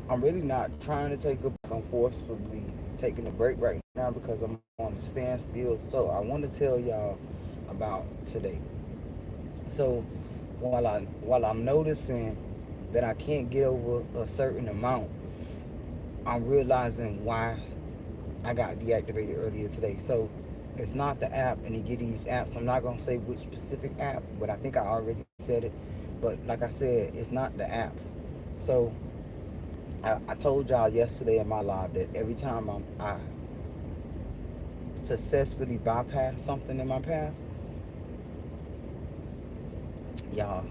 I'm really not trying to take a break. I'm forcefully taking a break right now because I'm on a standstill. So I want to tell y'all about today. So while I'm noticing that I can't get over a certain amount, I'm realizing why I got deactivated earlier today. So it's not the app, and you get these apps. I'm not gonna say which specific app, but I think I already said it. But like I said, it's not the apps. So I told y'all yesterday in my live that every time I successfully bypass something in my path, y'all,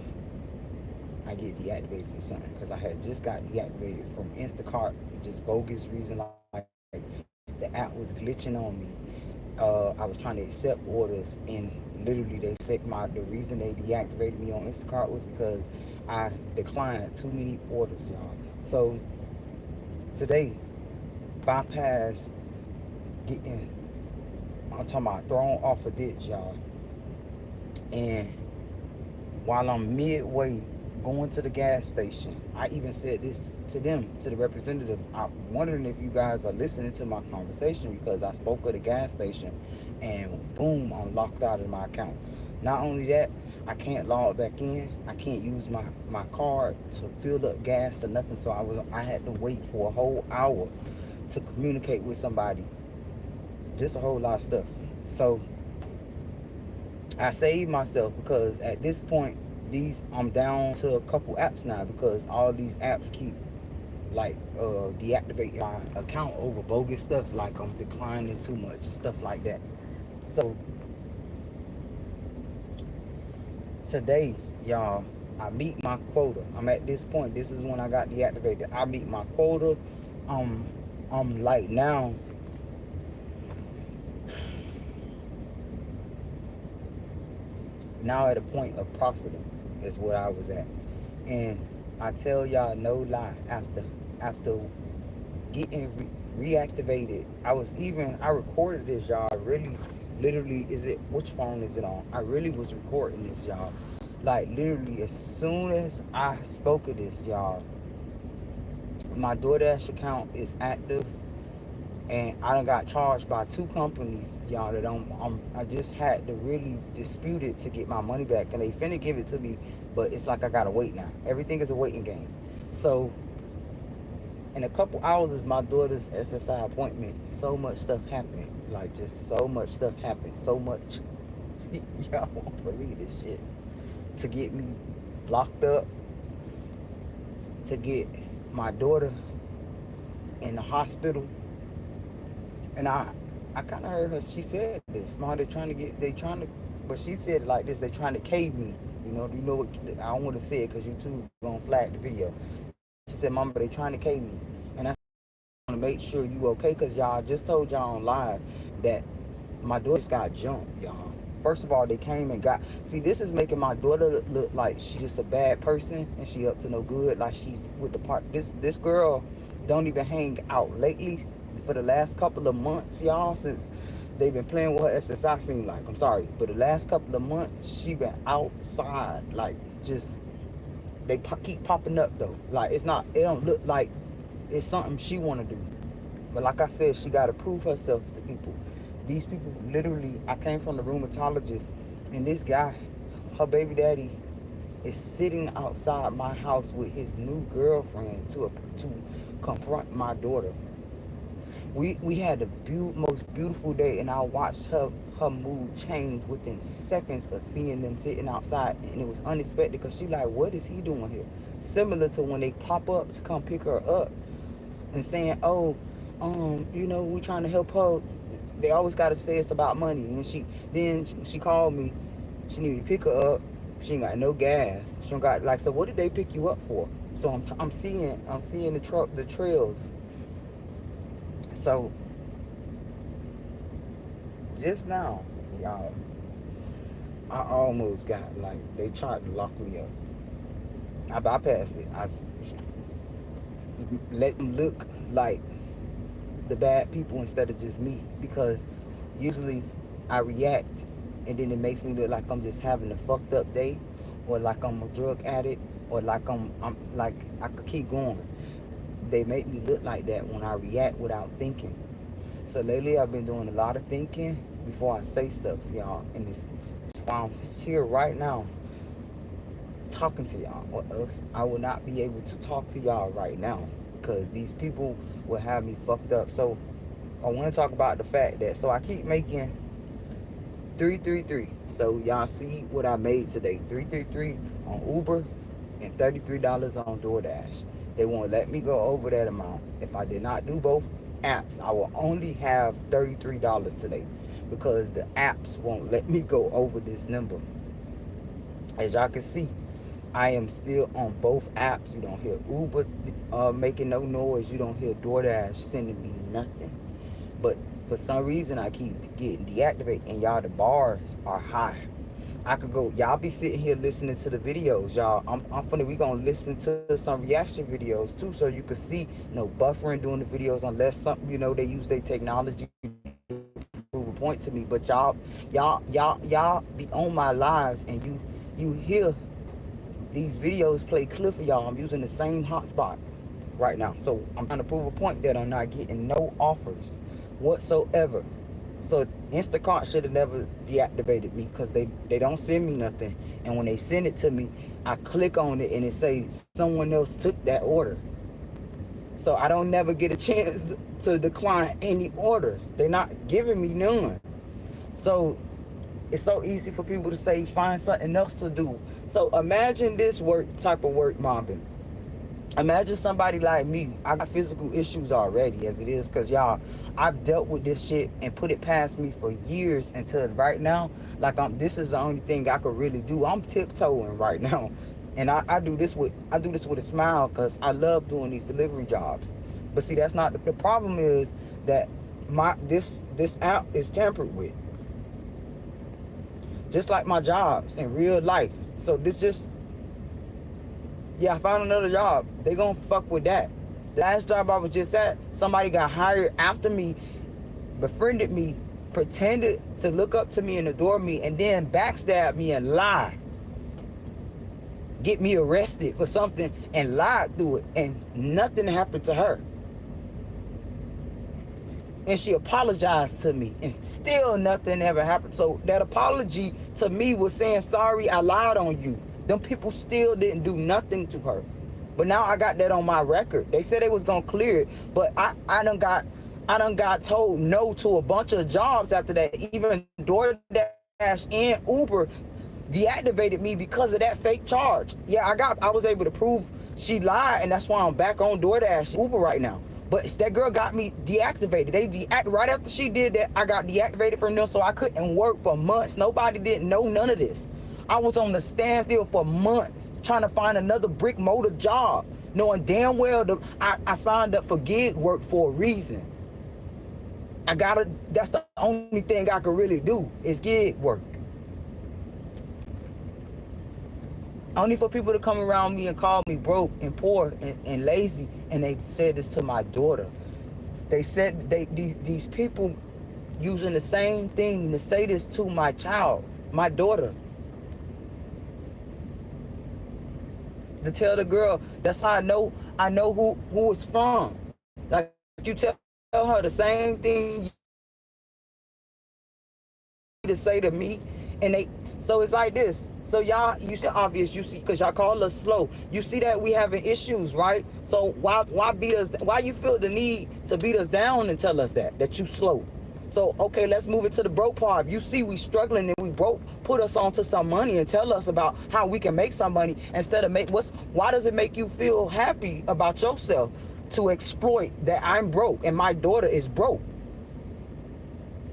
I get deactivated or something because I had just got deactivated from Instacart, just bogus reason. Like the app was glitching on me. I was trying to accept orders, and literally they said the reason they deactivated me on Instacart was because I declined too many orders, y'all. So today, bypass getting, I'm talking about thrown off a ditch, y'all. And while I'm midway going to the gas station, I even said this to them, to the representative. I'm wondering if you guys are listening to my conversation because I spoke at the gas station and boom, I'm locked out of my account. Not only that, I can't log back in. I can't use my card to fill up gas or nothing. So I had to wait for a whole hour to communicate with somebody. Just a whole lot of stuff. So I saved myself because at this point, I'm down to a couple apps now because all these apps keep like deactivating my account over bogus stuff, like I'm declining too much and stuff like that. So today, y'all, I meet my quota. I'm at this point. This is when I got deactivated. I meet my quota. Um, I'm like now at a point of profiting is where I was at. And I tell y'all no lie, after getting reactivated, I recorded this, y'all. Really, literally, is it, which phone is it on? I really was recording this, y'all. Like literally, as soon as I spoke of this, y'all, my DoorDash account is active, and I done got charged by two companies, y'all. I just had to really dispute it to get my money back, and they finna give it to me, but it's like I gotta wait now. Everything is a waiting game. So in a couple hours is my daughter's SSI appointment. So much stuff happening, like just so much stuff happened. So much, y'all won't believe this shit. To get me locked up, to get my daughter in the hospital. And I kind of heard her. She said this. Ma, but she said it like this. They trying to cave me. You know what? I don't want to say it because YouTube gonna flag the video. She said, "Mama, they trying to cave me," and I want to make sure you okay because y'all just told y'all on live that my daughter just got jumped, y'all. First of all, they came and got. See, this is making my daughter look like she's just a bad person and she up to no good. Like she's with the part. This girl don't even hang out lately for the last couple of months, y'all. Since they've been playing with her SSI, seem like. I'm sorry, but the last couple of months she been outside, like just keep popping up though. Like it's not. It don't look like it's something she want to do. But like I said, she got to prove herself to people. These people, literally, I came from the rheumatologist, and this guy, her baby daddy, is sitting outside my house with his new girlfriend to confront my daughter. We had the most beautiful day, and I watched her mood change within seconds of seeing them sitting outside, and it was unexpected because she like, what is he doing here? Similar to when they pop up to come pick her up and saying, oh, we trying to help her. They always got to say it's about money. And she called me. She needed to pick her up. She ain't got no gas. She don't got like. So what did they pick you up for? So I'm seeing the trails. So just now, y'all, I almost got like they tried to lock me up. I bypassed it. I let them look like the bad people instead of just me, because usually I react and then it makes me look like I'm just having a fucked up day, or like I'm a drug addict, or like I'm like I could keep going. they make me look like that when I react without thinking. So lately I've been doing a lot of thinking before I say stuff, y'all. And it's why I'm here right now talking to y'all, or else I will not be able to talk to y'all right now, because these people will have me fucked up. So I want to talk about the fact that, so I keep making 333. So y'all see what I made today: 333 on Uber and $33 on DoorDash. They won't let me go over that amount. If I did not do both apps, I will only have $33 today, because the apps won't let me go over this number. As y'all can see, I am still on both apps. You don't hear Uber making no noise. You don't hear DoorDash sending me nothing. But for some reason, I keep getting deactivated. And y'all, the bars are high. I could go, y'all be sitting here listening to the videos, y'all. I'm funny. We gonna listen to some reaction videos too, so you can see no buffering during the videos, unless something, they use their technology to prove a point to me. But y'all be on my lives, and you hear these videos play clip for y'all. I'm using the same hotspot right now, so I'm trying to prove a point that I'm not getting no offers whatsoever. So Instacart should have never deactivated me, because they don't send me nothing. And when they send it to me, I click on it and it says someone else took that order. So I don't never get a chance to decline any orders. They're not giving me none. So it's so easy for people to say find something else to do. So imagine this type of work mobbing. Imagine somebody like me. I got physical issues already as it is, because y'all, I've dealt with this shit and put it past me for years, until right now, like, this is the only thing I could really do. I'm tiptoeing right now. And I do this with a smile, because I love doing these delivery jobs. But see, that's not the problem. Is that this app is tampered with, just like my jobs in real life. So this just, I found another job. They gonna fuck with that. The last job I was just at, somebody got hired after me, befriended me, pretended to look up to me and adore me, and then backstab me and lie. Get me arrested for something and lied through it, and nothing happened to her. And she apologized to me, and still nothing ever happened. So that apology to me was saying, sorry, I lied on you. Them people still didn't do nothing to her. But now I got that on my record. They said they was gonna clear it, but I done got told no to a bunch of jobs after that. Even DoorDash and Uber deactivated me because of that fake charge. Yeah, I was able to prove she lied, and that's why I'm back on DoorDash, Uber right now. But that girl got me deactivated. Right after she did that, I got deactivated from them, so I couldn't work for months. Nobody didn't know none of this. I was on the standstill for months trying to find another brick motor job, knowing damn well I signed up for gig work for a reason. That's the only thing I could really do is gig work. Only for people to come around me and call me broke and poor and lazy. And they said this to my daughter. They said these people using the same thing to say this to my child, my daughter. To tell the girl, that's how I know who it's from. Like, you tell her the same thing to say to me, and so it's like this. So y'all, you see, obvious, you see, because y'all call us slow. You see that we having issues, right? So why beat us? Why you feel the need to beat us down and tell us that you slow? So, okay, let's move it to the broke part. If you see we struggling and we broke, put us onto some money and tell us about how we can make some money instead of why does it make you feel happy about yourself to exploit that I'm broke and my daughter is broke?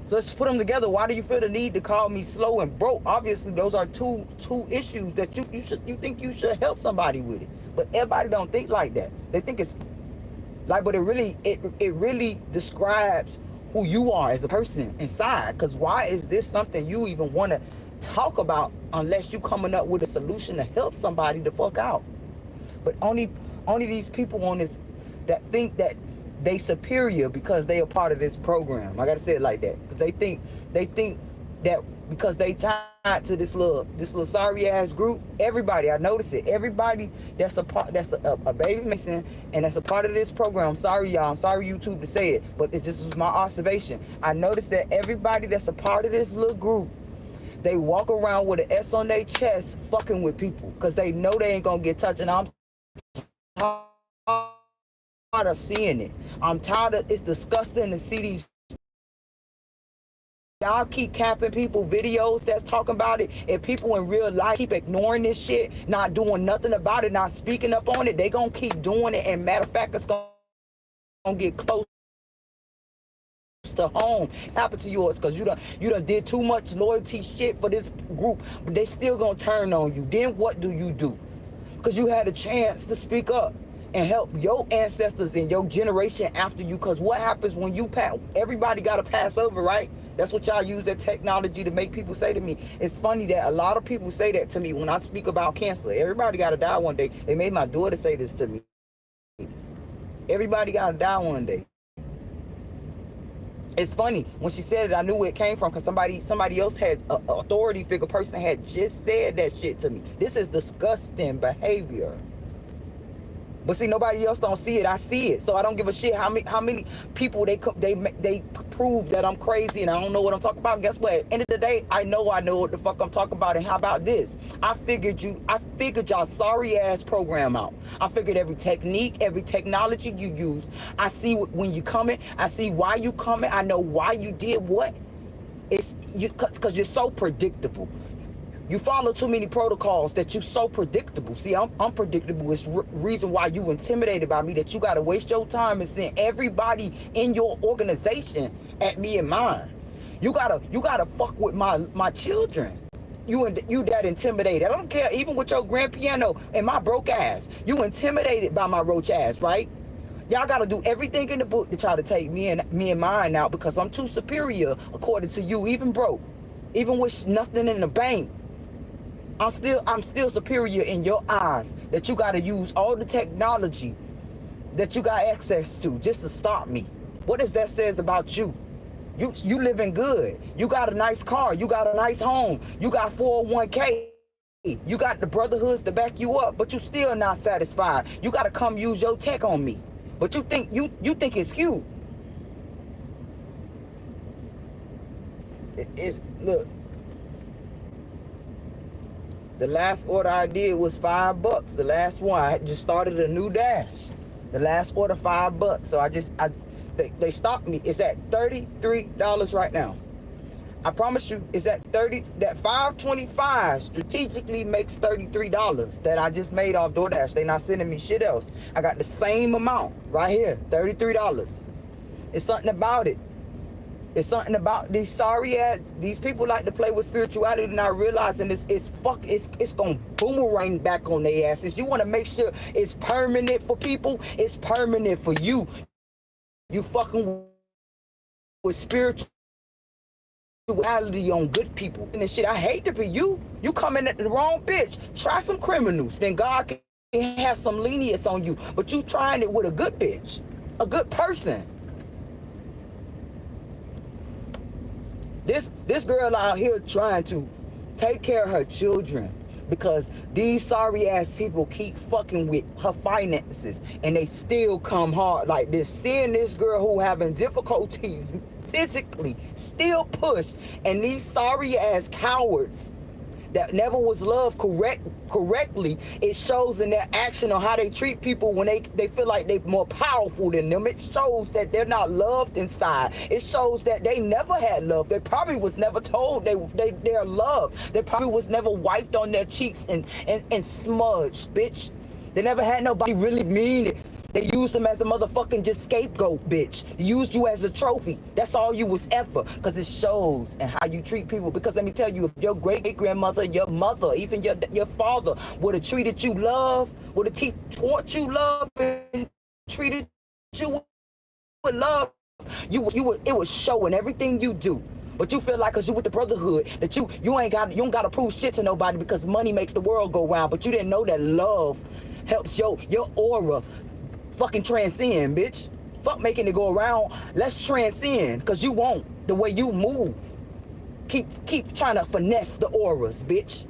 So let's put them together. Why do you feel the need to call me slow and broke? Obviously, those are two issues that you think you should help somebody with it. But everybody don't think like that. They think it's like, but it really describes who you are as a person inside. Because why is this something you even want to talk about unless you coming up with a solution to help somebody the fuck out? But only these people on this that think that they superior because they are part of this program. I gotta say it like that, because they think that because they tied to this little sorry ass group. Everybody, I noticed it. Everybody that's a part, that's a baby Mason, and that's a part of this program. I'm sorry, y'all. I'm sorry, YouTube, to say it, but it just was my observation. I noticed that everybody that's a part of this little group, they walk around with an S on their chest, fucking with people, because they know they ain't gonna get touched. And I'm tired of seeing it. I'm tired of, it's disgusting to see these. Y'all keep capping people videos that's talking about it, and people in real life keep ignoring this shit, not doing nothing about it, not speaking up on it. They gonna keep doing it, and matter of fact, it's gonna get close to home. Happen to yours, because you done did too much loyalty shit for this group, but they still gonna turn on you. Then what do you do? Because you had a chance to speak up and help your ancestors and your generation after you. Because what happens when you pass? Everybody got to pass over, right? That's what y'all use that technology to make people say to me. It's funny that a lot of people say that to me when I speak about cancer. Everybody got to die one day. They made my daughter say this to me. Everybody got to die one day. It's funny, when she said it, I knew where it came from, because somebody else had, an authority figure person had just said that shit to me. This is disgusting behavior. But see, nobody else don't see it. I see it, so I don't give a shit how many people they prove that I'm crazy and I don't know what I'm talking about. Guess what? At the end of the day, I know what the fuck I'm talking about. And how about this? I figured y'all sorry ass program out. I figured every technique, every technology you use. I see when you coming. I see why you coming. I know why you did what. It's you, because you're so predictable. You follow too many protocols that you so predictable. See, I'm unpredictable. It's reason why you intimidated by me, that you got to waste your time and send everybody in your organization at me and mine. You gotta fuck with my children. You that intimidated. I don't care, even with your grand piano and my broke ass. You intimidated by my roach ass, right? Y'all gotta do everything in the book to try to take me and mine out, because I'm too superior according to you, even broke. Even with nothing in the bank. I'm still superior in your eyes, that you gotta use all the technology that you got access to just to stop me. What does that says about you? You living good. You got a nice car. You got a nice home. You got 401k. You got the brotherhoods to back you up, but you still not satisfied. You gotta come use your tech on me. But you think it's cute. Look. The last order I did was $5. The last one, I just started a new dash. The last order, $5. So they stopped me. It's at $33 right now. I promise you, it's at 30. That $5.25 strategically makes $33 that I just made off DoorDash. They not sending me shit else. I got the same amount right here, $33. It's something about it. It's something about these sorry ass, these people like to play with spirituality, not realizing it's gonna boomerang back on their asses. You wanna make sure it's permanent for people, it's permanent for you. You fucking with spirituality on good people. And this shit, I hate to be you. You coming at the wrong bitch. Try some criminals, then God can have some lenience on you. But you trying it with a good bitch, a good person. This girl out here trying to take care of her children, because these sorry ass people keep fucking with her finances, and they still come hard like this. Seeing this girl who having difficulties physically still push, and these sorry ass cowards that never was loved correctly, it shows in their action on how they treat people when they feel like they're more powerful than them. It shows that they're not loved inside. It shows that they never had love. They probably was never told they're loved. They probably was never wiped on their cheeks and smudged, bitch. They never had nobody really mean it. They used them as a motherfucking just scapegoat, bitch. They used you as a trophy. That's all you was ever. Because it shows in how you treat people. Because let me tell you, if your great-grandmother, your mother, even your father would have treated you love, would have taught you love and treated you with love, it would show in everything you do. But you feel like, because you with the brotherhood, that you don't got to prove shit to nobody, because money makes the world go round. But you didn't know that love helps your aura fucking transcend, bitch. Fuck making it go around. Let's transcend, because you won't. The way you move. keep trying to finesse the auras, bitch.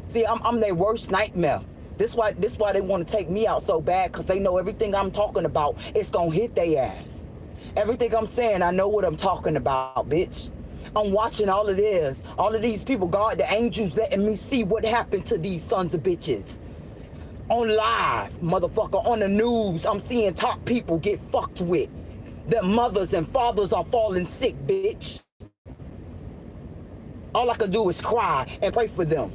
See, I'm their worst nightmare. This why they want to take me out so bad, because they know everything I'm talking about, it's gonna hit their ass. Everything I'm saying, I know what I'm talking about, bitch. I'm watching all of this. All of these people, God, the angels letting me see what happened to these sons of bitches. On live, motherfucker, on the news, I'm seeing top people get fucked with. Their mothers and fathers are falling sick, bitch. All I can do is cry and pray for them.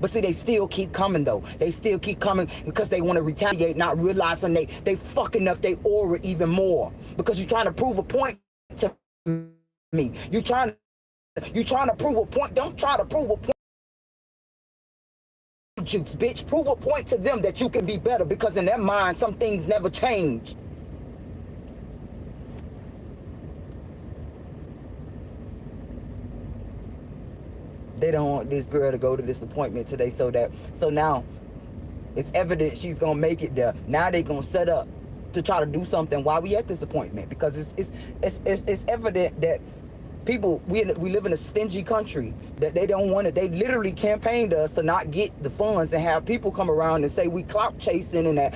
But see, they still keep coming, though. They still keep coming because they want to retaliate, not realizing they fucking up their aura even more. Because you're trying to prove a point to me. You're trying to prove a point. Don't try to prove a point. Juice, bitch. Prove a point to them that you can be better, because in their mind, some things never change. They don't want this girl to go to this appointment today, so now it's evident she's gonna make it there. Now they gonna set up to try to do something while we at this appointment, because it's evident that people, we live in a stingy country, that they don't want it. They literally campaigned us to not get the funds and have people come around and say we clout chasing, and that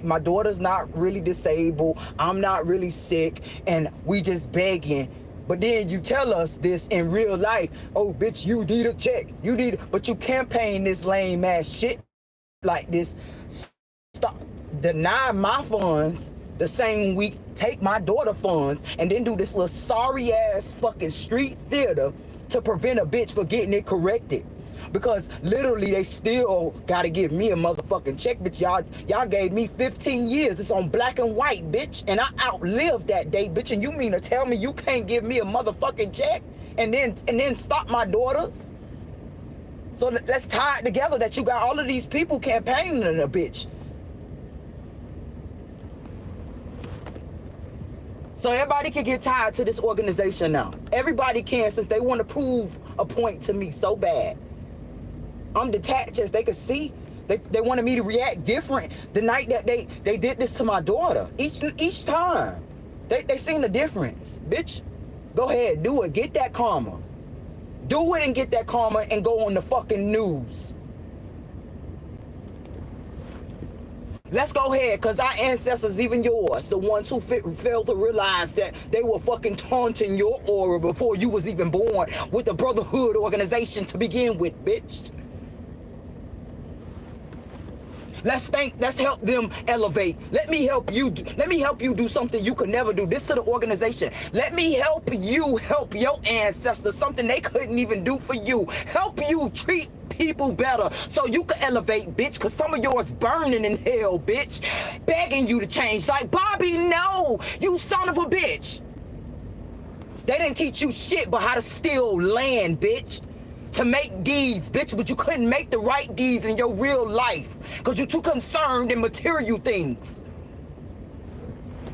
my daughter's not really disabled, I'm not really sick, and we just begging. But then you tell us this in real life. Oh, bitch, you need a check. But you campaign this lame ass shit like this. Stop, deny my funds the same week, take my daughter funds, and then do this little sorry ass fucking street theater to prevent a bitch from getting it corrected. Because literally they still gotta give me a motherfucking check, bitch. Y'all gave me 15 years. It's on black and white, bitch. And I outlived that day, bitch. And you mean to tell me you can't give me a motherfucking check and then stop my daughters? So let's tie it together that you got all of these people campaigning a bitch. So everybody can get tied to this organization now. Everybody can, since they want to prove a point to me so bad. I'm detached, as they could see. They wanted me to react different the night that they did this to my daughter. Each time. They seen the difference. Bitch, go ahead, do it. Get that karma. Do it and get that karma and go on the fucking news. Let's go ahead, because our ancestors, even yours, the ones who failed to realize that they were fucking taunting your aura before you was even born with the Brotherhood organization to begin with, bitch. Let's help them elevate. Let me help you do something you could never do. This to the organization. Let me help you help your ancestors, something they couldn't even do for you. Help you treat people better so you can elevate, bitch, because some of yours burning in hell, bitch, begging you to change. Like, Bobby, no, you son of a bitch. They didn't teach you shit but how to steal land, bitch. To make deeds, bitch, but you couldn't make the right deeds in your real life because you're too concerned in material things.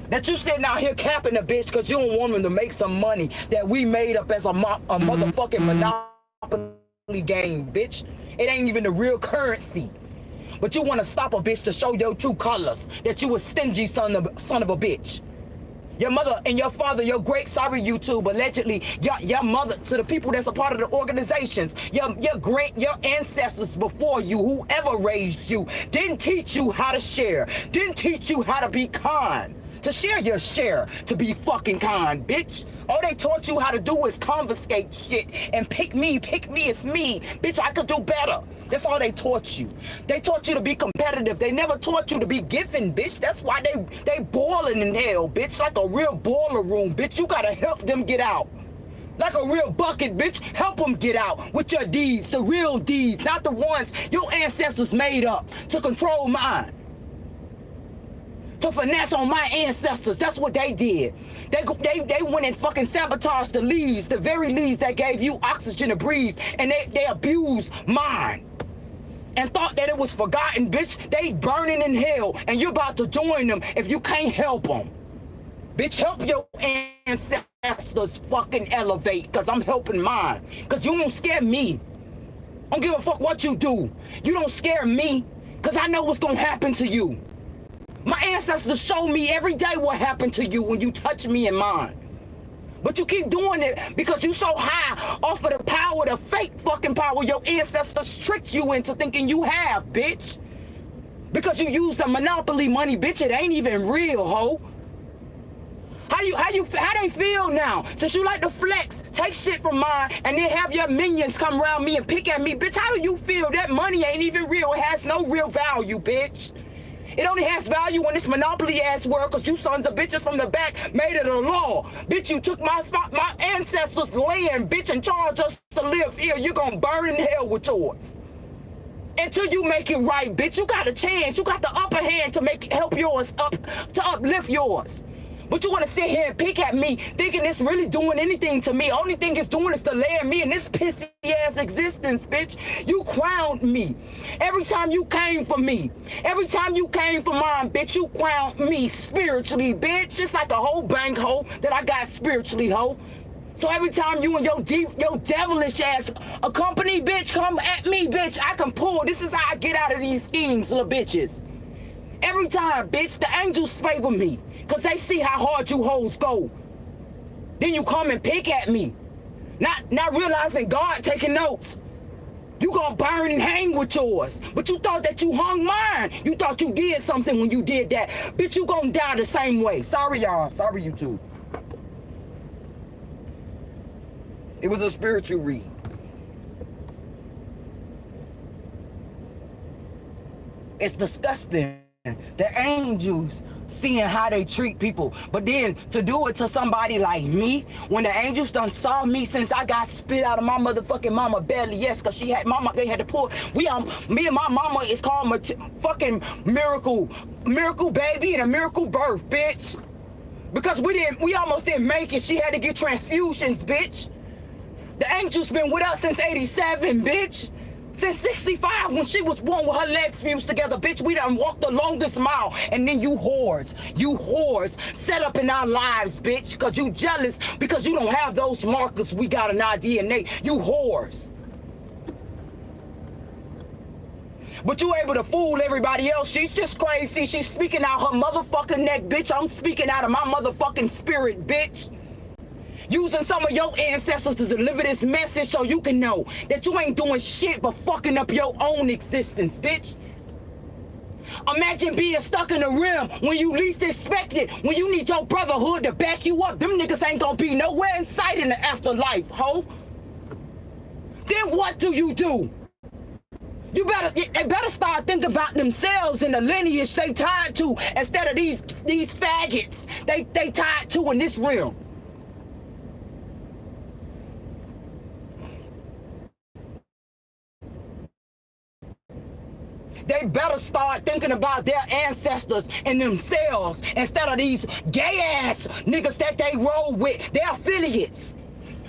That you sitting out here capping a bitch because you don't want them to make some money that we made up as a motherfucking monopoly game, bitch. It ain't even the real currency. But you want to stop a bitch to show your true colors, that you a stingy son of a bitch. Your mother and your father, your great, sorry YouTube, allegedly, your mother, to the people that's a part of the organizations, your ancestors before you, whoever raised you, didn't teach you how to share, didn't teach you how to be kind, to share your share, to be fucking kind, bitch. All they taught you how to do is confiscate shit and pick me, it's me. Bitch, I could do better. That's all they taught you. They taught you to be competitive. They never taught you to be giving, bitch. That's why they boiling in hell, bitch, like a real boiler room, bitch. You gotta help them get out. Like a real bucket, bitch. Help them get out with your deeds, the real deeds, not the ones your ancestors made up to control mine. To finesse on my ancestors. That's what they did. They went and fucking sabotaged the leaves, the very leaves that gave you oxygen to breathe, and they abused mine. And thought that it was forgotten, bitch. They burning in hell, and you're about to join them if you can't help them. Bitch, help your ancestors fucking elevate, because I'm helping mine. Because you won't scare me. I don't give a fuck what you do. You don't scare me, because I know what's going to happen to you. My ancestors show me every day what happened to you when you touch me and mine. But you keep doing it because you so high off of the power, the fake fucking power your ancestors tricked you into thinking you have, bitch. Because you use the monopoly money, bitch. It ain't even real, ho. How they feel now? Since you like to flex, take shit from mine, and then have your minions come around me and pick at me, bitch. How do you feel? That money ain't even real. It has no real value, bitch. It only has value when this monopoly ass world, cause you sons of bitches from the back made it a law. Bitch, you took my ancestors' land, bitch, and charged us to live here. You gonna burn in hell with yours. Until you make it right, bitch. You got a chance. You got the upper hand to help yours to uplift yours. But you want to sit here and pick at me, thinking it's really doing anything to me. Only thing it's doing is delaying me in this pissy ass existence, bitch. You crowned me. Every time you came for me, every time you came for mine, bitch, you crowned me spiritually, bitch. It's like a whole bank hole that I got spiritually, ho. So every time you and your devilish ass a company, bitch, come at me, bitch, I can pull. This is how I get out of these schemes, little bitches. Every time, bitch, the angels favor me. Because they see how hard you hoes go. Then you come and pick at me. Not realizing God taking notes. You gonna burn and hang with yours. But you thought that you hung mine. You thought you did something when you did that. Bitch, you gonna die the same way. Sorry, y'all. Sorry, YouTube. It was a spiritual read. It's disgusting. The angels seeing how they treat people, but then to do it to somebody like me, when the angels done saw me since I got spit out of my motherfucking mama belly, yes, cause they had to pull. Me and my mama is called fucking miracle baby and a miracle birth, bitch. Because we almost didn't make it. She had to get transfusions, bitch. The angel's been with us since 87, bitch. Since 65, when she was born with her legs fused together, bitch, we done walked the longest mile. And then you whores set up in our lives, bitch, because you jealous because you don't have those markers we got in our DNA. You whores. But you able to fool everybody else. She's just crazy. She's speaking out her motherfucking neck, bitch. I'm speaking out of my motherfucking spirit, bitch. Using some of your ancestors to deliver this message so you can know that you ain't doing shit but fucking up your own existence, bitch. Imagine being stuck in the rim when you least expect it, when you need your brotherhood to back you up. Them niggas ain't gonna be nowhere in sight in the afterlife, ho. Then what do? They better start thinking about themselves and the lineage they tied to instead of these faggots they tied to in this realm. They better start thinking about their ancestors and themselves instead of these gay-ass niggas that they roll with. They're affiliates.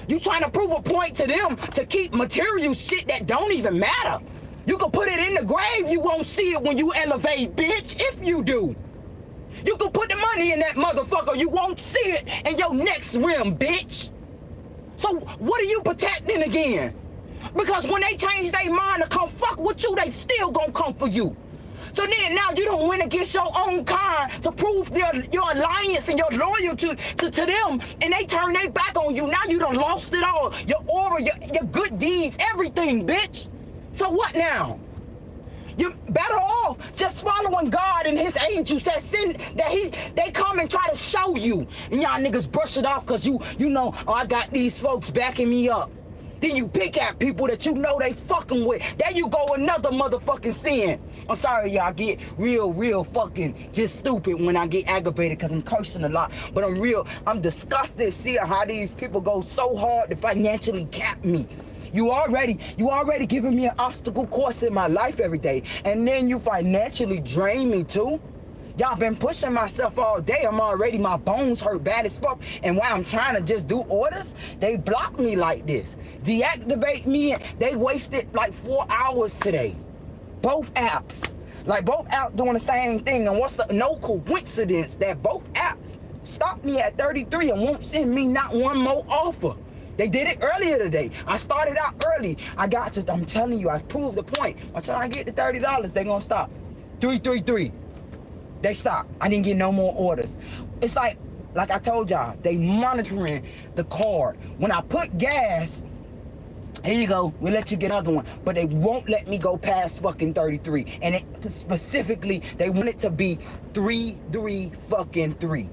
You trying to prove a point to them to keep material shit that don't even matter. You can put it in the grave, you won't see it when you elevate, bitch, if you do. You can put the money in that motherfucker, you won't see it in your next rim, bitch. So what are you protecting again? Because when they change their mind to come fuck with you, they still gonna come for you. So then now you don't win against your own kind to prove your alliance and your loyalty to them, and they turn their back on you. Now you done lost it all. Your aura, your good deeds, everything, bitch. So what now? You're better off just following God and his angels they come and try to show you. And y'all niggas brush it off because you know, oh, I got these folks backing me up. Then you pick at people that you know they fucking with. There you go, another motherfucking sin. I'm sorry, y'all, get real fucking just stupid when I get aggravated because I'm cursing a lot. But I'm disgusted seeing how these people go so hard to financially cap me. You already giving me an obstacle course in my life every day. And then you financially drain me too. Y'all been pushing myself all day. My bones hurt bad as fuck. And while I'm trying to just do orders, they block me like this. Deactivate me. They wasted like 4 hours today. Both apps. Like both apps doing the same thing. And no coincidence that both apps stopped me at 33 and won't send me not one more offer. They did it earlier today. I started out early. I'm telling you, I proved the point. By the time I get to $30, they gonna stop. 333. They stopped. I didn't get no more orders. It's like Like I told y'all, they monitoring the card. When I put gas, here you go, we'll let you get another one. But they won't let me go past fucking 33. And it specifically, they want it to be 3 fucking 3.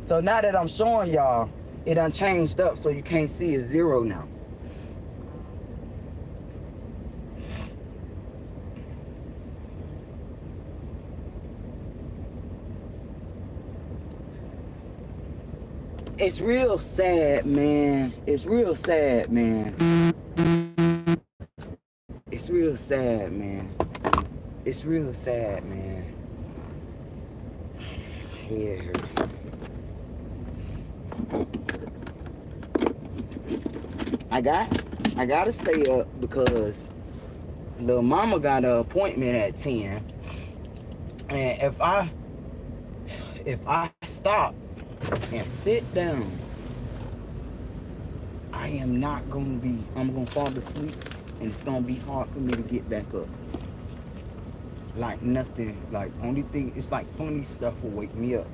So now that I'm showing y'all, it done changed up so you can't see it's 0 now. It's real sad, man. It's real sad, man. It's real sad, man. It's real sad, man. Head hurts. I gotta stay up because little mama got an appointment at 10. And if I stop and sit down, I'm gonna fall asleep, and it's gonna be hard for me to get back up. Like nothing, like only thing, it's like funny stuff will wake me up.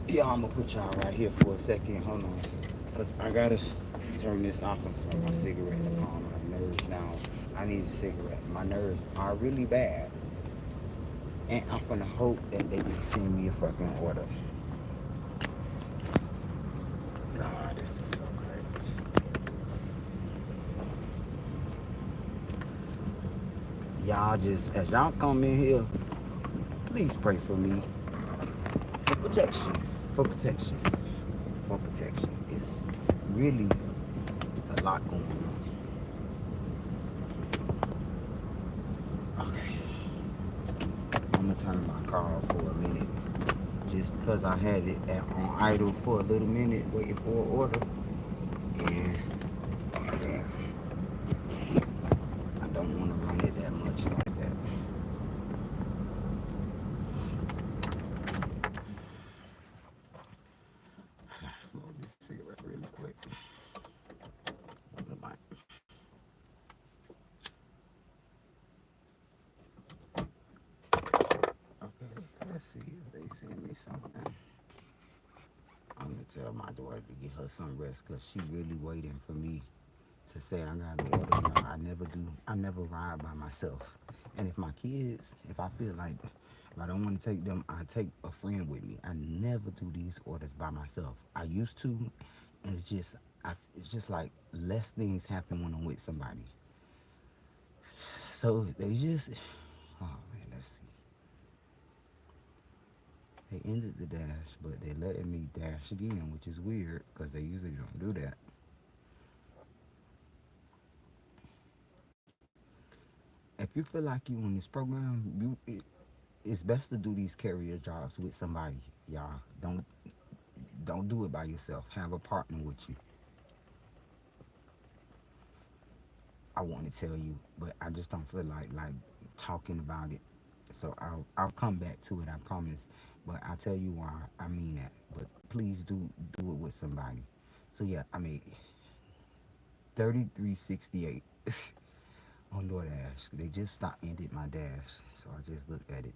Yeah, I'm gonna put y'all right here for a second, hold on. Cause I gotta turn this off and smoke my cigarette to calm my nerves down. I need a cigarette. My nerves are really bad. And I'm gonna hope that they can send me a fucking order. Nah, this is so crazy. Y'all just, as y'all come in here, please pray for me. For protection. For protection. For protection. It's really a lot going on. Okay. I'm gonna turn my car off for a minute. Just because I had it on idle for a little minute, waiting for an order. And yeah, I don't want to run it that much like that. Smoke this cigarette really quick. Okay, let's see if they send me something. I'm gonna tell my daughter to get her some rest because she really waiting for me to say I got an order. You know, I never ride by myself. And if my kids, if I feel like if I don't want to take them, I take a friend with me. I never do these orders by myself. I used to, and it's just like less things happen when I'm with somebody. So they just, oh man, let's see. They ended the dash, but they letting me dash again, which is weird because they usually don't do that. If you feel like you in this program, it's best to do these carrier jobs with somebody. Y'all don't do it by yourself. Have a partner with you. I want to tell you, but I just don't feel like talking about it. So I'll come back to it. I promise. But I'll tell you why I mean that. But please do it with somebody. So yeah, I mean 3368 on DoorDash. They just stopped ended my dash, so I just looked at it.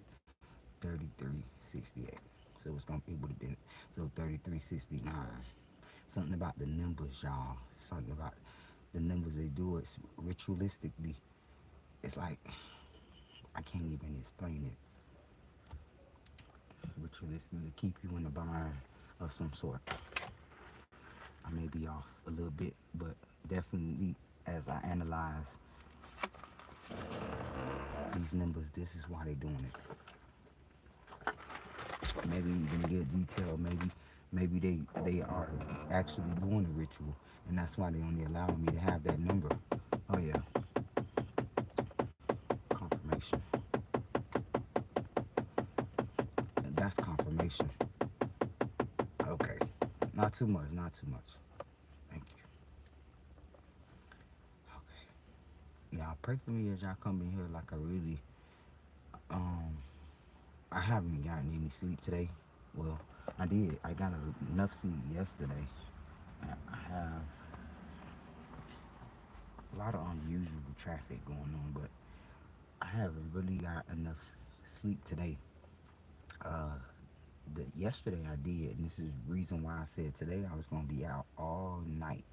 3368. So it would have been 3369. Something about the numbers, y'all. Something about the numbers they do it ritualistically. It's like I can't even explain it. Ritualistically keep you in a bind of some sort. I may be off a little bit, but definitely as I analyze these numbers, this is why they're doing it. Maybe even get detail. Maybe they are actually doing a ritual, and that's why they only allow me to have that number. Oh yeah, confirmation. And that's confirmation. Okay, not too much, not too much. Thank you. Okay, y'all pray for me as y'all come in here. Like I haven't gotten any sleep today. Well, I did. I got enough sleep yesterday. I have a lot of unusual traffic going on, but I haven't really got enough sleep today. Uh, Yesterday I did, and this is the reason why I said today I was gonna be out all night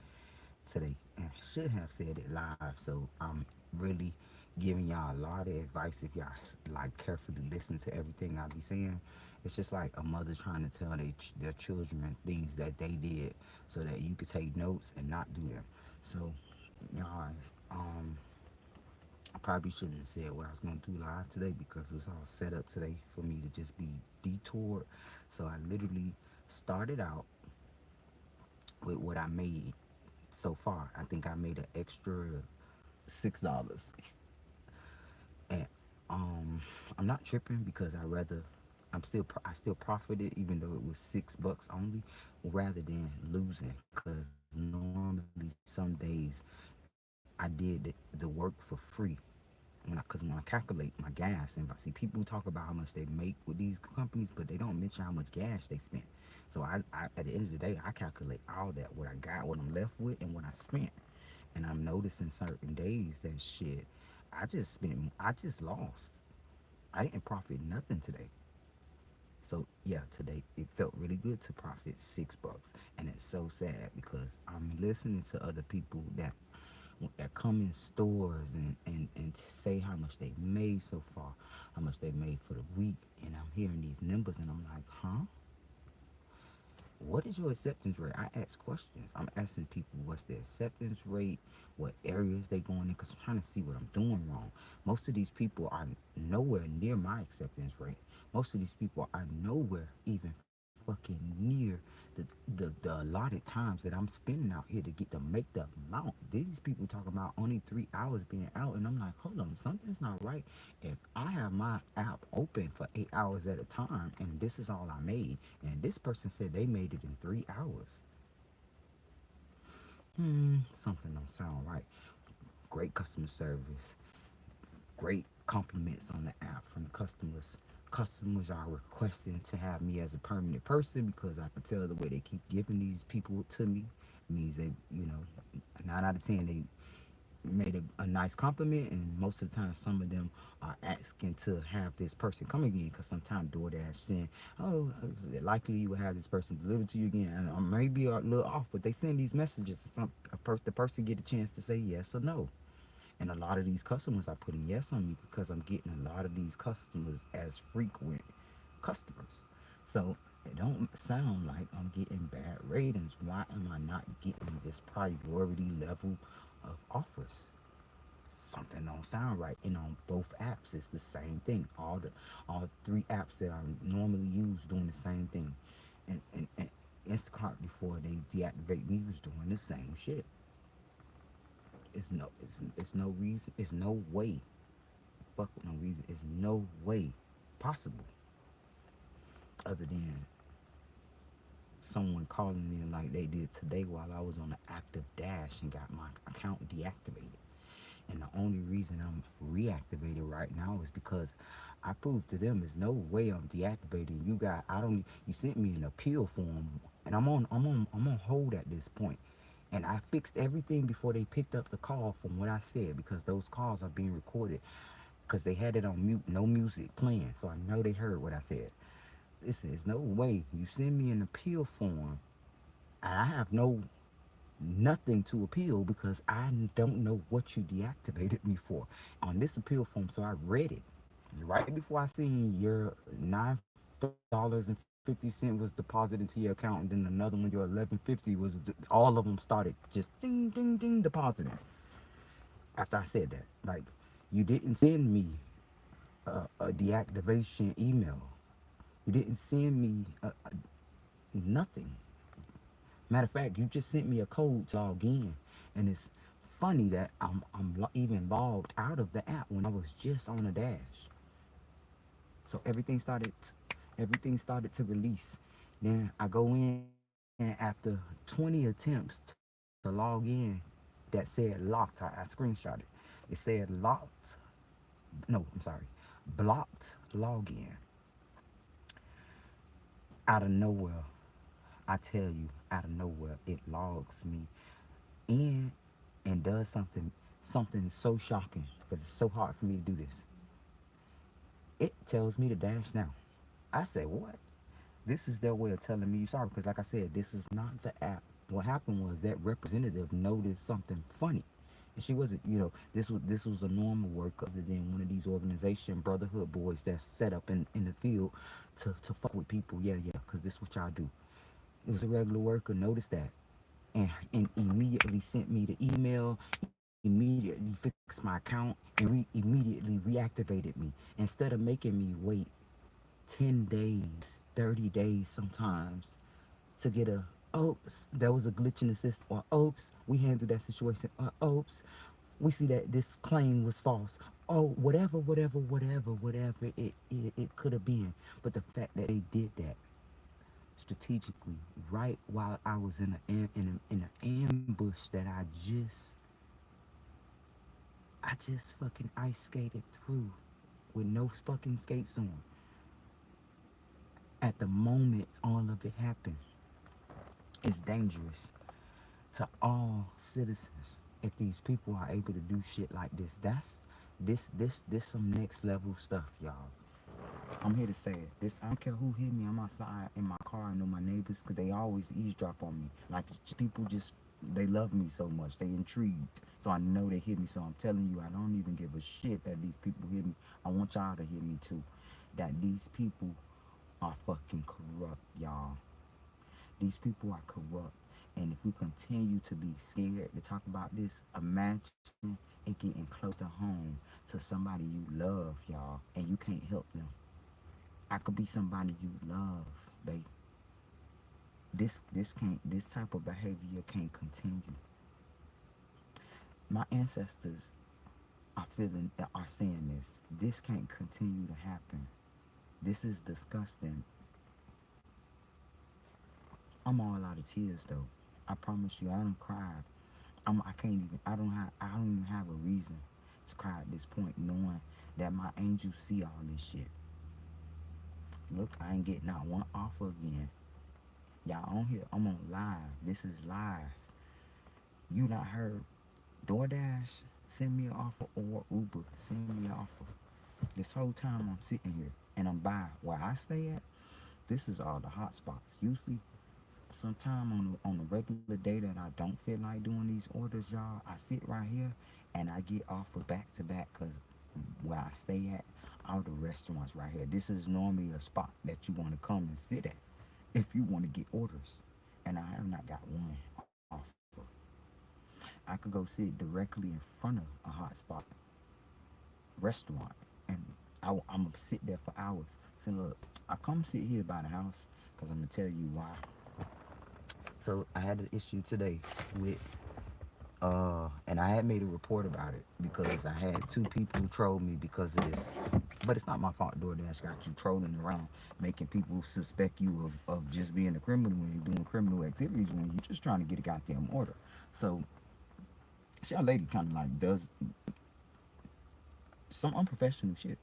today, and I should have said it live. So I'm really giving y'all a lot of advice if y'all like carefully listen to everything I be saying. It's just like a mother trying to tell their children things that they did so that you could take notes and not do them. So y'all, um, I probably shouldn't have said what I was gonna do live today because it was all set up today for me to just be detoured. So I literally started out with what I made so far. I think I made an extra $6, and um, I'm not tripping because I still profited even though it was $6 only, rather than losing. Because normally some days I did the work for free because when I calculate my gas, and I see people talk about how much they make with these companies, but they don't mention how much gas they spent. So I at the end of the day, I calculate all that, what I got, what I'm left with, and what I spent. And I'm noticing certain days that shit, I just lost. I didn't profit nothing today. So yeah, today it felt really good to profit $6, and it's so sad because I'm listening to other people that come in stores and say how much they made so far, how much they made for the week, and I'm hearing these numbers and I'm like, huh? What is your acceptance rate? I ask questions. I'm asking people what's their acceptance rate, what areas they going in, because I'm trying to see what I'm doing wrong. Most of these people are nowhere near my acceptance rate. Most of these people are nowhere even fucking near the allotted times that I'm spending out here to get to make the amount. These people talking about only 3 hours being out, and I'm like, hold on, something's not right. If I have my app open for 8 hours at a time, and this is all I made, and this person said they made it in 3 hours, something don't sound right. Great customer service, great compliments on the app from the customers. Customers are requesting to have me as a permanent person because I can tell the way they keep giving these people to me means they, 9 out of 10 they made a nice compliment, and most of the time some of them are asking to have this person come again because sometimes DoorDash send, oh, is it likely you will have this person delivered to you again, and maybe a little off, but they send these messages to the person get a chance to say yes or no. And a lot of these customers are putting yes on me because I'm getting a lot of these customers as frequent customers. So it don't sound like I'm getting bad ratings. Why am I not getting this priority level of offers? Something don't sound right. And on both apps, it's the same thing. All three apps that I normally use doing the same thing. And Instacart before they deactivate me was doing the same shit. It's no reason. It's no way. Fuck no reason. It's no way possible other than someone calling in like they did today while I was on the active dash and got my account deactivated. And the only reason I'm reactivated right now is because I proved to them there's no way I'm deactivating. You sent me an appeal form, and I'm on hold at this point. And I fixed everything before they picked up the call from what I said because those calls are being recorded because they had it on mute, no music playing. So I know they heard what I said. Listen, there's no way you send me an appeal form and I have nothing to appeal because I don't know what you deactivated me for on this appeal form. So I read it right before I seen your $9.50 was deposited into your account, and then another one, your 11.50 was all of them started just ding ding ding depositing. After I said that, like, you didn't send me a deactivation email. You didn't send me nothing. Matter of fact, you just sent me a code to log in, and it's funny that even logged out of the app when I was just on the dash. So everything started to release. Then I go in after 20 attempts to log in that said locked. I screenshot it. It said locked. No, I'm sorry, blocked login. Out of nowhere, I tell you, out of nowhere, it logs me in and does something. something so shocking because it's so hard for me to do this. It tells me to dash now. I said, what? This is their way of telling me you sorry because, like I said, this is not the app. What happened was that representative noticed something funny, and she wasn't. This was a normal worker other than one of these organization brotherhood boys that's set up in the field to fuck with people. Yeah, yeah, because this is what y'all do. It was a regular worker, noticed that, and immediately sent me the email, immediately fixed my account, and immediately reactivated me. Instead of making me wait 10 days, 30 days sometimes to get a oops, there was a glitch in the system, or oops, we handled that situation, or oops, we see that this claim was false. Oh, whatever it could have been. But the fact that they did that strategically right while I was in an ambush that I just fucking ice skated through with no fucking skates on. At the moment all of it happened, it's dangerous to all citizens if these people are able to do shit like this. This some next level stuff, y'all. I'm here to say it. This I don't care who hit me. I'm outside in my car. I know my neighbors because they always eavesdrop on me. Like people just they love me so much. They intrigued. So I know they hit me. So I'm telling you, I don't even give a shit that these people hit me. I want y'all to hit me too. That these people are fucking corrupt, y'all. These people are corrupt. And if we continue to be scared to talk about this, imagine it getting close to home to somebody you love, y'all, and you can't help them. I could be somebody you love, babe. This type of behavior can't continue. My ancestors are saying this. This can't continue to happen. This is disgusting. I'm all out of tears though. I promise you, I don't cry. I can't even. I don't even have a reason to cry at this point, knowing that my angels see all this shit. Look, I ain't getting not one offer again. Y'all on here? I'm on live. This is live. You not heard DoorDash send me an offer or Uber send me an offer. This whole time I'm sitting here and I'm by where I stay at. This is all the hot spots. Usually, sometime on a regular day that I don't feel like doing these orders, y'all, I sit right here and I get offered back to back because where I stay at, all the restaurants right here. This is normally a spot that you want to come and sit at if you want to get orders. And I have not got one offer. I could go sit directly in front of a hotspot restaurant and I'm gonna sit there for hours. So look, I come sit here by the house because I'm gonna tell you why. So I had an issue today with and I had made a report about it because I had two people troll me because of this. But it's not my fault. DoorDash got you trolling around, making people suspect you of just being a criminal and doing criminal activities when you're just trying to get a goddamn order. So this young lady kind of like does some unprofessional shit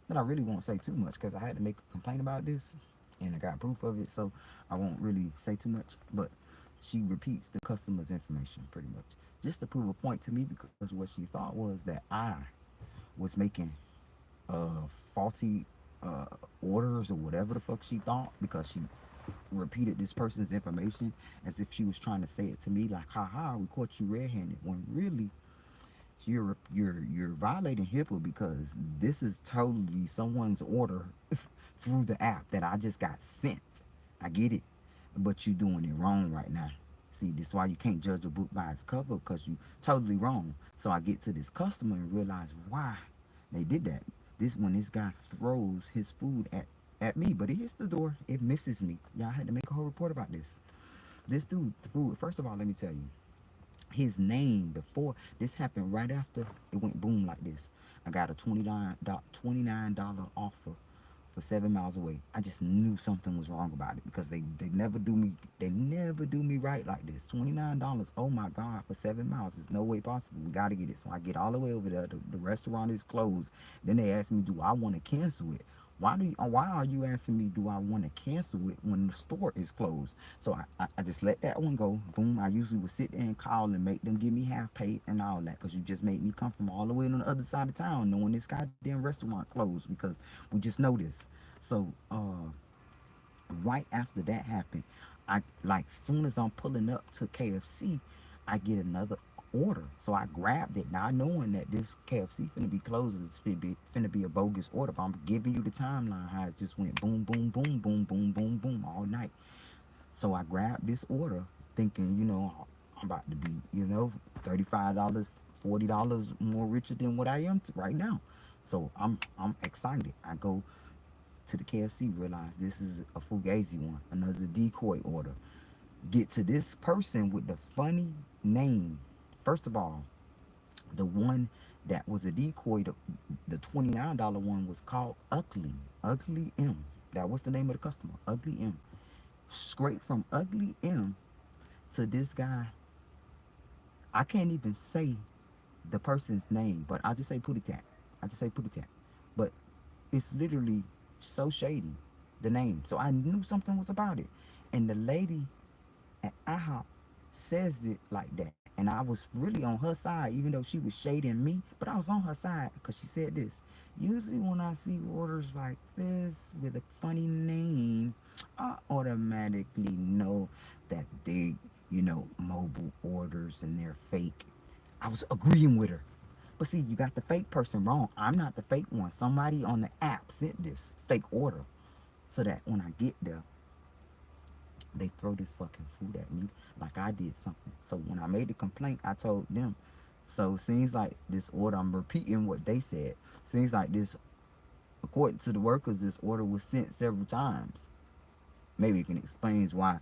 that I really won't say too much because I had to make a complaint about this and I got proof of it, so I won't really say too much. But she repeats the customer's information pretty much just to prove a point to me because what she thought was that I was making faulty orders or whatever the fuck she thought because she repeated this person's information as if she was trying to say it to me like, haha, we caught you red-handed, when really you're violating HIPAA because this is totally someone's order through the app that I just got sent. I get it, but you're doing it wrong right now. See, this is why you can't judge a book by its cover because you totally wrong. So I get to this customer and realize why they did that. This guy throws his food at me, but it hits the door. It misses me. Y'all had to make a whole report about this. This dude threw it. First of all, let me tell you, his name before this happened, right after it went boom like this. I got a $29 offer for 7 miles away. I just knew something was wrong about it because they never do me right like this. $29, oh my god, for 7 miles. There's no way possible. We gotta get it. So I get all the way over there. The restaurant is closed. Then they ask me, do I want to cancel it? why are you asking me do I want to cancel it when the store is closed? So I just let that one go. Boom. I usually would sit there and call and make them give me half pay and all that, because you just made me come from all the way on the other side of town knowing this goddamn restaurant closed, because we just know this. So right after that happened, I like soon as I'm pulling up to KFC, I get another order. So I grabbed it, not knowing that this KFC finna be closed. It's finna be a bogus order. But I'm giving you the timeline how it just went boom, boom, boom, boom, boom, boom, boom all night. So I grabbed this order, thinking, I'm about to be, $35, $40 more richer than what I am right now. So I'm excited. I go to the KFC, realize this is a fugazi one, another decoy order. Get to this person with the funny name. First of all, the one that was a decoy, the $29 one was called Ugly. Ugly M. That was the name of the customer. Ugly M. Straight from Ugly M to this guy. I can't even say the person's name, but I just say Pootie Tat. I just say Pootie Tat. But it's literally so shady, the name. So I knew something was about it. And the lady at IHOP says it like that. And I was really on her side, even though she was shading me, but I was on her side because she said this. Usually, when I see orders like this with a funny name, I automatically know that they, mobile orders and they're fake. I was agreeing with her. But see, you got the fake person wrong. I'm not the fake one. Somebody on the app sent this fake order so that when I get there, they throw this fucking food at me like I did something. So when I made the complaint, I told them. So seems like this order, I'm repeating what they said. Seems like this, according to the workers, this order was sent several times. Maybe it can explains why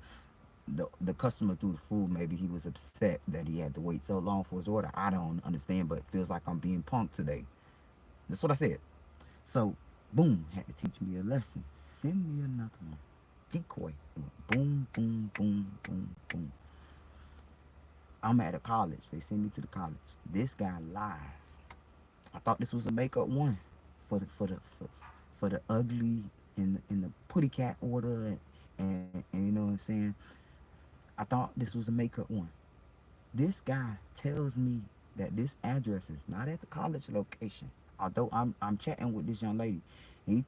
the customer threw the food. Maybe he was upset that he had to wait so long for his order. I don't understand, but it feels like I'm being punked today. That's what I said. So, boom, had to teach me a lesson. Send me another one. Decoy. Boom, boom, boom, boom, boom. I'm at a college. They send me to the college. This guy lies. I thought this was a makeup one for the ugly and the putty cat order and you know what I'm saying. I thought this was a makeup one. This guy tells me that this address is not at the college location. Although I'm chatting with this young lady,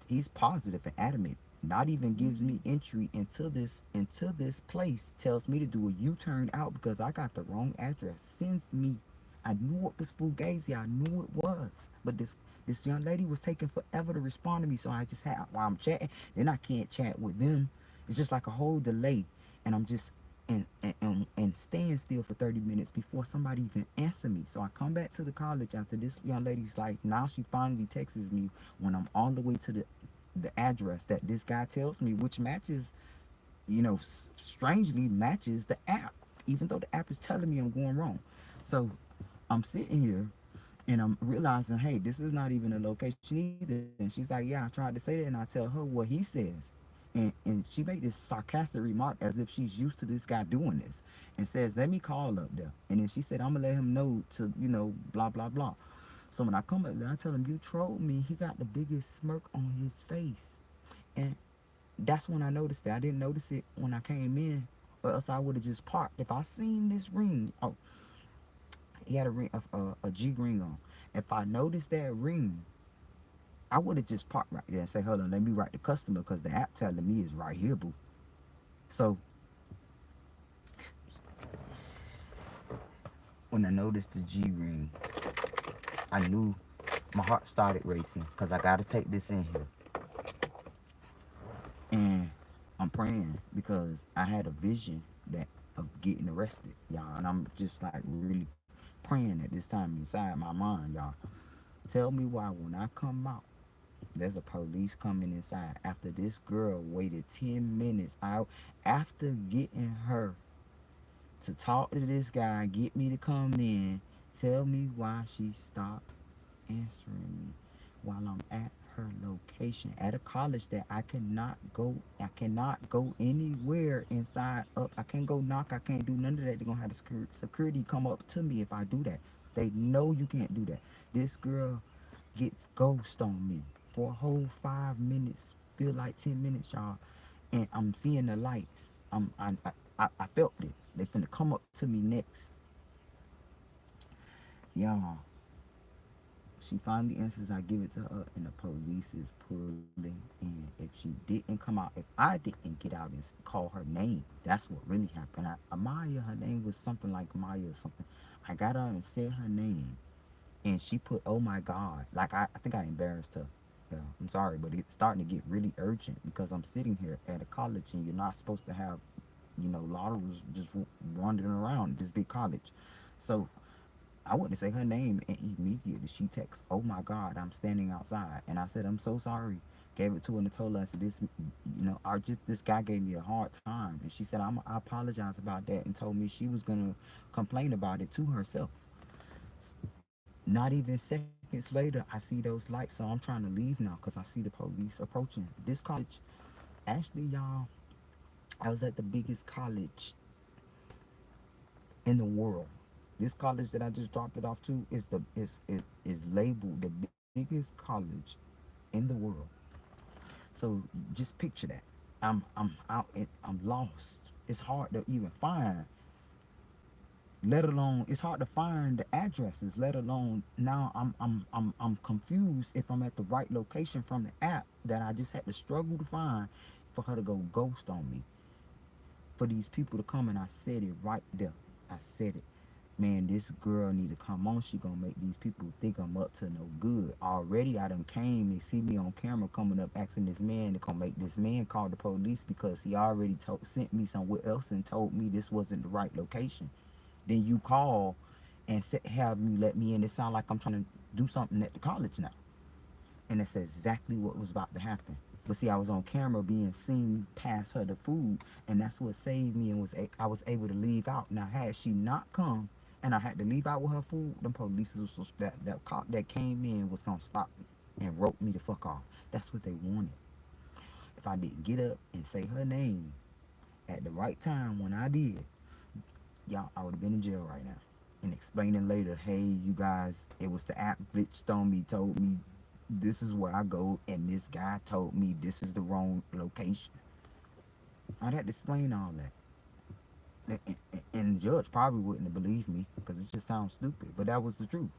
he's positive and adamant. Not even gives me entry into this place. Tells me to do a U-turn out because I got the wrong address. Sends me. I knew it was Fugazi. I knew it was. But this young lady was taking forever to respond to me. So I just had while I'm chatting, then I can't chat with them. It's just like a whole delay, and I'm just and staying still for 30 minutes before somebody even answer me. So I come back to the college after this young lady's like, now she finally texts me when I'm all the way to the address that this guy tells me, which matches, strangely matches the app, even though the app is telling me I'm going wrong. So I'm sitting here and I'm realizing, hey, this is not even a location either. And she's like, yeah, I tried to say that, and I tell her what he says. And she made this sarcastic remark as if she's used to this guy doing this, and says, let me call up there. And then she said, I'm gonna let him know to, blah blah blah. So when I come up there, I tell him, you trolled me. He got the biggest smirk on his face. And that's when I noticed it. I didn't notice it when I came in, or else I would have just parked. If I seen this ring, oh, he had a ring, a G ring on. If I noticed that ring, I would have just parked right there and say, hold on, let me write the customer because the app telling me is right here, boo. So when I noticed the G ring, I knew my heart started racing because I got to take this in here. And I'm praying because I had a vision that of getting arrested, y'all. And I'm just like really praying at this time inside my mind, y'all. Tell me why when I come out, there's a police coming inside after this girl waited 10 minutes out after getting her to talk to this guy, get me to come in. Tell me why she stopped answering me while I'm at her location at a college that I cannot go. I cannot go anywhere inside up. I can't go knock. I can't do none of that. They're gonna have the security come up to me if I do that. They know you can't do that. This girl gets ghost on me. for a whole 5 minutes, feel like 10 minutes, y'all. And I'm seeing the lights. I felt this. They finna come up to me next. Y'all, she finally answers. I give it to her, and the police is pulling in. If she didn't come out, if I didn't get out and call her name, that's what really happened. Amaya, her name was something like Maya or something. I got out and said her name, and she put, "Oh my God!" Like I think I embarrassed her. Yeah, I'm sorry, but it's starting to get really urgent because I'm sitting here at a college, and you're not supposed to have, laterals just wandering around this big college. So I went to say her name, and immediately she texts, "Oh my God, I'm standing outside." And I said, "I'm so sorry." Gave it to her and told her, I said, this guy gave me a hard time. And she said, I apologize about that, and told me she was going to complain about it to herself. Not even seconds later, I see those lights, so I'm trying to leave now because I see the police approaching. This college, actually, y'all, I was at the biggest college in the world. This college that I just dropped it off to is labeled the biggest college in the world. So just picture that. I'm out and I'm lost. It's hard to even find. Let alone it's hard to find the addresses. Let alone now I'm confused if I'm at the right location from the app that I just had to struggle to find for her to go ghost on me. For these people to come, and I said it right there. I said it. Man, this girl need to come on. She gonna make these people think I'm up to no good. Already I done came. They see me on camera coming up asking this man to come make this man call the police because he already sent me somewhere else and told me this wasn't the right location. Then you call and have me let me in. It sound like I'm trying to do something at the college now. And that's exactly what was about to happen. But see, I was on camera being seen pass her the food, and that's what saved me and I was able to leave out. Now, had she not come and I had to leave out with her food, the police that cop that came in was gonna stop me and rope me the fuck off. That's what they wanted. If I didn't get up and say her name at the right time when I did, y'all, I would have been in jail right now. And explaining later, hey, you guys, it was the app glitched on me, told me this is where I go, and this guy told me this is the wrong location. I'd have to explain all that. And the judge probably wouldn't have believed me because it just sounds stupid, but that was the truth.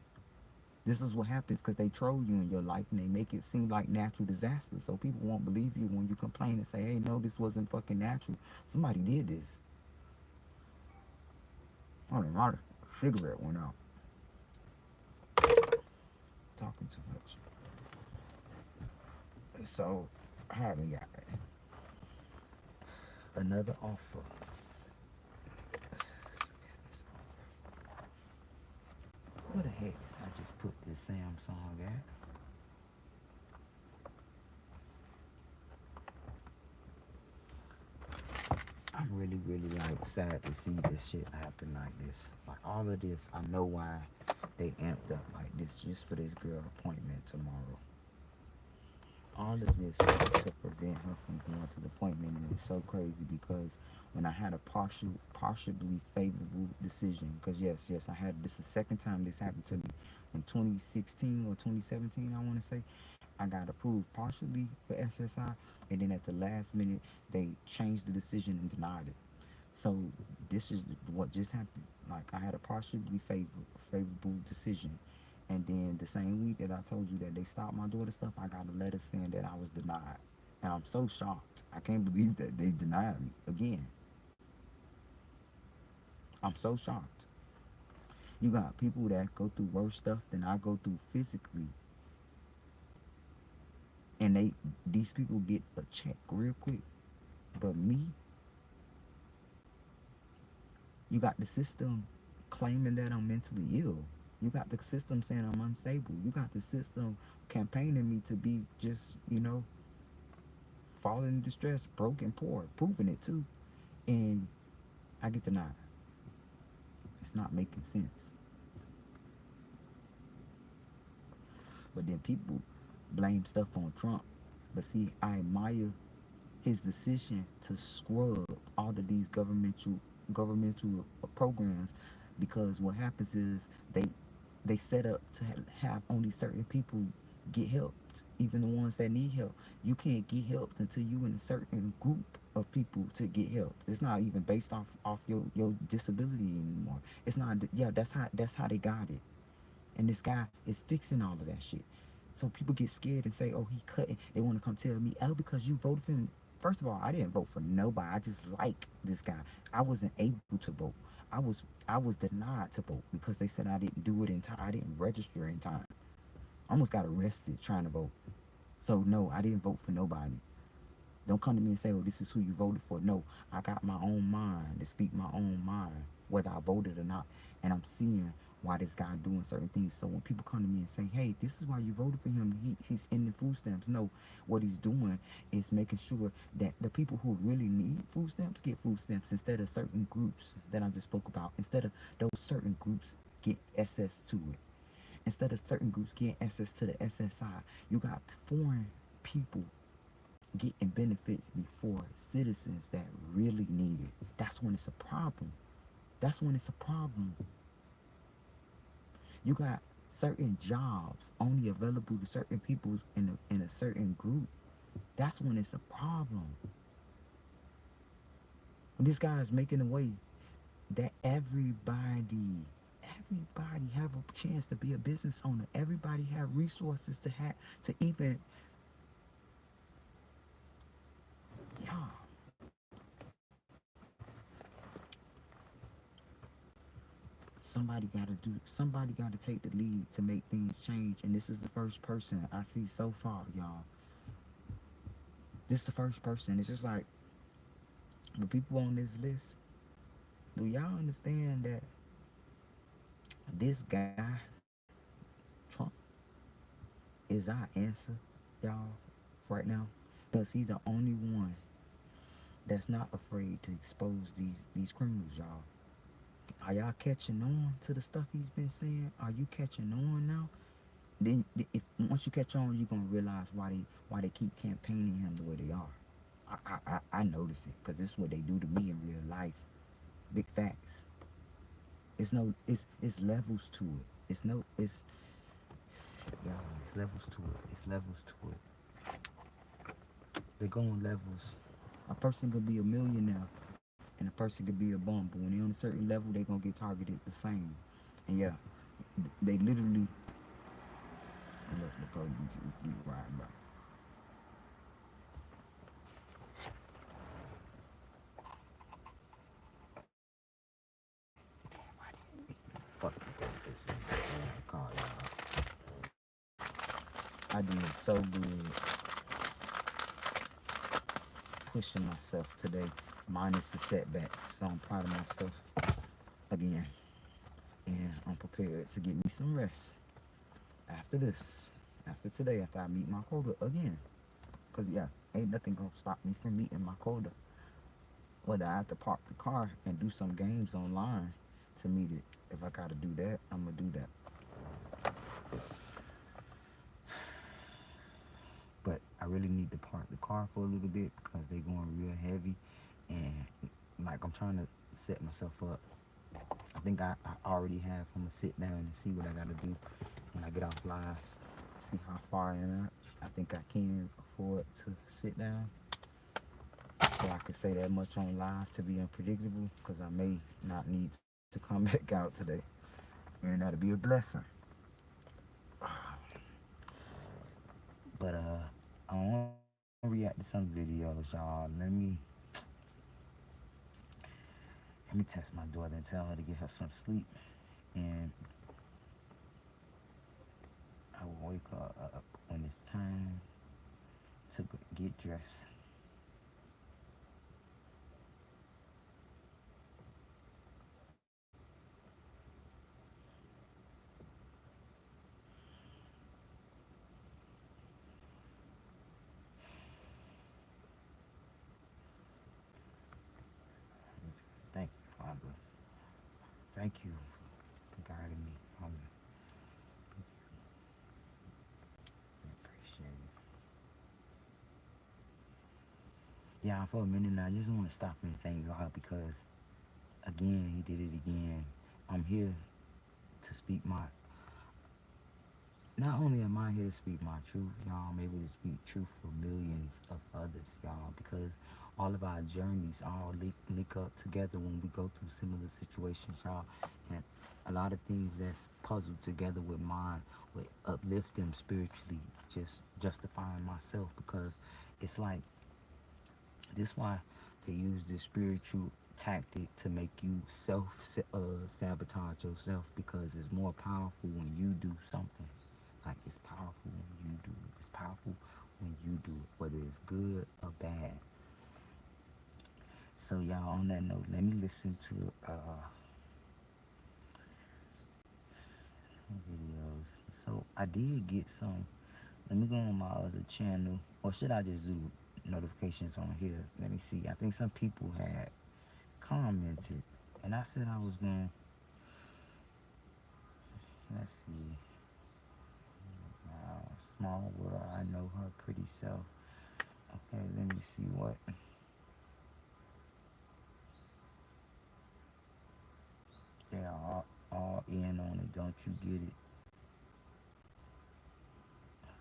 This is what happens because they troll you in your life and they make it seem like natural disasters. So people won't believe you when you complain and say, hey, no, this wasn't fucking natural. Somebody did this. Oh, my cigarette went out. Talking too much. So I haven't got another offer. Where the heck did I just put this Samsung at? I'm really, really like sad to see this shit happen like this. Like all of this, I know why they amped up like this just for this girl appointment tomorrow. All of this to prevent her from going to the appointment, and it's so crazy because when I had a partially favorable decision, because yes, I had this is the second time this happened to me in 2016 or 2017, I want to say. I got approved partially for SSI, and then at the last minute they changed the decision and denied it. So this is what just happened. Like I had a partially favorable decision, and then the same week that I told you that they stopped my daughter stuff, I got a letter saying that I was denied. And I'm so shocked. I can't believe that they denied me again. I'm so shocked. You got people that go through worse stuff than I go through physically, and these people get a check real quick. But me, you got the system claiming that I'm mentally ill. You got the system saying I'm unstable. You got the system campaigning me to be just, falling in distress, broke and poor, proving it too. And I get denied. It's not making sense. But then people blame stuff on Trump. But see, I admire his decision to scrub all of these governmental programs, because what happens is they set up to have only certain people get helped. even the ones that need help. You can't get help until you in a certain group of people to get help. It's not even based off your disability anymore. It's not. Yeah, that's how they got it. And this guy is fixing all of that shit. So people get scared and say, "Oh, he cutting." They want to come tell me, "Oh, because you voted for him." First of all, I didn't vote for nobody. I just like this guy. I wasn't able to vote. I was denied to vote because they said I didn't do it in time. I didn't register in time. I almost got arrested trying to vote. So no, I didn't vote for nobody. Don't come to me and say, "Oh, this is who you voted for." No, I got my own mind to speak my own mind, whether I voted or not. And I'm seeing why this guy doing certain things. So when people come to me and say, "Hey, this is why you voted for him. He's in the food stamps." No, what he's doing is making sure that the people who really need food stamps get food stamps instead of certain groups that I just spoke about. Instead of those certain groups get access to it. Instead of certain groups getting access to the SSI, you got foreign people getting benefits before citizens that really need it. That's when it's a problem. That's when it's a problem. You got certain jobs only available to certain people in a certain group. That's when it's a problem. And this guy is making a way that everybody have a chance to be a business owner. Everybody have resources to even, yeah. Somebody gotta take the lead to make things change. And this is the first person I see so far, y'all. This is the first person. It's just like the people on this list. Do y'all understand that this guy, Trump, is our answer, y'all, right now? Because he's the only one that's not afraid to expose these criminals, y'all. Are y'all catching on to the stuff he's been saying? Are you catching on now? Then if once you catch on, you're gonna realize why they keep campaigning him the way they are. I notice it because this is what they do to me in real life. Big facts. It's levels to it. It's no it's Yeah, it's levels to it. It's levels to it. They go on levels. A person could be a millionaire and a person could be a bum, but when they're on a certain level, they gonna get targeted the same. And yeah, they literally look the police is keep riding by. Fuck this car, y'all. I did so good pushing myself today, minus the setbacks. So I'm proud of myself again, and I'm prepared to get me some rest after this, after today, after I meet my quota again. Cause yeah, ain't nothing gonna stop me from meeting my quota. Whether I have to park the car and do some games online to meet it, if I gotta do that, I'm gonna do that. But I really need to park the car for a little bit because they going real heavy, and like I'm trying to set myself up. I think I already have. I'm gonna sit down and see what I gotta do when I get off live. See how far I am at. I think I can afford to sit down, so I can say that much on live to be unpredictable because I may not need to come back out today, and that'll be a blessing. But I want to react to some videos, y'all. Let me text my daughter and tell her to get her some sleep, and I will wake her up when it's time to get dressed. Thank you, Father. Thank you for guiding me, Father. I appreciate it. Yeah, for a minute now, I just want to stop and thank God because, again, He did it again. I'm here to speak not only am I here to speak my truth, y'all, I'm able to speak truth for millions of others, y'all, because all of our journeys all link up together when we go through similar situations, y'all. And a lot of things that's puzzled together with mine would uplift them spiritually, just justifying myself because it's like this why they use this spiritual tactic to make you sabotage yourself because it's more powerful when you do something. Like it's powerful when you do it. It's powerful when you do it, whether it's good or bad. So y'all, on that note, let me listen to some videos. So I did get some. Let me go on my other channel, or should I just do notifications on here? Let me see. I think some people had commented, and I said I was going. Let's see. Small world. I know her pretty self. Okay, let me see what. They are all in on it. Don't you get it?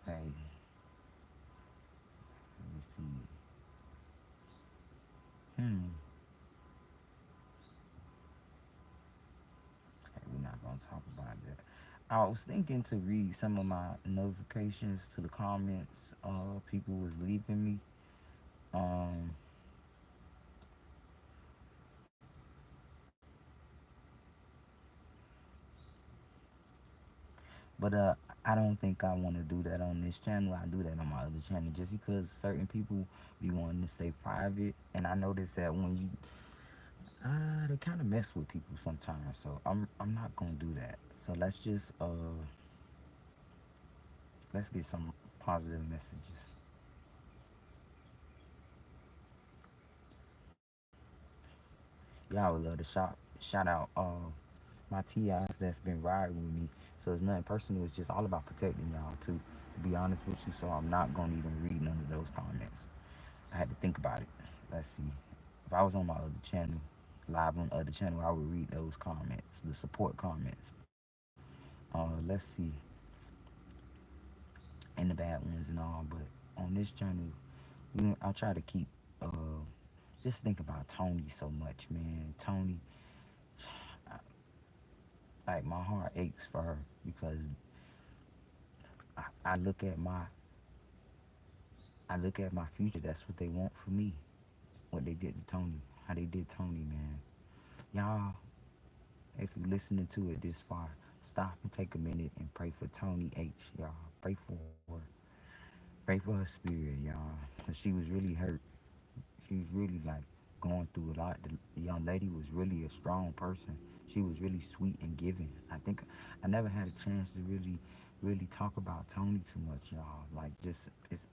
Okay, let me see. Hmm. Okay, we're not gonna talk about that. I was thinking to read some of my notifications to the comments people was leaving me. Um, but I don't think I want to do that on this channel. I do that on my other channel just because certain people be wanting to stay private, and I noticed that when you they kind of mess with people sometimes. So I'm not gonna do that. So let's get some positive messages. Y'all would love to shout out my TIs that's been riding with me. So it's nothing personal. It's just all about protecting y'all too. To be honest with you, so I'm not gonna even read none of those comments. I had to think about it. Let's see. If I was on my other channel, live on the other channel, I would read those comments, the support comments. Let's see, and the bad ones and all. But on this channel, I try to keep just think about Tony so much, man. Tony, like my heart aches for her because I look at my future. That's what they want for me. What they did to Tony, how they did Tony, man. Y'all, if you're listening to it this far, stop and take a minute and pray for Tony H. Y'all, pray for her. Pray for her spirit, y'all. 'Cause she was really hurt. She was really like going through a lot. The young lady was really a strong person. She was really sweet and giving. I think I never had a chance to really talk about Tony too much, y'all. Like just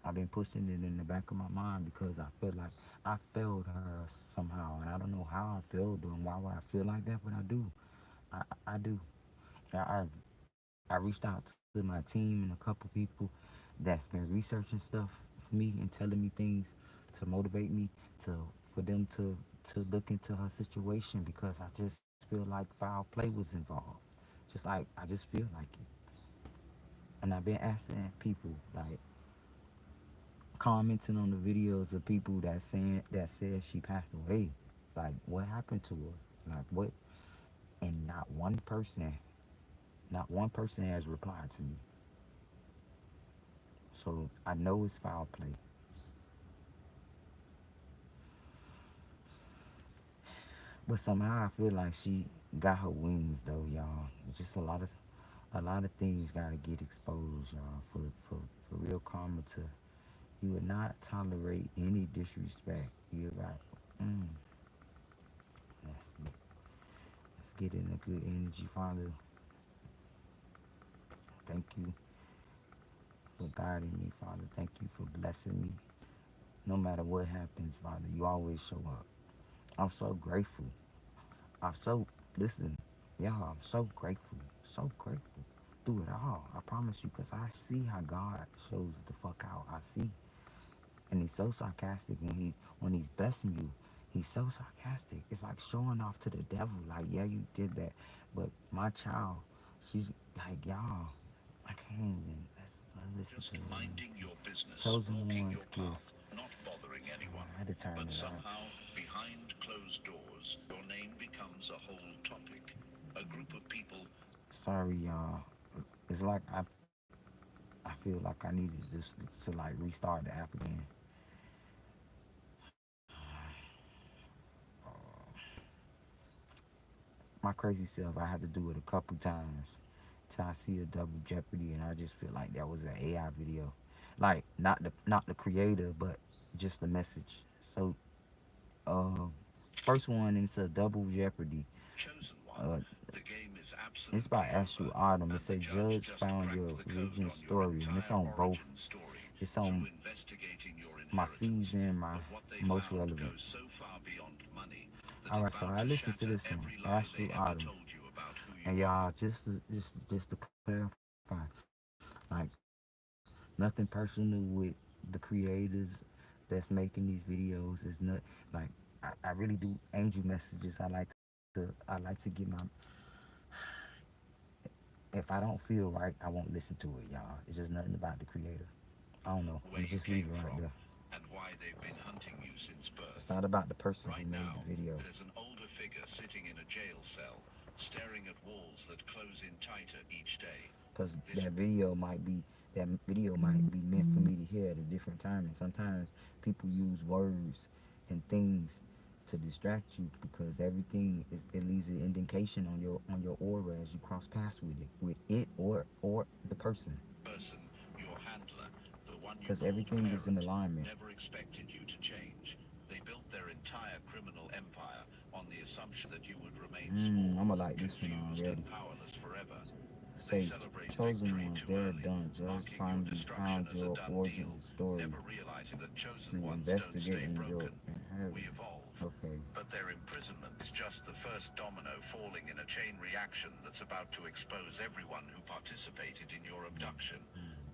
I've been pushing it in the back of my mind because I feel like I failed her somehow, and I don't know how I failed her and why would I feel like that, but I do. I do. I reached out to my team and a couple people that's been researching stuff for me and telling me things to motivate me to for them to look into her situation because I just feel like foul play was involved. Just like I just feel like it. And I've been asking people like commenting on the videos of people that said she passed away. Like what happened to her? Like what? And not one person has replied to me. So I know it's foul play. But somehow I feel like she got her wings though, y'all. Just a lot of things gotta get exposed, y'all, for real karma to you would not tolerate any disrespect. You're right. Mm, let's see. Let's get in a good energy, Father. Thank you for guiding me, Father. Thank you for blessing me. No matter what happens, Father, you always show up. I'm so grateful. I'm so listen, y'all. I'm so grateful, so grateful through it all. I promise you, cause I see how God shows the fuck out. I see, and He's so sarcastic when He's blessing you. He's so sarcastic. It's like showing off to the devil. Like, yeah, you did that, but my child, she's like, y'all. I can't even. Let's listen Just to minding it. your business, Chosen walking One's your gift. path, not bothering anyone. I had to turn But it up. somehow, behind closed doors, your name becomes a whole topic. A group of people. Sorry, y'all. It's like I feel like I needed this to like restart the app again. My crazy self, I had to do it a couple times till I see a double jeopardy, and I just feel like that was an AI video, like not the creator, but just the message. So, uh, first one it's a double jeopardy. Chosen one. Uh, The game is it's by absolutely Astral over, Autumn. It and the say judge judge just found cracked your the code origin on your story, and it's entire on both. origin story It's through on investigating your my feeds inheritance. and my But what they most found relevant. goes so far beyond money that All it right, so vowed I to listened to shatter this one, every lie they Astral ever Autumn, told you about who you and are. y'all just to clarify, like nothing personal with the creators that's making these videos. Is not like I really do angel messages. I like to get my if I don't feel right, I won't listen to it, y'all. It's just nothing about the creator. I don't know. I'm gonna Where just you leave it came right there. from, and why they've been hunting you since It's birth. not about the person who Right made the now, video. there's an older figure sitting in a jail cell, staring at walls that close in tighter each day. Because This that video might be meant for me to hear at a different time, and sometimes people use words and things to distract you because everything it leaves an indication on your aura as you cross paths with it or the person, person, your handler, the one you because called everything is in parent, alignment. never expected you to change. They built their entire criminal empire on the assumption that you would remain small, I'm gonna like this one confused, already. and powerless forever. They Say, celebrate chosen victory ones, too they're early, done. Judge marking your finally destruction found as a your done origin deal, story never realizing that chosen through ones don't stay investigating your broken. We inheritance. evolve. Okay. But their imprisonment is just the first domino falling in a chain reaction that's about to expose everyone who participated in your abduction.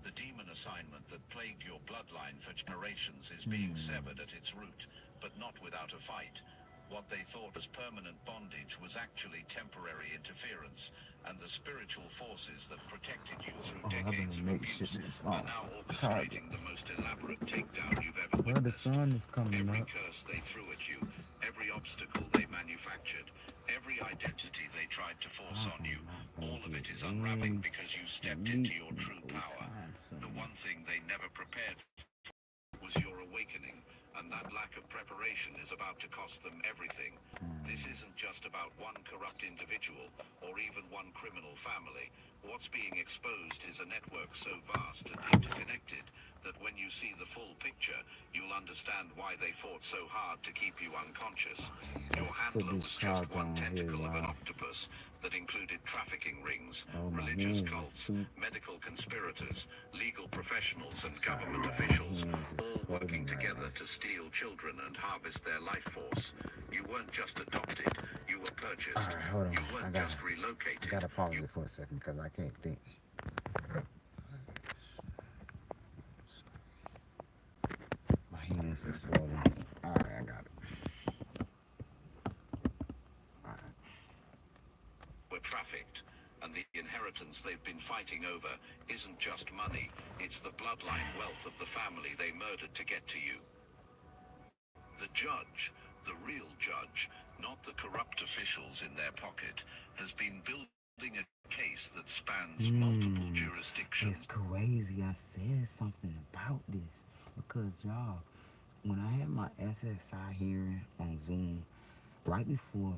The demon assignment that plagued your bloodline for generations is being severed at its root, but not without a fight. What they thought was permanent bondage was actually temporary interference, and the spiritual forces that protected you through Oh, I better decades of make sure abuse this are phone now charger. orchestrating the most elaborate takedown you've ever Well, the witnessed. sun is coming Every up. curse they threw at you, every obstacle they manufactured, every identity they tried to force on you, I'm not all gonna of get it is unwrapping any because you stepped sleep into your true no power. time The soon. one thing they never prepared was your awakening, and that lack of preparation is about to cost them everything. This isn't just about one corrupt individual, or even one criminal family. What's being exposed is a network so vast and interconnected that when you see the full picture, you'll understand why they fought so hard to keep you unconscious. Your Let's put handler this was just charger one on here, tentacle of an y'all. octopus that included trafficking rings, Oh, my religious hands is cults, too. medical conspirators, legal professionals, and Sorry, government y'all. My officials, hands is all working sweating right together now. to steal children and harvest their life force. You weren't just adopted, you were All purchased. right, hold on. You I weren't gotta, just I relocated. gotta pause You it for a second because I can't think. My hands is swollen. All right, I got it. All right. were trafficked, and the inheritance they've been fighting over isn't just money, it's the bloodline wealth of the family they murdered to get to you. The judge, the real judge, not the corrupt officials in their pocket, has been building a case that spans multiple jurisdictions. It's crazy. I said something about this because y'all, when I had my SSI hearing on Zoom, right before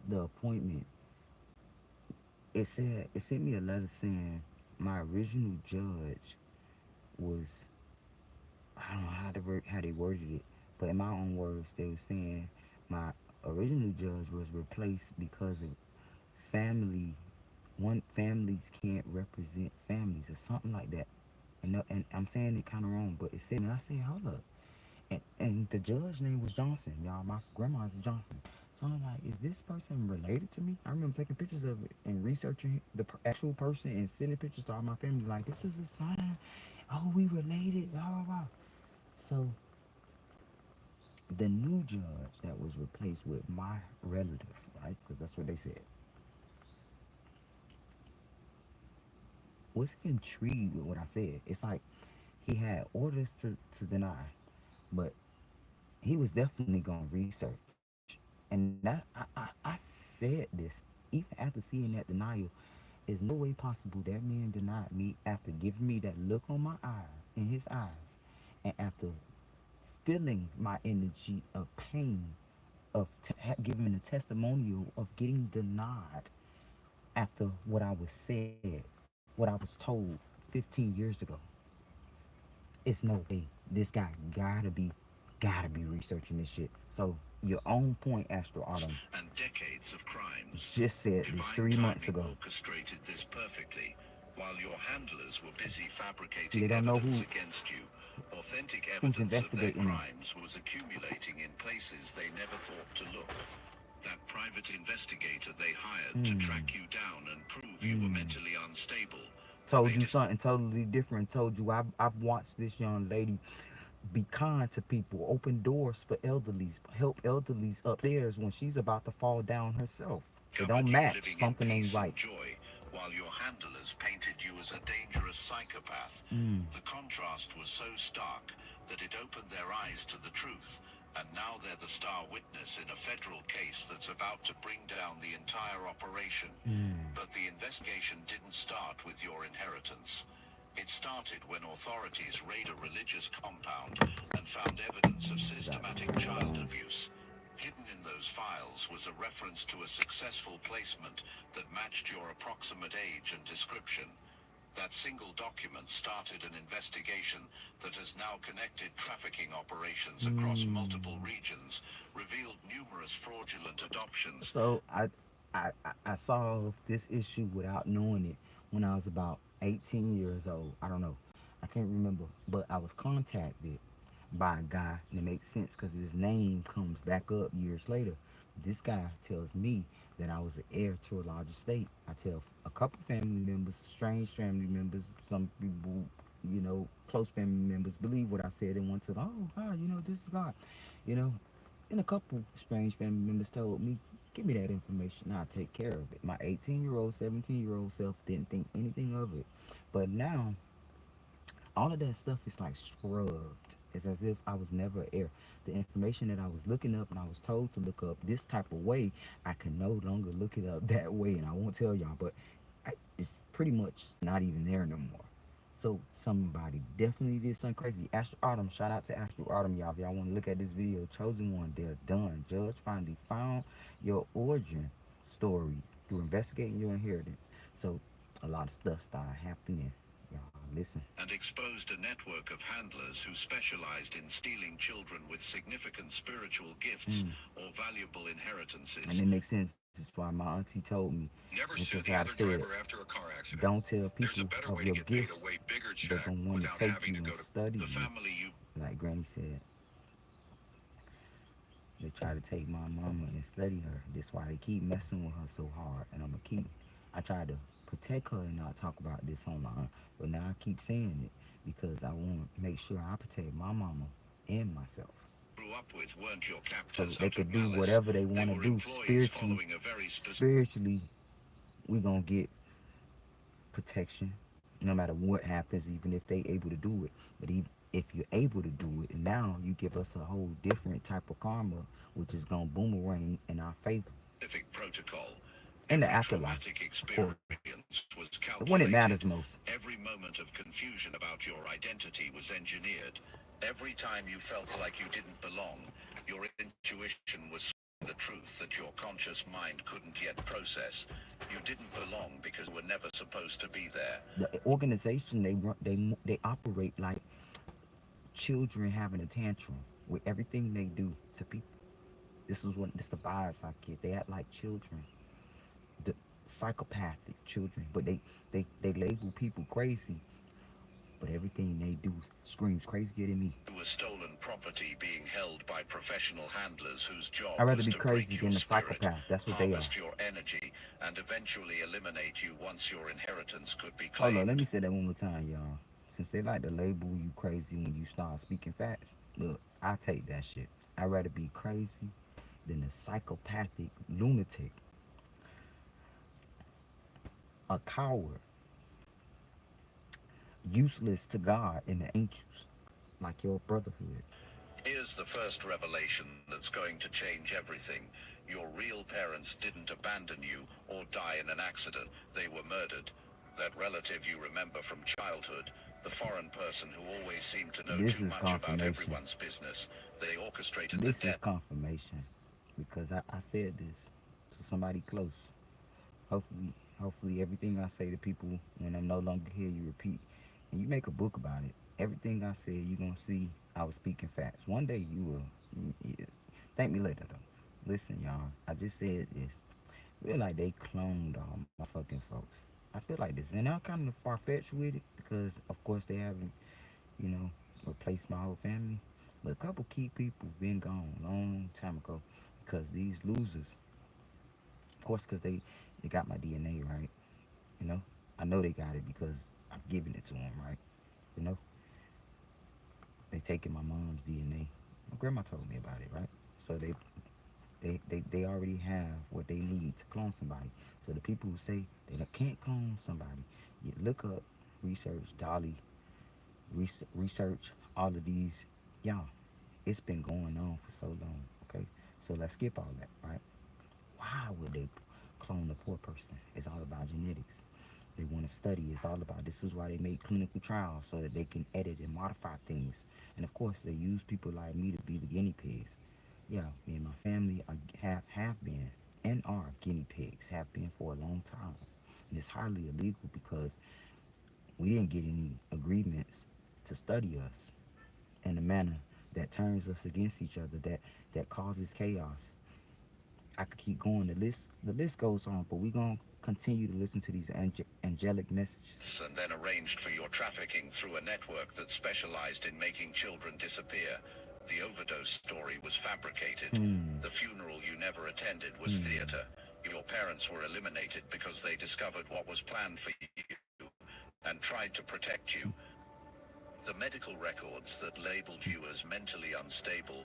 the appointment, it sent me a letter saying my original judge was, I don't know how they worded it, but in my own words, they were saying my original judge was replaced because of family. One families can't represent families or something like that. And I'm saying it kind of wrong, but it said, and I said, hold up. And the judge name was Johnson, y'all. My grandma's Johnson. So I'm like, is this person related to me? I remember taking pictures of it and researching the actual person and sending pictures to all my family. Like, this is a sign. Oh, we related. Blah, blah, blah. So the new judge that was replaced with my relative, right? Because that's what they said. was intrigued with what I said. It's like he had orders to deny, but he was definitely gonna research. And I said this even after seeing that denial. There's no way possible that man denied me after giving me that look on my eye in his eyes, and after feeling my energy of pain of giving a testimonial of getting denied after what I was said, what I was told 15 years ago. It's no way this guy gotta be researching this shit. So your own point, Astro Autumn, And decades of crimes. just said this Divine 3 months timing ago. orchestrated this perfectly. While your handlers were busy See, they fabricating don't know evidence against you, authentic who's evidence of their investigating them. crimes was accumulating in places they never thought to look. That private investigator they hired to track you down and prove you were mentally unstable. Told They you something totally different. Told you I've watched this young lady be kind to people, open doors for elderlies, help elderlies upstairs when she's about to fall down herself. It covered don't you match. living in Something ain't peace right. and joy, while your handlers painted you as a dangerous psychopath. The contrast was so stark that it opened their eyes to the truth, and now they're the star witness in a federal case that's about to bring down the entire operation. But the investigation didn't start with your inheritance. It started when authorities raided a religious compound and found evidence of systematic child abuse. Hidden in those files was a reference to a successful placement that matched your approximate age and description. That single document started an investigation that has now connected trafficking operations across multiple regions, revealed numerous fraudulent adoptions. So I saw this issue without knowing it when I was about 18 years old. I don't know. I can't remember, but I was contacted by a guy, and it makes sense because his name comes back up years later. This guy tells me that I was an heir to a large estate. I tell a couple family members, strange family members, some people, close family members believe what I said and want to, oh God, this is God, you know. And a couple strange family members told me, give me that information, I'll take care of it. My 18-year-old, 17-year-old self didn't think anything of it. But now all of that stuff is like scrubbed. It's as if I was never an heir. The information that I was looking up and I was told to look up this type of way, I can no longer look it up that way. And I won't tell y'all, but it's pretty much not even there no more. So somebody definitely did something crazy. Astro Autumn, shout out to Astro Autumn, y'all. If y'all want to look at this video, Chosen One, they're done. Judge finally found your origin story through investigating your inheritance. So a lot of stuff started happening. Y'all listen. And exposed a network of handlers who specialized in stealing children with significant spiritual gifts or valuable inheritances. And it makes sense. This is why my auntie told me. Never This sue is the how I other said it. driver after a car accident. Don't tell There's a people better of way to your get paid a gifts. way bigger They're check going to want to without take having you to and go to study the you. family you. Like Granny said, they try to take my mama and study her. That's why they keep messing with her so hard. And I tried to protect her and not talk about this online. But now I keep saying it because I want to make sure I protect my mama and myself. Grew up with weren't your So captors they out of could do malice. whatever they They want to were do employees spiritually. following a very specific. Spiritually, we going to get protection no matter what happens, even if they able to do it. But even if you're able to do it, and now you give us a whole different type of karma, which is going to boomerang in our favor Protocol. in the Every afterlife, traumatic of course, experience was when it matters calculated. most. Every moment of confusion about your identity was engineered. Every time you felt like you didn't belong, your intuition was the truth that your conscious mind couldn't yet process. You didn't belong because you were never supposed to be there. The organization they operate like children having a tantrum with everything they do to people. This the bias I get. They act like children, the psychopathic children, but they label people crazy. But everything they do screams crazier than me. You were stolen property being held by professional handlers whose job I'd rather was be to crazy break than your a spirit, psychopath. That's what they are. harvest your energy, and eventually eliminate you once your inheritance could be Hold on, let claimed. me say that one more time, y'all. Since they like to label you crazy when you start speaking facts, look, I take that shit. I'd rather be crazy than a psychopathic lunatic, a coward, useless to God and the angels, like your brotherhood. Here's the first revelation that's going to change everything. Your real parents didn't abandon you or die in an accident. They were murdered. That relative you remember from childhood, the foreign person who always seemed to know This too is much about confirmation. everyone's business, they orchestrated the This is death. confirmation because I said this to somebody close. Hopefully, hopefully everything I say to people when I'm no longer here, you repeat and you make a book about it. Everything I said, you're gonna see I was speaking facts. One day you will. Thank me later though. Listen, y'all. I just said this. I feel like they cloned all my fucking folks. I feel like this, and I'm kind of far fetched with it because, of course, they haven't, you know, replaced my whole family. But a couple key people been gone a long time ago because these losers, of course, because they got my DNA right. You know, I know they got it because I've given it to them, right? You know, they taking my mom's DNA. My grandma told me about it, right? So they already have what they need to clone somebody. So the people who say they can't clone somebody, you look up, research Dolly, research all of these. Y'all, it's been going on for so long. Okay, so let's skip all that, right? Why would they clone a poor person? It's all about genetics. They want to study. It's all about this is why they make clinical trials so that they can edit and modify things. And of course, they use people like me to be the guinea pigs. Yeah, me and my family have been and are guinea pigs. Have been for a long time, and it's highly illegal because we didn't get any agreements to study us in a manner that turns us against each other. That causes chaos. I could keep going. The list goes on, but we're gonna continue to listen to these angelic messages. And then arranged for your trafficking through a network that specialized in making children disappear. The overdose story was fabricated. Hmm. The funeral you never attended was theater. Your parents were eliminated because they discovered what was planned for you and tried to protect you. The medical records that labeled you as mentally unstable,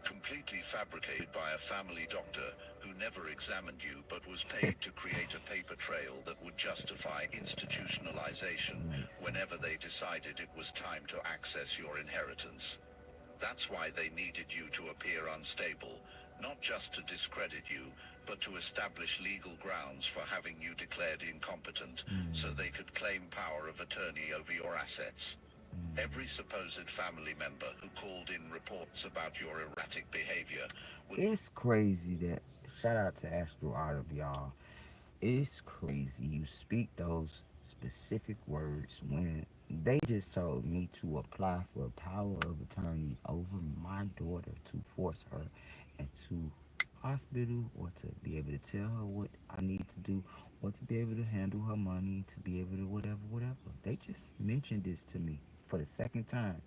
completely fabricated by a family doctor who never examined you but was paid to create a paper trail that would justify institutionalization Makes whenever sense. they decided it was time to access your inheritance. That's why they needed you to appear unstable, not just to discredit you, but to establish legal grounds for having you declared incompetent so they could claim power of attorney over your assets. Every supposed family member who called in reports about your erratic behavior would It's crazy that shout out to Astro Art of y'all. It's crazy you speak those specific words when they just told me to apply for a power of attorney over my daughter to force her into hospital or to be able to tell her what I need to do or to be able to handle her money, to be able to whatever. They just mentioned this to me for the second time.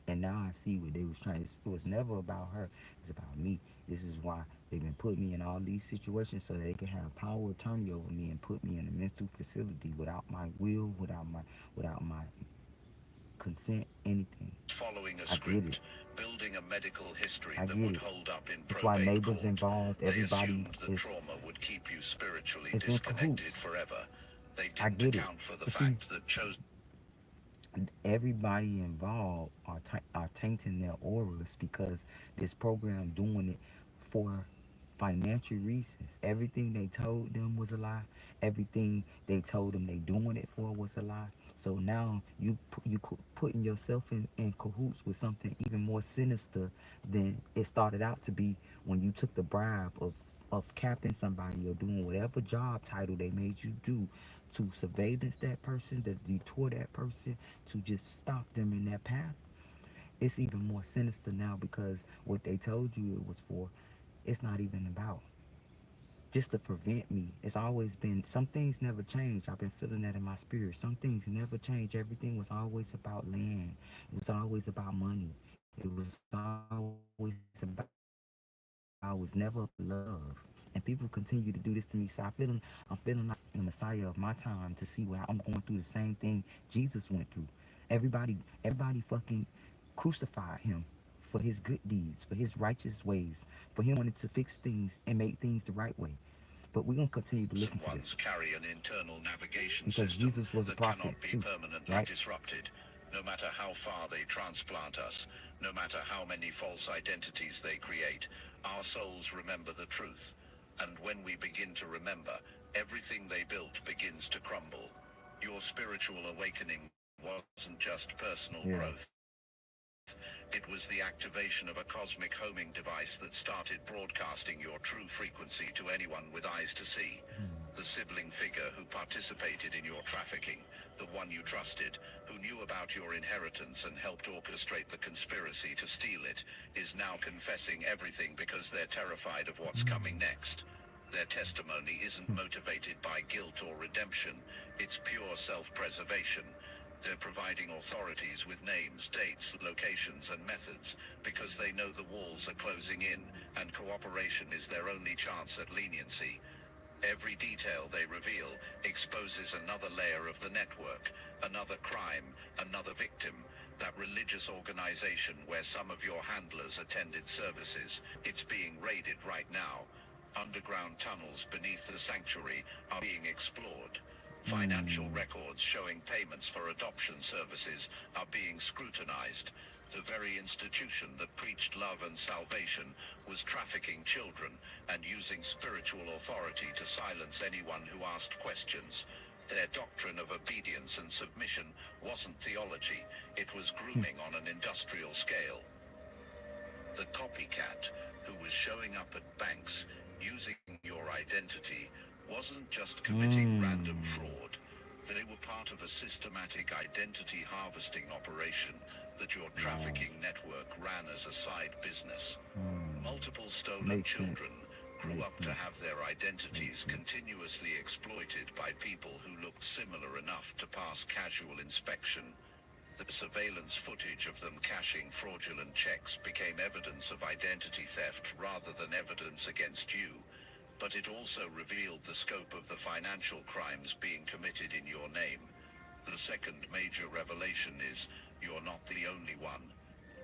And now I see what they was trying to. It was never about her. It's about me. This is why they've been putting me in all these situations so they can have power of attorney over me and put me in a mental facility without my will, without my consent, anything. following a I get it. script, building a medical history I that get would it. hold up in It's why probate neighbors court. involved. They Everybody assumed the is trauma would keep you spiritually is in disconnected cahoots. forever. They I didn't get it. account for the But see, fact that chosen everybody involved are tainting their auras because this program doing it for financial reasons. Everything they told them was a lie. Everything they told them they doing it for was a lie. So now putting yourself in cahoots with something even more sinister than it started out to be when you took the bribe of capping somebody or doing whatever job title they made you do to surveillance that person, to detour that person, to just stop them in that path. It's even more sinister now because what they told you it was for, it's not even about just to prevent me. It's always been some things never change. I've been feeling that in my spirit. Some things never change. Everything was always about land. It was always about money. It was always about love. And people continue to do this to me. So I'm feeling like I'm the Messiah of my time to see where I'm going through the same thing Jesus went through. Everybody fucking crucified him for his good deeds, for his righteous ways, for him wanting to fix things and make things the right way. But we're gonna continue to listen to Ones this carry an internal navigation because system Jesus was a that prophet cannot be too, permanently right? disrupted. No matter how far they transplant us, no matter how many false identities they create, our souls remember the truth. And when we begin to remember, everything they built begins to crumble. Your spiritual awakening wasn't just personal Yeah. growth. It was the activation of a cosmic homing device that started broadcasting your true frequency to anyone with eyes to see. The sibling figure who participated in your trafficking, the one you trusted, who knew about your inheritance and helped orchestrate the conspiracy to steal it, is now confessing everything because they're terrified of what's coming next. Their testimony isn't motivated by guilt or redemption, it's pure self-preservation. They're providing authorities with names, dates, locations, and methods because they know the walls are closing in and cooperation is their only chance at leniency. Every detail they reveal exposes another layer of the network, another crime, another victim. That religious organization where some of your handlers attended services, it's being raided right now. Underground tunnels beneath the sanctuary are being explored. Financial records showing payments for adoption services are being scrutinized. The very institution that preached love and salvation was trafficking children and using spiritual authority to silence anyone who asked questions. Their doctrine of obedience and submission wasn't theology, it was grooming on an industrial scale. The copycat, who was showing up at banks using your identity, wasn't just committing random fraud. They were part of a systematic identity harvesting operation that your trafficking network ran as a side business. Multiple stolen Makes sense. children grew Makes up to sense. have their identities continuously exploited by people who looked similar enough to pass casual inspection. The surveillance footage of them cashing fraudulent checks became evidence of identity theft rather than evidence against you. But it also revealed the scope of the financial crimes being committed in your name. The second major revelation is you're not the only one.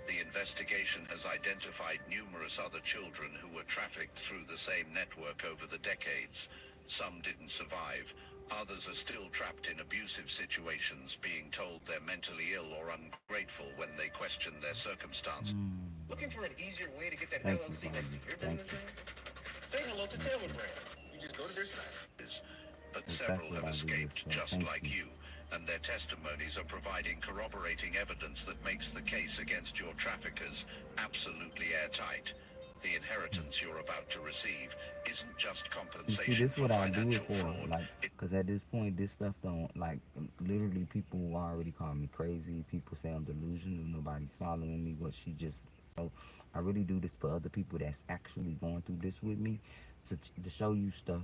The investigation has identified numerous other children who were trafficked through the same network over the decades. Some didn't survive. Others are still trapped in abusive situations, being told they're mentally ill or ungrateful when they question their circumstances. Looking for an easier way to get that Thank you, LLC Bobby. next to your Thank business you. name? Say hello to Taylor Brand. You just go to their site. But Yes, several that's what have I do, escaped so just thank like you. you, and their testimonies are providing corroborating evidence that makes the case against your traffickers absolutely airtight. The inheritance you're about to receive isn't just You see, compensation this is for what I do it financial for. fraud. Like, because at this point, this stuff don't, like, literally, people already call me crazy. People say I'm delusional. Nobody's following me. But she just, so I really do this for other people that's actually going through this with me to show you stuff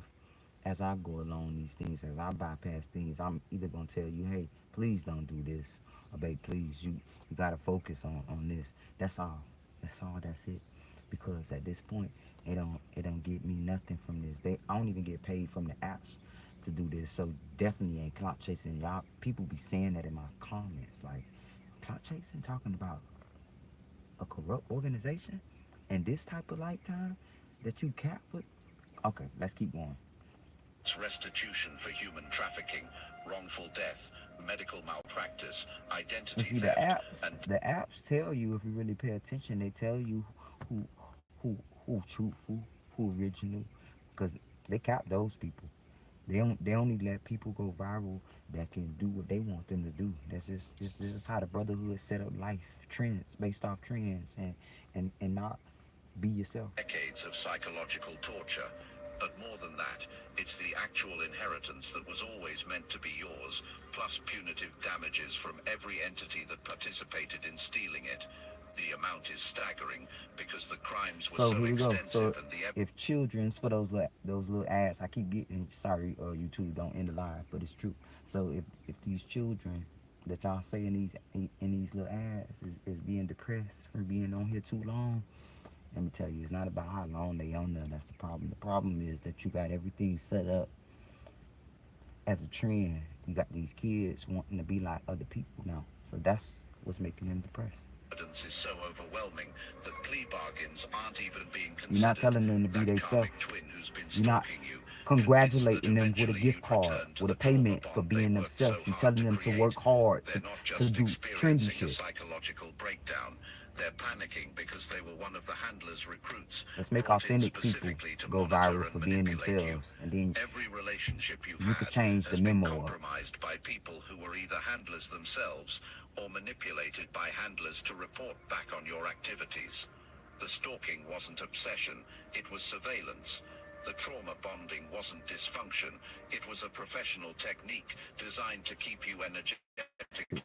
as I go along these things, as I bypass things. I'm either going to tell you, hey, please don't do this. Or, babe, please, you got to focus on this. That's all. That's all. That's it. Because at this point, it don't get me nothing from this. I don't even get paid from the apps to do this. So definitely ain't clout chasing. Y'all people be saying that in my comments, like clout chasing, talking about a corrupt organization and this type of lifetime that you cap with. Okay, let's keep going. It's restitution for human trafficking, wrongful death, medical malpractice, And identity see, theft, and the apps tell you, if you really pay attention, they tell you who who who truthful, who original, because they cap those people. They only let people go viral that can do what they want them to do. That's just how the brotherhood set up life, trends based off trends, and not be yourself. decades of psychological torture. But more than that, it's the actual inheritance that was always meant to be yours, plus punitive damages from every entity that participated in stealing it. The amount is staggering because the crimes were So so here we go. So extensive and the if children's for those little ads, I keep getting sorry, YouTube don't end the live, but it's true. So if these children that y'all say in these little ads is being depressed from being on here too long, let me tell you, it's not about how long they on there. That's the problem. The problem is that you got everything set up as a trend. You got these kids wanting to be like other people now. So that's what's making them depressed. evidence is so overwhelming that plea bargains aren't even being considered. You're not telling them to be That themselves. karmic twin who's been You're not. stalking you congratulating them with a gift card, with a payment for being themselves. You telling them to work hard, to do trendy shit. Psychological breakdown. They're panicking because they were one of the handler's recruits. Let's make brought in authentic people specifically to go monitor viral and for being manipulate you. themselves, and then Every relationship you've you could had change the has been memo up. compromised by people who were either handlers themselves or manipulated by handlers to report back on your activities. The stalking wasn't obsession, it was surveillance. The trauma bonding wasn't dysfunction, it was a professional technique designed to keep you energetically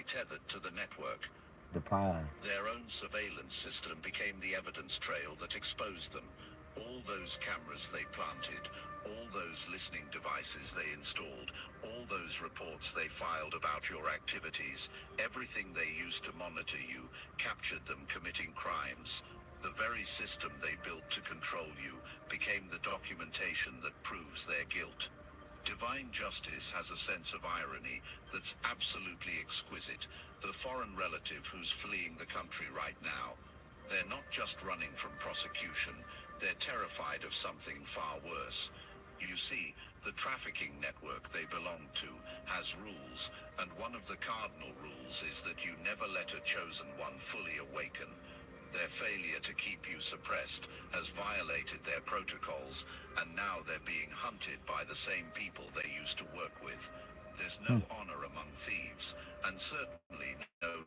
tethered to the network. Deprived. Their own surveillance system became the evidence trail that exposed them. All those cameras they planted, all those listening devices they installed, all those reports they filed about your activities, everything they used to monitor you, captured them committing crimes. The very system they built to control you became the documentation that proves their guilt. Divine justice has a sense of irony that's absolutely exquisite. The foreign relative who's fleeing the country right now, they're not just running from prosecution, they're terrified of something far worse. You see, the trafficking network they belong to has rules, and one of the cardinal rules is that you never let a chosen one fully awaken. Their failure to keep you suppressed has violated their protocols, and now they're being hunted by the same people they used to work with. There's no honor among thieves, and certainly no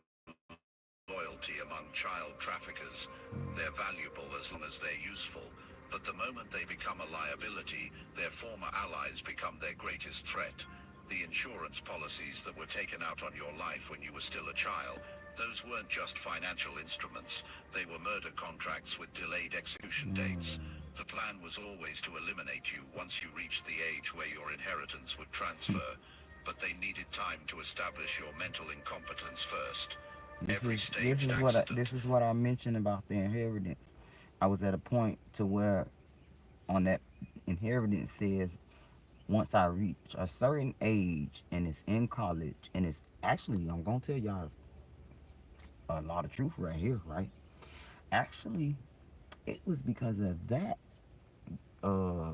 loyalty among child traffickers. They're valuable as long as they're useful, but the moment they become a liability, their former allies become their greatest threat. The insurance policies that were taken out on your life when you were still a child, those weren't just financial instruments, they were murder contracts with delayed execution dates. The plan was always to eliminate you once you reached the age where your inheritance would transfer, but they needed time to establish your mental incompetence first. This is what I mentioned about the inheritance. I was at a point to where on that inheritance says once I reach a certain age and it's in college and it's actually, I'm gonna tell y'all a lot of truth right here, right? Actually, it was because of that uh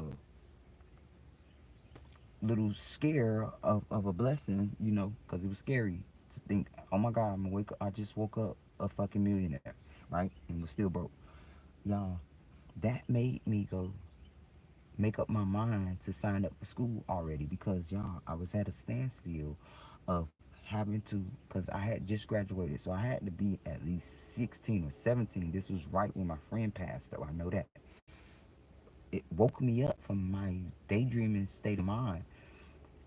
little scare of a blessing, because it was scary to think, oh my God, I'm gonna wake up, I just woke up a fucking millionaire, right? And was still broke. Y'all, that made me go make up my mind to sign up for school already, because y'all, I was at a standstill of having to, because I had just graduated, so I had to be at least 16 or 17. This was right when my friend passed, though. I know that. It woke me up from my daydreaming state of mind.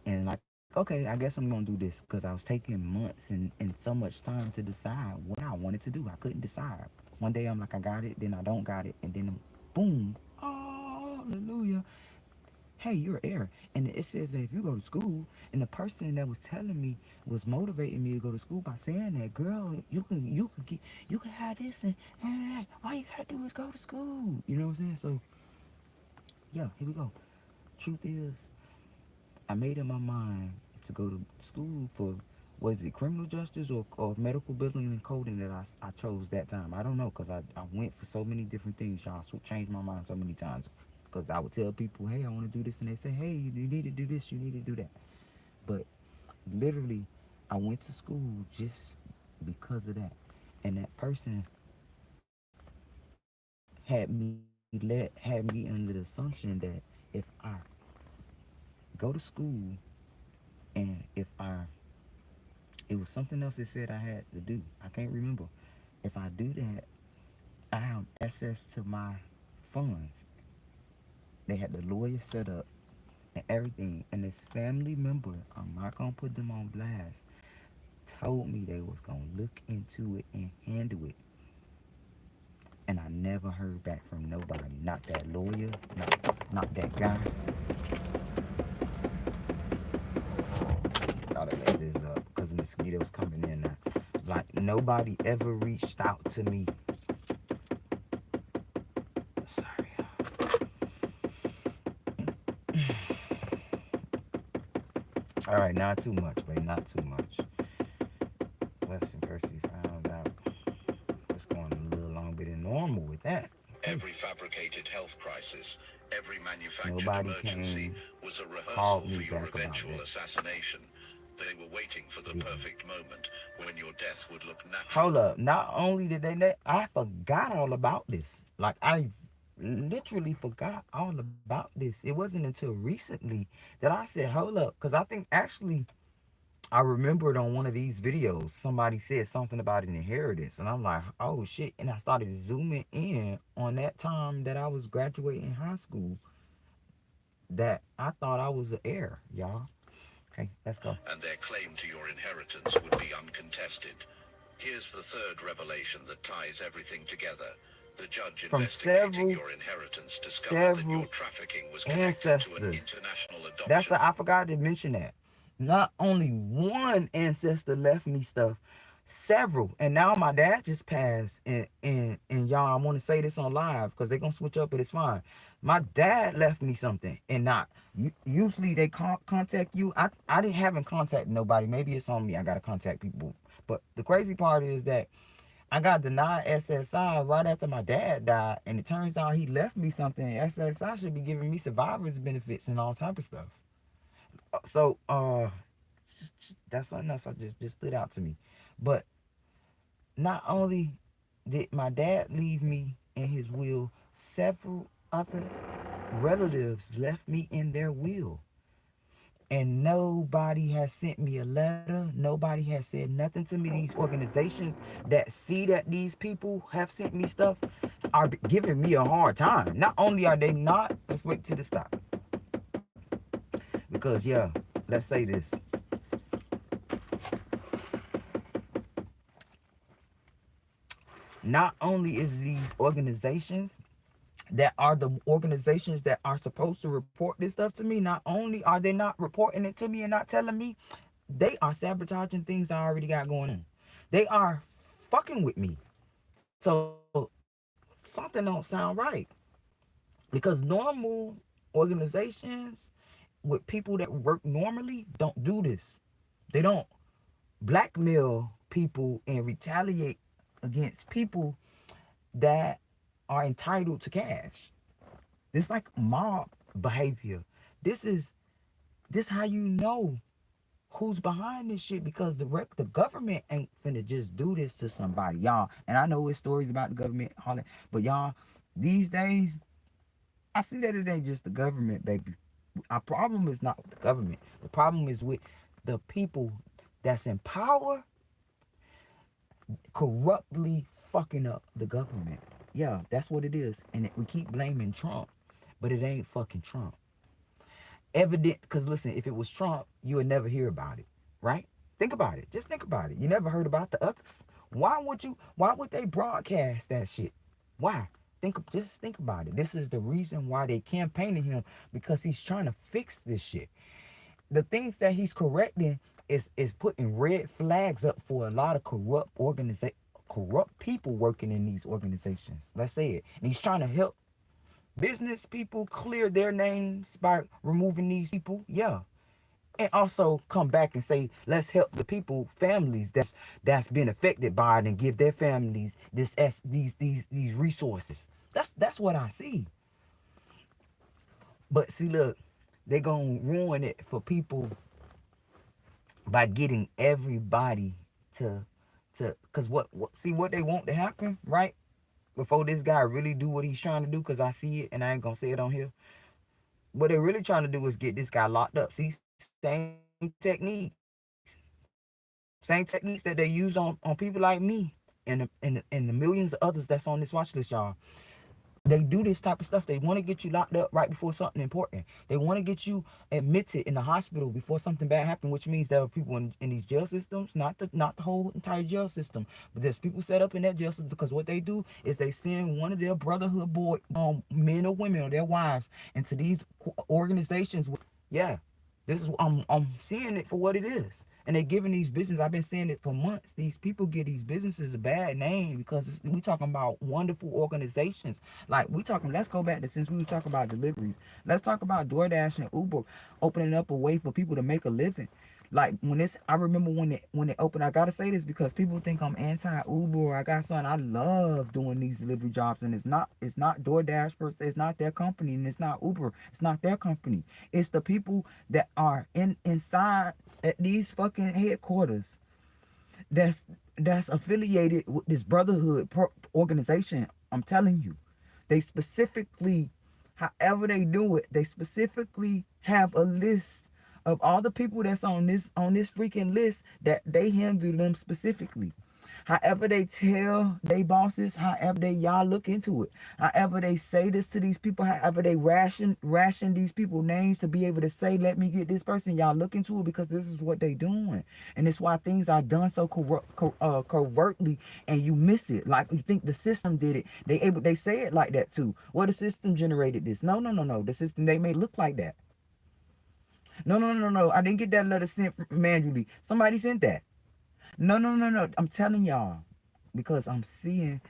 And like, okay, I guess I'm gonna do this, because I was taking months and so much time to decide what I wanted to do. I couldn't decide. One day I'm like, I got it, then I don't got it, and then boom, hallelujah. Hey, you're heir. And it says that if you go to school, and the person that was telling me was motivating me to go to school by saying that, girl, you can have this, and all you gotta do is go to school. You know what I'm saying? So yeah, here we go. Truth is, I made up my mind to go to school for, was it criminal justice or medical billing and coding that I chose that time? I don't know, because I went for so many different things, y'all. So changed my mind so many times. Because I would tell people, hey, I want to do this. And they say, hey, you need to do this, you need to do that. But literally, I went to school just because of that. And that person had me under the assumption that if I go to school, and if I, it was something else it said I had to do. I can't remember. If I do that, I have access to my funds. They had the lawyer set up and everything. And this family member, I'm not gonna put them on blast, told me they was gonna look into it and handle it. And I never heard back from nobody. Not that lawyer, not that guy. Gotta let this up because the mosquitoes coming in now. Like, nobody ever reached out to me. Sorry. All right, not too much, babe. Not too much. Blessing Percy found out it's going a little longer than normal with that. Every fabricated health crisis, Every manufactured Nobody emergency came, was a called rehearsal me for your back about eventual that. assassination. They were waiting for the Didn't. perfect moment when your death would look natural. Hold up. Not only did I forgot all about this. Like, I literally forgot all about this. It wasn't until recently that I said, hold up. Because I think actually I remembered on one of these videos, somebody said something about an inheritance. And I'm like, oh shit. And I started zooming in on that time that I was graduating high school, that I thought I was an heir, y'all. Okay, let's go. And their claim to your inheritance would be uncontested. Here's the third revelation that ties everything together. The judge From investigating your inheritance discovered that your several trafficking was connected to an ancestors. international That's adoption. the, I forgot to mention that. Not only one ancestor left me stuff, several. And now my dad just passed. And y'all, I want to say this on live because they're gonna switch up, but it's fine. My dad left me something, and not usually they contact you. I didn't haven't contacted nobody. Maybe it's on me. I gotta contact people. But the crazy part is that I got denied SSI right after my dad died, and it turns out he left me something. SSI should be giving me survivors benefits and all type of stuff. So that's something else that just stood out to me. But not only did my dad leave me in his will, several other relatives left me in their will. And nobody has sent me a letter. Nobody has said nothing to me. These organizations that see that these people have sent me stuff are giving me a hard time. Not only are they not, let's wait till it stop. Because yeah, let's say this. Not only is these organizations that are the organizations that are supposed to report this stuff to me, not only are they not reporting it to me and not telling me, they are sabotaging things I already got going on. They are fucking with me. So something don't sound right. Because normal organizations with people that work normally don't do this. They don't blackmail people and retaliate against people that are entitled to cash. This like mob behavior. This is this how you know who's behind this shit, because the government ain't finna just do this to somebody, y'all. And I know it's stories about the government, all that, but y'all, these days, I see that it ain't just the government, baby. Our problem is not with the government. The problem is with the people that's in power corruptly fucking up the government. Yeah, that's what it is. And we keep blaming Trump, but it ain't fucking Trump. Evident, because listen, if it was Trump, you would never hear about it, right? Think about it. Just think about it. You never heard about the others. Why would they broadcast that shit? Why? Just think about it. This is the reason why they campaigning him, because he's trying to fix this shit. The things that he's correcting is putting red flags up for a lot of corrupt people working in these organizations. Let's say it. And he's trying to help business people clear their names by removing these people. Yeah. And also come back and say, let's help the people, families that's been affected by it, and give their families these resources. That's what I see. But see, look, they gonna ruin it for people by getting everybody to because what see what they want to happen, right? Before this guy really do what he's trying to do, because I see it and I ain't gonna say it on here. What they're really trying to do is get this guy locked up. See, same techniques that they use on people like me and the millions of others that's on this watch list, y'all. They do this type of stuff. They want to get you locked up right before something important. They want to get you admitted in the hospital before something bad happened, which means there are people in these jail systems, not the whole entire jail system, but there's people set up in that jail system, because what they do is they send one of their brotherhood boy, men or women or their wives into these organizations. Yeah, this is I'm seeing it for what it is. And they're giving these businesses, I've been saying it for months, these people give these businesses a bad name, because we talking about wonderful organizations. Like we talking, let's go back to, since we was talking about deliveries, let's talk about DoorDash and Uber opening up a way for people to make a living. Like when it's, I remember when it opened. I gotta say this because people think I'm anti Uber or I got something. I love doing these delivery jobs, and it's not DoorDash per se. It's not their company, and it's not Uber. It's not their company. It's the people that are inside at these fucking headquarters that's that's affiliated with this brotherhood organization. I'm telling you, they specifically, however they do it, they specifically have a list of all the people that's on this freaking list that they handle them specifically. However they tell they bosses, however they y'all look into it, however they say this to these people, however they ration these people names to be able to say, let me get this person, y'all look into it because this is what they doing. And it's why things are done so covertly and you miss it. Like you think the system did it. They say it like that too. Well, the system generated this. No, no, no, no. The system they made look like that. No, no, no, no. I didn't get that letter sent manually. Somebody sent that. No, no, no, no. I'm telling y'all because I'm seeing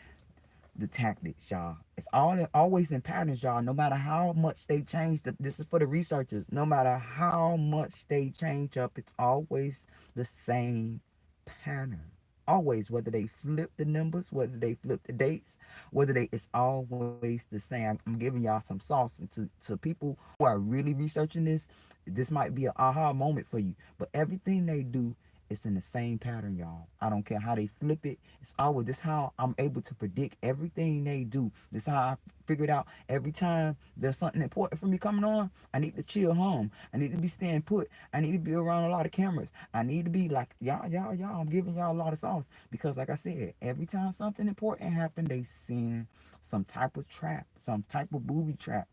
the tactics, y'all. It's always in patterns, y'all. No matter how much they change, this is for the researchers. No matter how much they change up, it's always the same pattern. Always, whether they flip the numbers, whether they flip the dates, it's always the same. I'm giving y'all some sauce, and to people who are really researching this might be an aha moment for you. But everything they do, it's in the same pattern, y'all. I don't care how they flip it. It's always this how I'm able to predict everything they do. This how I figured out every time there's something important for me coming on. I need to chill home. I need to be staying put. I need to be around a lot of cameras. I need to be like y'all. I'm giving y'all a lot of sauce because, like I said, every time something important happened, they send some type of trap, some type of booby trap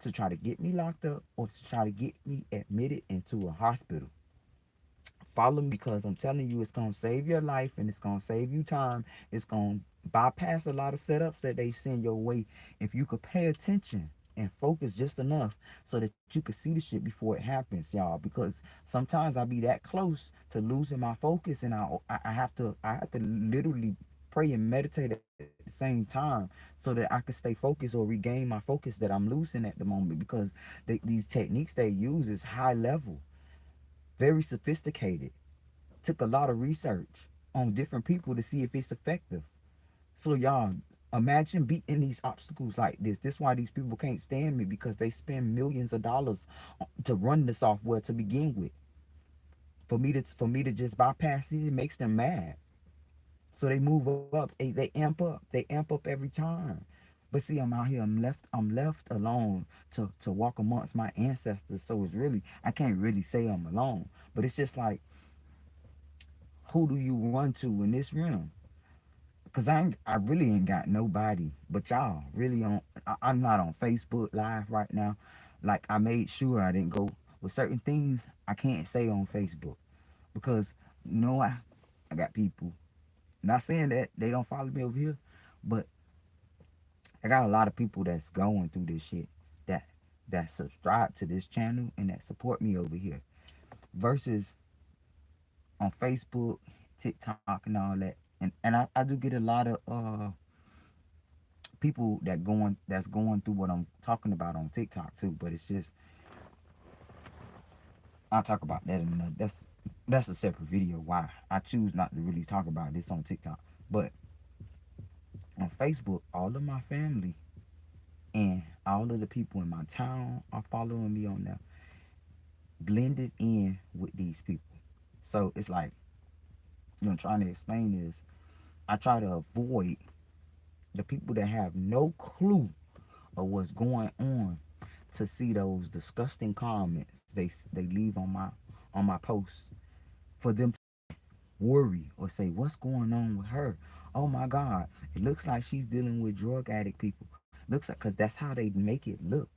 to try to get me locked up or to try to get me admitted into a hospital. Follow me because I'm telling you, it's gonna save your life and it's gonna save you time. It's gonna bypass a lot of setups that they send your way if you could pay attention and focus just enough so that you could see the shit before it happens, y'all. Because sometimes I be that close to losing my focus, and I have to literally pray and meditate at the same time so that I can stay focused or regain my focus that I'm losing at the moment, because these techniques they use is high level, very sophisticated, took a lot of research on different people to see if it's effective. So y'all imagine beating these obstacles like this. This is why these people can't stand me, because they spend millions of dollars to run the software to begin with. For me to just bypass it, it makes them mad. So they move up, they amp up every time. But see, I'm out here, I'm left alone to walk amongst my ancestors. So it's really, I can't really say I'm alone. But it's just like, who do you run to in this realm? Cause I really ain't got nobody but y'all. Really I'm not on Facebook Live right now. Like I made sure I didn't go with certain things I can't say on Facebook because you know I got people. Not saying that they don't follow me over here, but I got a lot of people that's going through this shit that that subscribe to this channel and that support me over here. Versus on Facebook, TikTok, and all that. And I do get a lot of people that's going through what I'm talking about on TikTok too. But it's just, I'll talk about that in another. That's a separate video. Why I choose not to really talk about this on TikTok. But on Facebook, all of my family and all of the people in my town are following me on there, blended in with these people. So it's like, you know, I'm trying to explain is I try to avoid the people that have no clue of what's going on to see those disgusting comments they leave on my posts, for them to worry or say what's going on with her. Oh my God, it looks like she's dealing with drug addict people. Looks like, because that's how they make it look.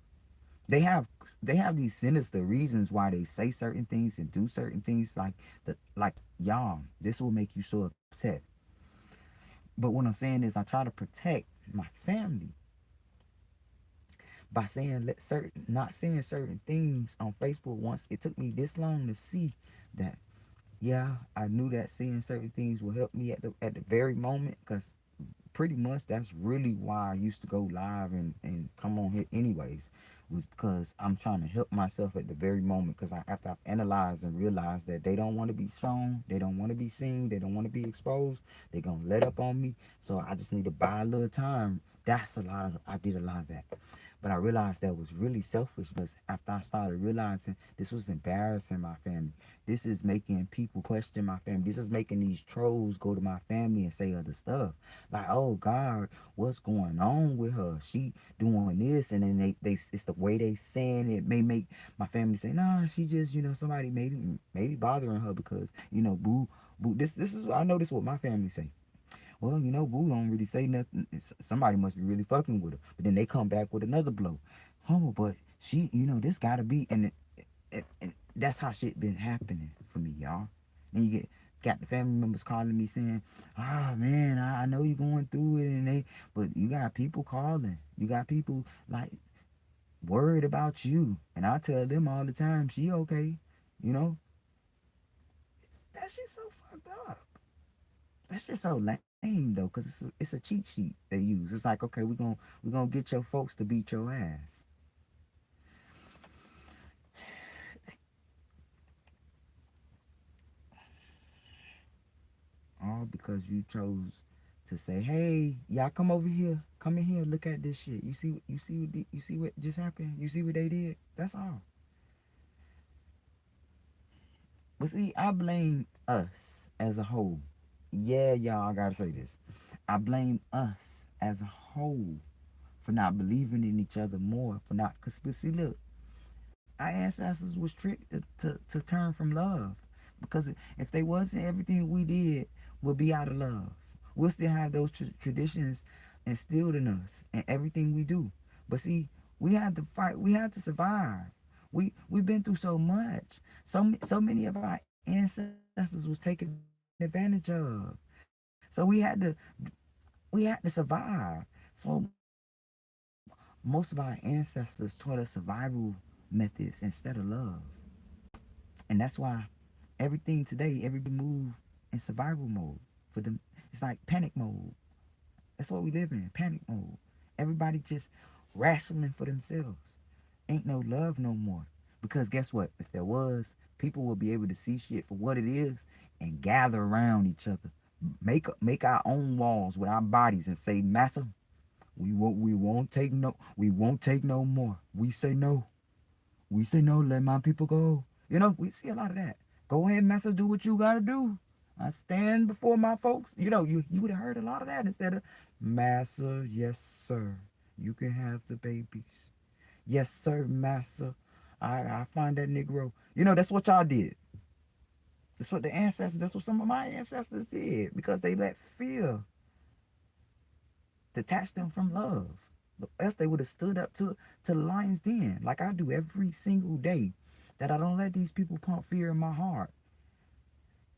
They have they have these sinister reasons why they say certain things and do certain things, like y'all, this will make you so upset. But what I'm saying is I try to protect my family by saying let certain not saying certain things on Facebook. Once it took me this long to see that, yeah, I knew that saying certain things will help me at the very moment, because pretty much that's really why I used to go live and come on here anyways. was because I'm trying to help myself at the very moment. Because after I've analyzed and realized that they don't want to be shown, they don't want to be seen, they don't want to be exposed, they're gonna let up on me. So I just need to buy a little time. I did a lot of that. But I realized that was really selfish because after I started realizing this was embarrassing my family, this is making people question my family, this is making these trolls go to my family and say other stuff. Like, oh God, what's going on with her? She doing this, and then they it's the way they saying it may make my family say, nah, she just, somebody maybe bothering her because, boo. This is I know this is what my family say. Well, Boo don't really say nothing. Somebody must be really fucking with her. But then they come back with another blow. Oh, but she, this gotta be, and that's how shit been happening for me, y'all. And you got the family members calling me saying, "Ah, man, I know you're going through it," but you got people calling. You got people like worried about you, and I tell them all the time, "She okay," you know. That shit's so fucked up. That's just so lame though, cause it's a cheat sheet they use. It's like, okay, we gonna get your folks to beat your ass, all because you chose to say, hey, y'all come in here, look at this shit. You see what just happened. You see what they did. That's all. But see, I blame us as a whole. Yeah, y'all, I gotta say this. I blame us as a whole for not believing in each other more. For not, cause see, look, our ancestors was tricked to turn from love, because if they wasn't, everything we did would be out of love. We'll still have those traditions instilled in us and everything we do. But see, we had to fight, we had to survive. We've been through so much. So many of our ancestors was taken advantage of. So we had to survive. So most of our ancestors taught us survival methods instead of love. And that's why everything today, everybody move in survival mode. For them, it's like panic mode. That's what we live in, panic mode. Everybody just wrestling for themselves. Ain't no love no more. Because guess what? If there was, people will be able to see shit for what it is and gather around each other. Make our own walls with our bodies and say, Massa, we won't take no more. We say no. We say no, let my people go. We see a lot of that. Go ahead, Massa, do what you gotta do. I stand before my folks. You would have heard a lot of that instead of Massa, yes, sir. You can have the babies. Yes, sir, Massa. I find that Negro. That's what y'all did. That's what some of my ancestors did, because they let fear detach them from love. Else they would have stood up to the lion's den, like I do every single day. That I don't let these people pump fear in my heart.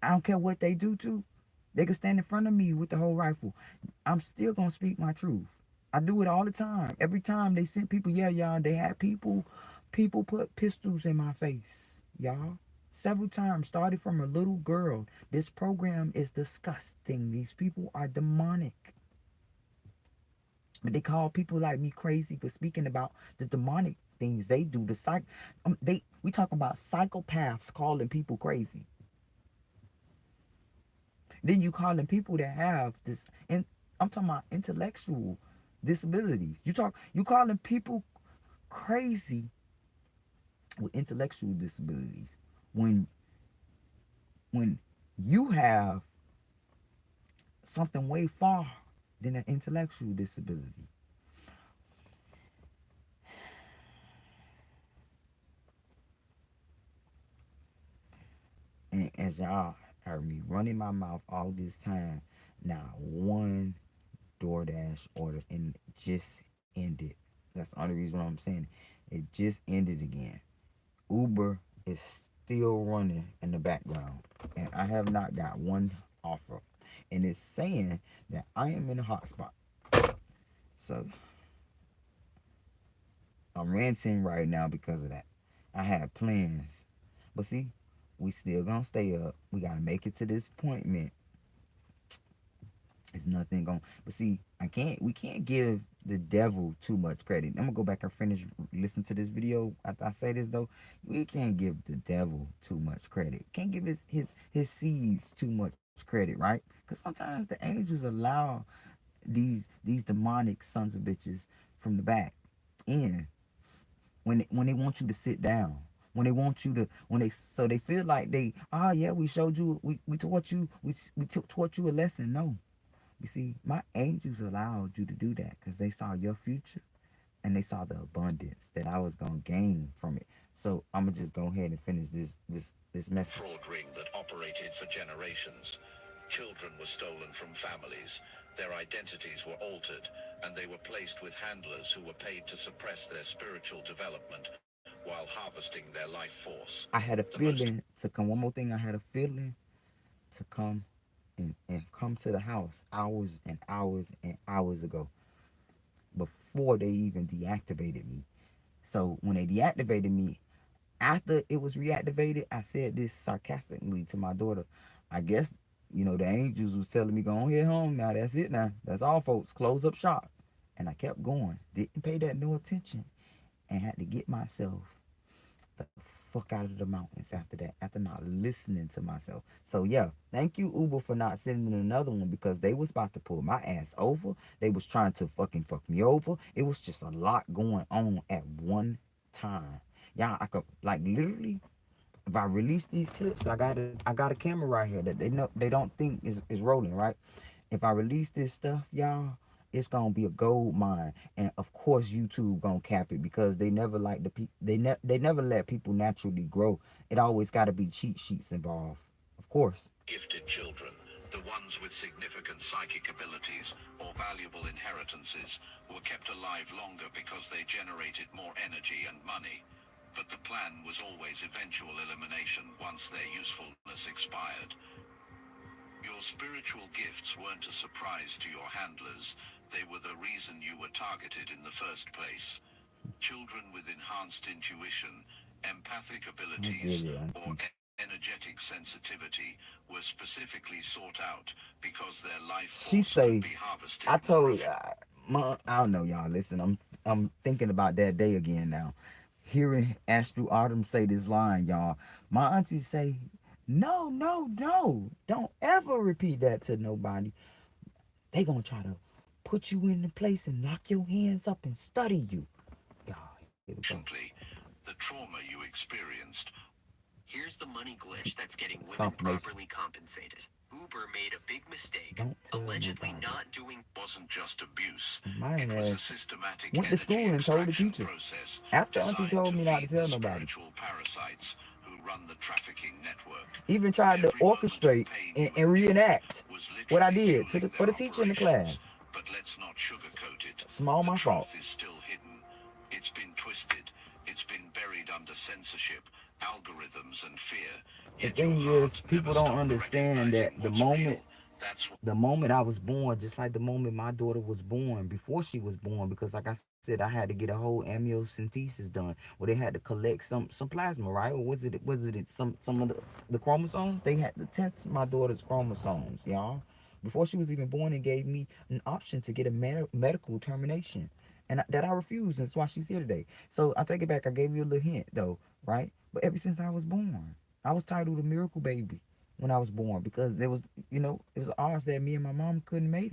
I don't care what they do to. They can stand in front of me with the whole rifle. I'm still gonna speak my truth. I do it all the time. Every time they sent people, yeah, y'all, they had people put pistols in my face, y'all. Several times, started from a little girl. This program is disgusting. These people are demonic. But they call people like me crazy for speaking about the demonic things they do. We talk about psychopaths calling people crazy. Then you calling people that have this, and I'm talking about intellectual disabilities. You calling people crazy with intellectual disabilities when when you have something way far than an intellectual disability. And as y'all heard me running my mouth all this time, now one DoorDash order and just ended. That's the only reason why I'm saying it. It just ended again. Uber is still running in the background, and I have not got one offer. And it's saying that I am in a hotspot. So I'm ranting right now because of that. I had plans. But see, we still gonna stay up. We gotta make it to this appointment. It's nothing going. But see, we can't give the devil too much credit. I'm gonna go back and finish listen to this video after I say this though. We can't give the devil too much credit. Can't give his seeds too much credit, right? Because sometimes the angels allow these demonic sons of bitches from the back in when they want you to sit down, when they want you to, when they, so they feel like they, oh yeah, we showed you, we taught you, taught you a lesson. No, you see, my angels allowed you to do that because they saw your future and they saw the abundance that I was gonna gain from it. So I'm gonna just go ahead and finish this message. Fraud ring that operated for generations. Children were stolen from families, their identities were altered, and they were placed with handlers who were paid to suppress their spiritual development while harvesting their life force. I had a The most feeling to come. One more thing, I had a feeling to come and come to the house hours and hours and hours ago before they even deactivated me. So when they deactivated me, after it was reactivated, I said this sarcastically to my daughter. I guess, the angels was telling me, go on here home now. That's it now. That's all, folks. Close up shop. And I kept going. Didn't pay that no attention. And had to get myself the fuck out of the mountains after that, after not listening to myself. So yeah, thank you Uber for not sending another one because they was about to pull my ass over. They was trying to fucking fuck me over. It was just a lot going on at one time. Y'all, I could like literally, if I release these clips, I got a camera right here that they don't think is rolling, right? If I release this stuff, y'all, it's gonna be a gold mine, and of course YouTube gonna cap it because they never like they never let people naturally grow. It always got to be cheat sheets involved, of course. gifted children, the ones with significant psychic abilities or valuable inheritances, were kept alive longer because they generated more energy and money. But the plan was always eventual elimination once their usefulness expired. Your spiritual gifts weren't a surprise to your handlers. They were the reason you were targeted in the first place. Children with enhanced intuition, empathic abilities, or energetic sensitivity were specifically sought out because their life She force could say, be harvested I more told I don't know, y'all. Listen, I'm thinking about that day again now. Hearing Astro Autumn say this line, y'all. My auntie say, no, no, no. Don't ever repeat that to nobody. They gonna try to put you in the place and lock your hands up and study you. Y'all, here we go. efficiently. The trauma you experienced Here's the money glitch that's getting It's women confirmation. properly compensated. Uber made a big mistake, Don't tell allegedly nobody. not doing. wasn't just abuse. My It was a ass systematic went to energy school and told the extraction teacher. process After auntie designed told to me not to feed tell the nobody. spiritual parasites who run the trafficking network. Even tried to Every moment of orchestrate pain and, you and endured reenact was what I literally did fueling for their the teacher in the operations. class. But let's not sugarcoat it. Small The my fault. truth is still hidden. It's been twisted. It's been buried under censorship, algorithms, and fear. The Yet your thing is, heart never people don't stopped understand that recognizing what's real. That's the moment I was born, just like the moment my daughter was born, before she was born, because like I said, I had to get a whole amniocentesis done, where they had to collect some plasma, right? Or was it some of the chromosomes? They had to test my daughter's chromosomes, y'all. Before she was even born, and gave me an option to get a medical termination, and that I refused. That's why she's here today. So I take it back. I gave you a little hint though, right? But ever since I was born, I was titled a miracle baby when I was born because it was odds that me and my mom couldn't have made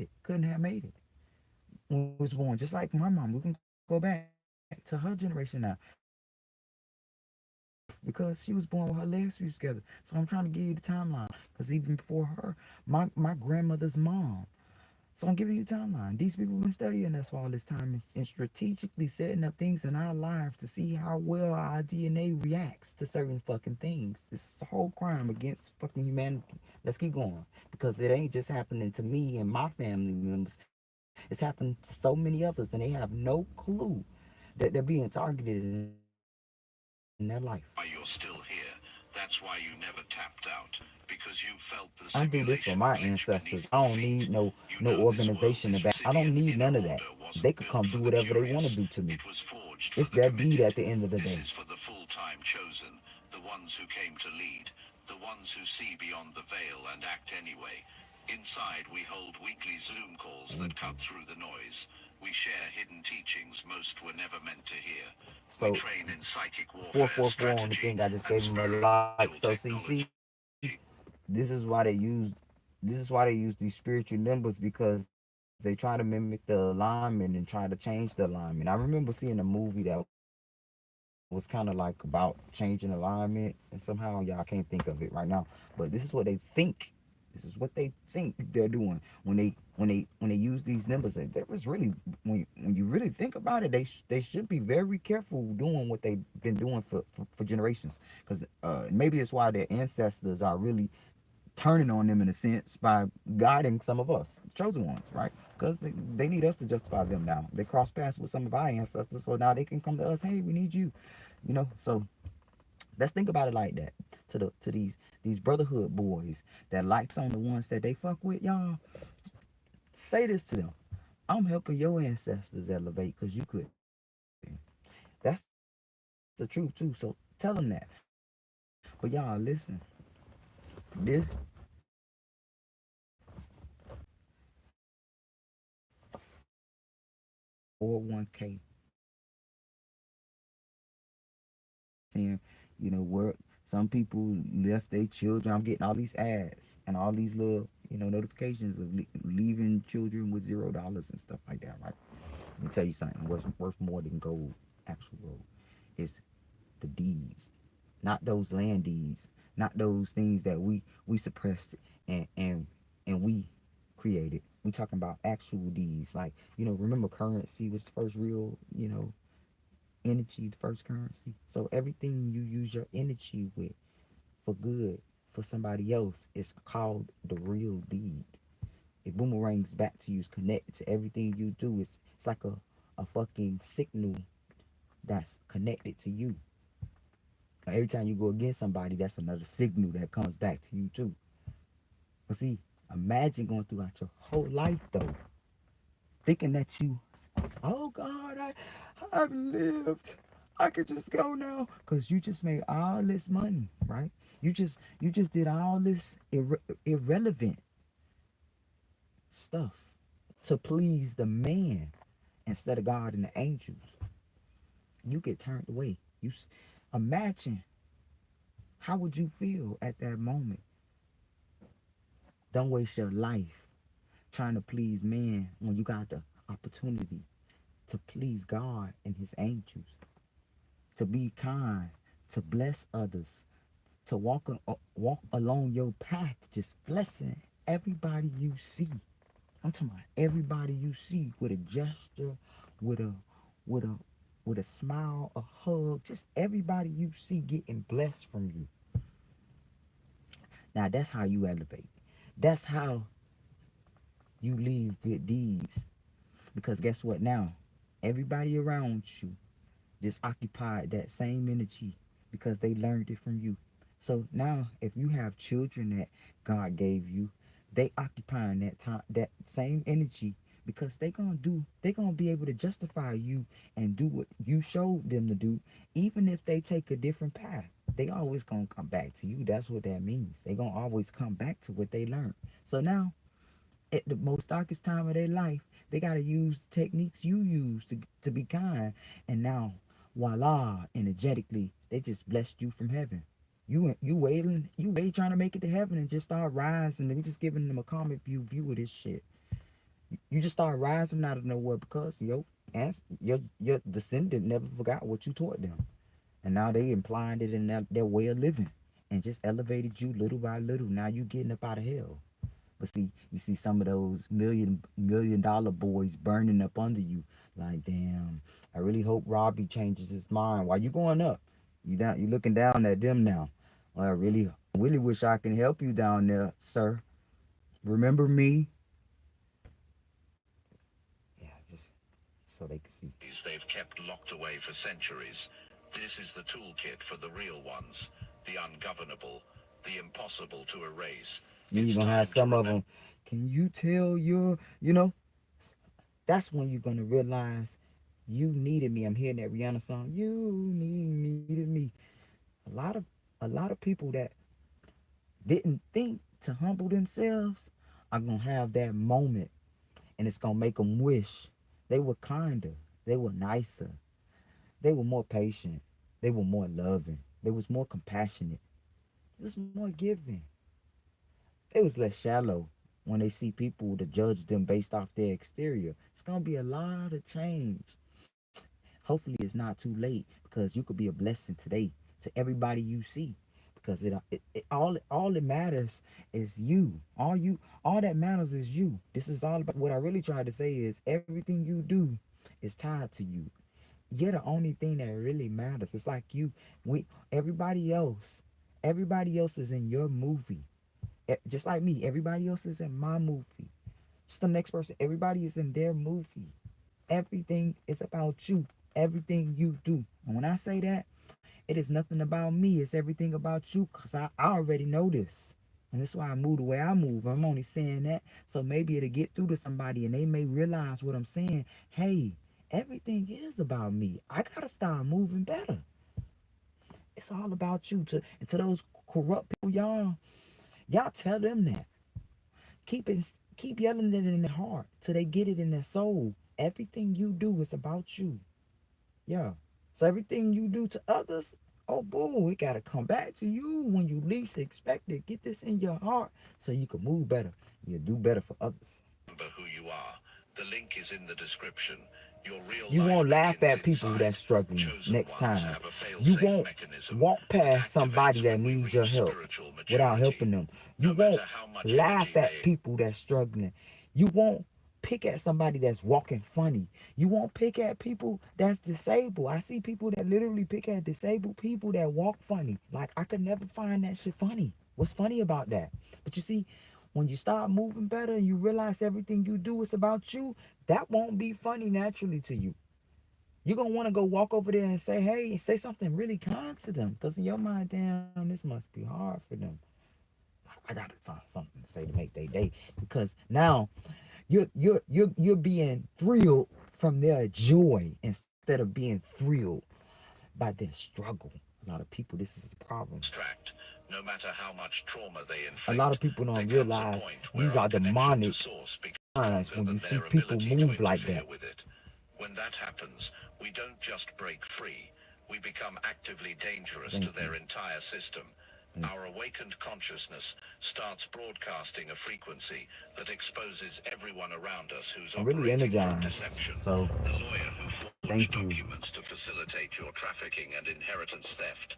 it when we was born. Just like my mom, we can go back to her generation now. My mom was born with her legs fused together, because she was born with her legs fused together. So I'm trying to give you the timeline, because even before her, my grandmother's mom. So I'm giving you a timeline. These people have been studying us for all this time, and strategically setting up things in our lives to see how well our DNA reacts to certain fucking things. This is a whole crime against fucking humanity. Let's keep going. Because it ain't just happening to me and my family members. It's happening to so many others, and they have no clue that they're being targeted in their life. why you're still here. That's why you never tapped out. Because you felt the I do this for simulation my glitch ancestors. beneath I your don't need feet. no You know this world organization to is back. I don't obsidian need inner none of that. order They wasn't could built come for do the whatever they want to curious. do to me. It was forged for It's the their deed at committed. the end of the This day. is for the full-time chosen, the ones who came to lead, the ones who see beyond the veil and act anyway. Inside, we hold weekly Zoom calls that cut through the noise. We share hidden teachings most were never meant to hear. We So train in psychic warfare, 444 on the strategy, thing. I just and gave him a like. spiritual So technology. this is why they use these spiritual numbers, because they try to mimic the alignment and try to change the alignment. I remember seeing a movie that was kind of like about changing alignment, and somehow y'all can't think of it right now. But this is what they think they're doing when they use these numbers. There was really, when you really think about it, they should be very careful doing what they've been doing for generations, because maybe it's why their ancestors are really turning on them in a sense by guiding some of us chosen ones, right? Because they need us to justify them now. They cross paths with some of our ancestors, so now they can come to us. Hey, we need you, so let's think about it like that. To these brotherhood boys that likes on the ones that they fuck with, y'all, say this to them: I'm helping your ancestors elevate because you couldn't. That's the truth too. So tell them that. But y'all, listen. This 401k, saying, work. Some people left their children. I'm getting all these ads and all these little, notifications of leaving children with $0 and stuff like that, right? Let me tell you something. What's worth more than gold, actual gold, is the deeds, not those land deeds, not those things that we suppressed and we created. We talking about actual deeds, like, remember currency was the first real, energy, the first currency. So everything you use your energy with for good for somebody else is called the real deed. It boomerangs back to you. It's connected to everything you do. It's like a fucking signal that's connected to you. Every time you go against somebody, that's another signal that comes back to you too. But see, imagine going throughout your whole life though, thinking that oh God, I've lived. I could just go now, cause you just made all this money, right? You just did all this irrelevant stuff to please the man instead of God and the angels. You get turned away. Imagine, how would you feel at that moment? Don't waste your life trying to please man when you got the opportunity to please God and his angels, to be kind, to bless others, to walk along your path, just blessing everybody you see. I'm talking about everybody you see, with a gesture, with a with a with a smile, a hug, just everybody you see getting blessed from you. Now that's how you elevate. That's how you leave good deeds. Because guess what now? Everybody around you just occupied that same energy because they learned it from you. So now if you have children that God gave you, they occupying that time, that same energy, because they gonna be able to justify you and do what you showed them to do, even if they take a different path. They always gonna come back to you. That's what that means. They gonna always come back to what they learned. So now at the most darkest time of their life, they got to use the techniques you use to be kind. And now, voila, energetically, they just blessed you from heaven. You waiting, trying to make it to heaven and just start rising. And we just giving them a comic view of this shit. You just start rising out of nowhere because your descendant never forgot what you taught them, and now they implying it in their way of living, and just elevated you little by little. Now you getting up out of hell. But see, you see some of those million dollar boys burning up under you. Like, damn, I really hope Robbie changes his mind. Why you going up? You looking down at them now. Well, I really wish I can help you down there, sir. Remember me? Yeah, just so they can see. They've kept locked away for centuries. This is the toolkit for the real ones, the ungovernable, the impossible to erase. Then you're It's gonna have time to some of remember. them. Can you tell that's when you're gonna realize you needed me. I'm hearing that Rihanna song. You needed me. A lot of a lot of people that didn't think to humble themselves are gonna have that moment, and it's gonna make them wish they were kinder, they were nicer, they were more patient, they were more loving, they was more compassionate, it was more giving, they was less shallow when they see people to judge them based off their exterior. It's gonna be a lot of change. Hopefully it's not too late, because you could be a blessing today to everybody you see, because all it matters is you. All that matters is you. This is all about, what I really tried to say is, everything you do is tied to you. You're the only thing that really matters. It's like you, we, everybody else, everybody else is in your movie. Just like me, everybody else is in my movie. Just the next person, everybody is in their movie. Everything is about you. Everything you do. And when I say that, it is nothing about me. It's everything about you, because I already know this. And that's why I move the way I move. I'm only saying that so maybe it'll get through to somebody and they may realize what I'm saying. Hey, everything is about me. I gotta start moving better. It's all about you. And to those corrupt people, y'all tell them that. Keep it, keep yelling it in their heart till they get it in their soul. Everything you do is about you. Yeah. So everything you do to others, oh boo, it gotta come back to you when you least expect it. Get this in your heart so you can move better. You'll do better for others. Remember who you are. The link is in the description. Your real You life won't laugh begins at people inside. that's struggling Chosen next ones time. have a You fail-safe won't mechanism walk that past somebody activates that when we needs your reach help spiritual without maturity. helping them. You No matter won't how much laugh energy at they people that's struggling. You won't pick at somebody that's walking funny. You won't pick at people that's disabled. I see people that literally pick at disabled people that walk funny. Like, I could never find that shit funny. What's funny about that? But you see, when you start moving better and you realize everything you do is about you, that won't be funny naturally to you. You're gonna want to go walk over there and say, hey, say something really kind to them. Because in your mind, damn, this must be hard for them. I gotta find something to say to make their day. Because now you're being thrilled from their joy instead of being thrilled by their struggle. A lot of people, this is the problem. extract. No matter how much trauma they A lot inflict, of people there don't comes a realize point where these our are connection to demonic source becomes signs stronger when you than see their people ability to move like interfere that. with it. When that happens, we don't just break free, we become actively dangerous to Thank you. their entire system. Our awakened consciousness starts broadcasting a frequency that exposes everyone around us who's I'm really operating from energized. deception. So The lawyer who forged thank you. documents to facilitate your trafficking and inheritance theft.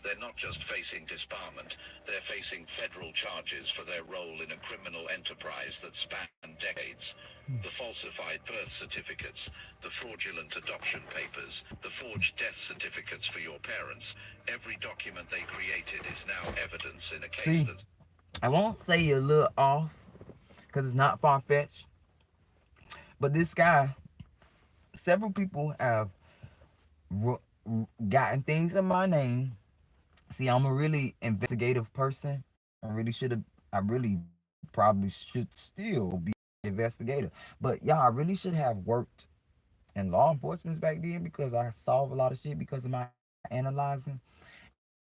They're not just facing disbarment, they're facing federal charges for their role in a criminal enterprise that spanned decades. The falsified birth certificates, the fraudulent adoption papers, the forged death certificates for your parents. Every document they created is now evidence in a case See, that's I won't say you're a little off because it's not far fetched, but this guy, several people have gotten things in my name. See, I'm a really investigative person. I really probably should still be an investigator. But y'all, I really should have worked in law enforcement back then because I solve a lot of shit because of my analyzing.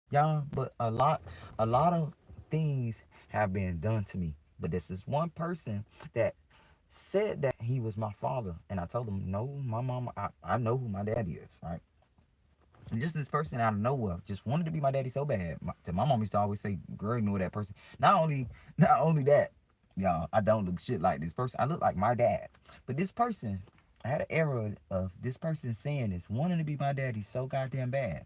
Y'all, but a lot of things have been done to me. But this is one person that said that he was my father. And I told him, no, my mama, I know who my daddy is, right? Just this person out of nowhere just wanted to be my daddy so bad. My mom used to always say, "Girl, you know that person." Not only that, y'all, I don't look shit like this person. I look like my dad. But this person, I had an error of this person saying this, wanting to be my daddy so goddamn bad.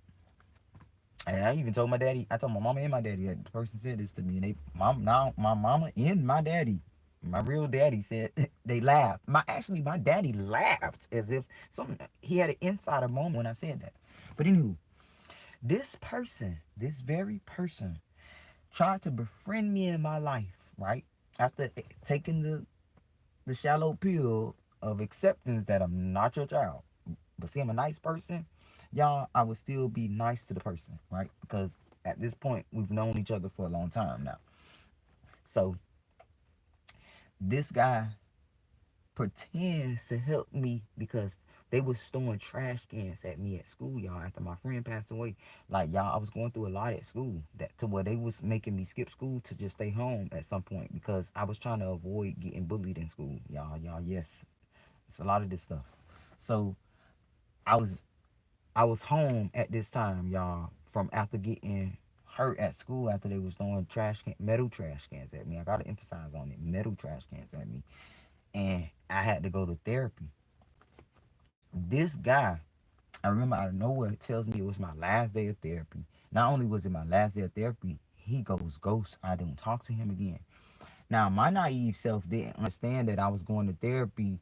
And I even told my daddy, I told my mama and my daddy that the person said this to me, and now my mama and my daddy, my real daddy said they laughed. My daddy laughed as if he had an insider moment when I said that. But anywho, this person, this very person, tried to befriend me in my life, right? After taking the shallow pill of acceptance that I'm not your child. But see, I'm a nice person, y'all, I would still be nice to the person, right? Because at this point, we've known each other for a long time now. So this guy pretends to help me because They was throwing trash cans at me at school, y'all, after my friend passed away. Like, y'all, I was going through a lot at school, that to where they was making me skip school to just stay home at some point because I was trying to avoid getting bullied in school. Y'all, yes. It's a lot of this stuff. So I was I was home at this time, y'all, from after getting hurt at school after they was throwing metal trash cans at me. I gotta emphasize on it, metal trash cans at me. And I had to go to therapy. This guy, I remember out of nowhere, tells me it was my last day of therapy. Not only was it my last day of therapy, he goes ghost. I don't talk to him again. Now, my naive self didn't understand that I was going to therapy.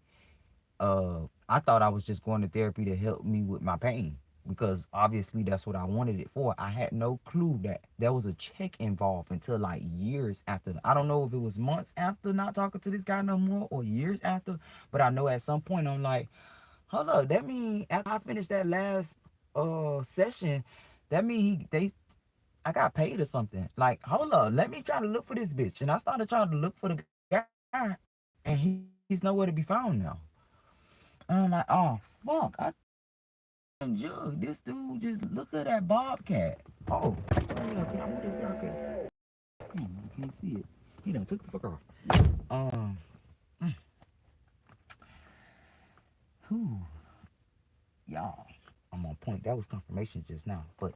I thought I was just going to therapy to help me with my pain because obviously that's what I wanted it for. I had no clue that there was a check involved until like years after. I don't know if it was months after not talking to this guy no more or years after, but I know at some point I'm like, hold up, that mean after I finished that last session, that mean I got paid or something. Like, hold up, let me try to look for this bitch. And I started trying to look for the guy, and he's nowhere to be found now. And I'm like, oh fuck, I jug. This dude just look at that bobcat. Oh, yeah, okay, I wonder if y'all could. You can't see it. He done took the fuck off. Um, whew, y'all, I'm on point. That was confirmation just now. But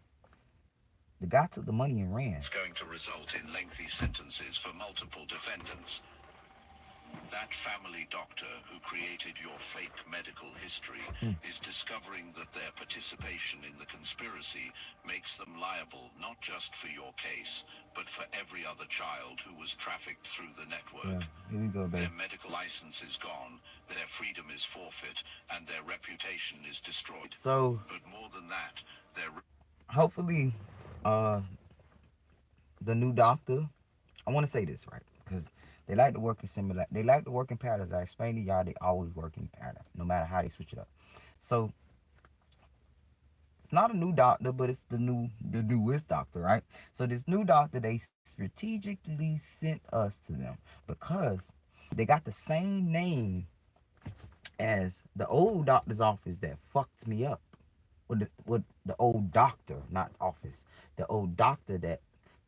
the guy took the money and ran. It's going to result in lengthy sentences for multiple defendants. That family doctor who created your fake medical history is discovering that their participation in the conspiracy makes them liable not just for your case, but for every other child who was trafficked through the network. Yeah, here we go, baby. Their medical license is gone, their freedom is forfeit, and their reputation is destroyed. So, But more than that, their hopefully, uh, the new doctor, I want to say this right because they like to work in similar. They like to work in patterns. I explained to y'all they always work in patterns, no matter how they switch it up. So it's not a new doctor, but it's the newest doctor, right? So this new doctor, they strategically sent us to them because they got the same name as the old doctor's office that fucked me up. With the old doctor, not office, the old doctor that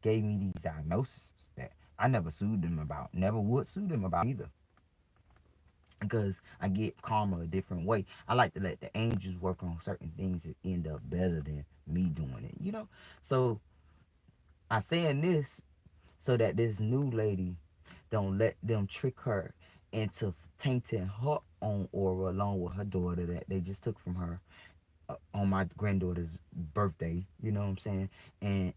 gave me these diagnoses that I never sued them about, never would sue them about either. Because I get karma a different way. I like to let the angels work on certain things that end up better than me doing it, you know? So I saying this so that this new lady don't let them trick her into tainting her own aura along with her daughter that they just took from her on my granddaughter's birthday, you know what I'm saying? And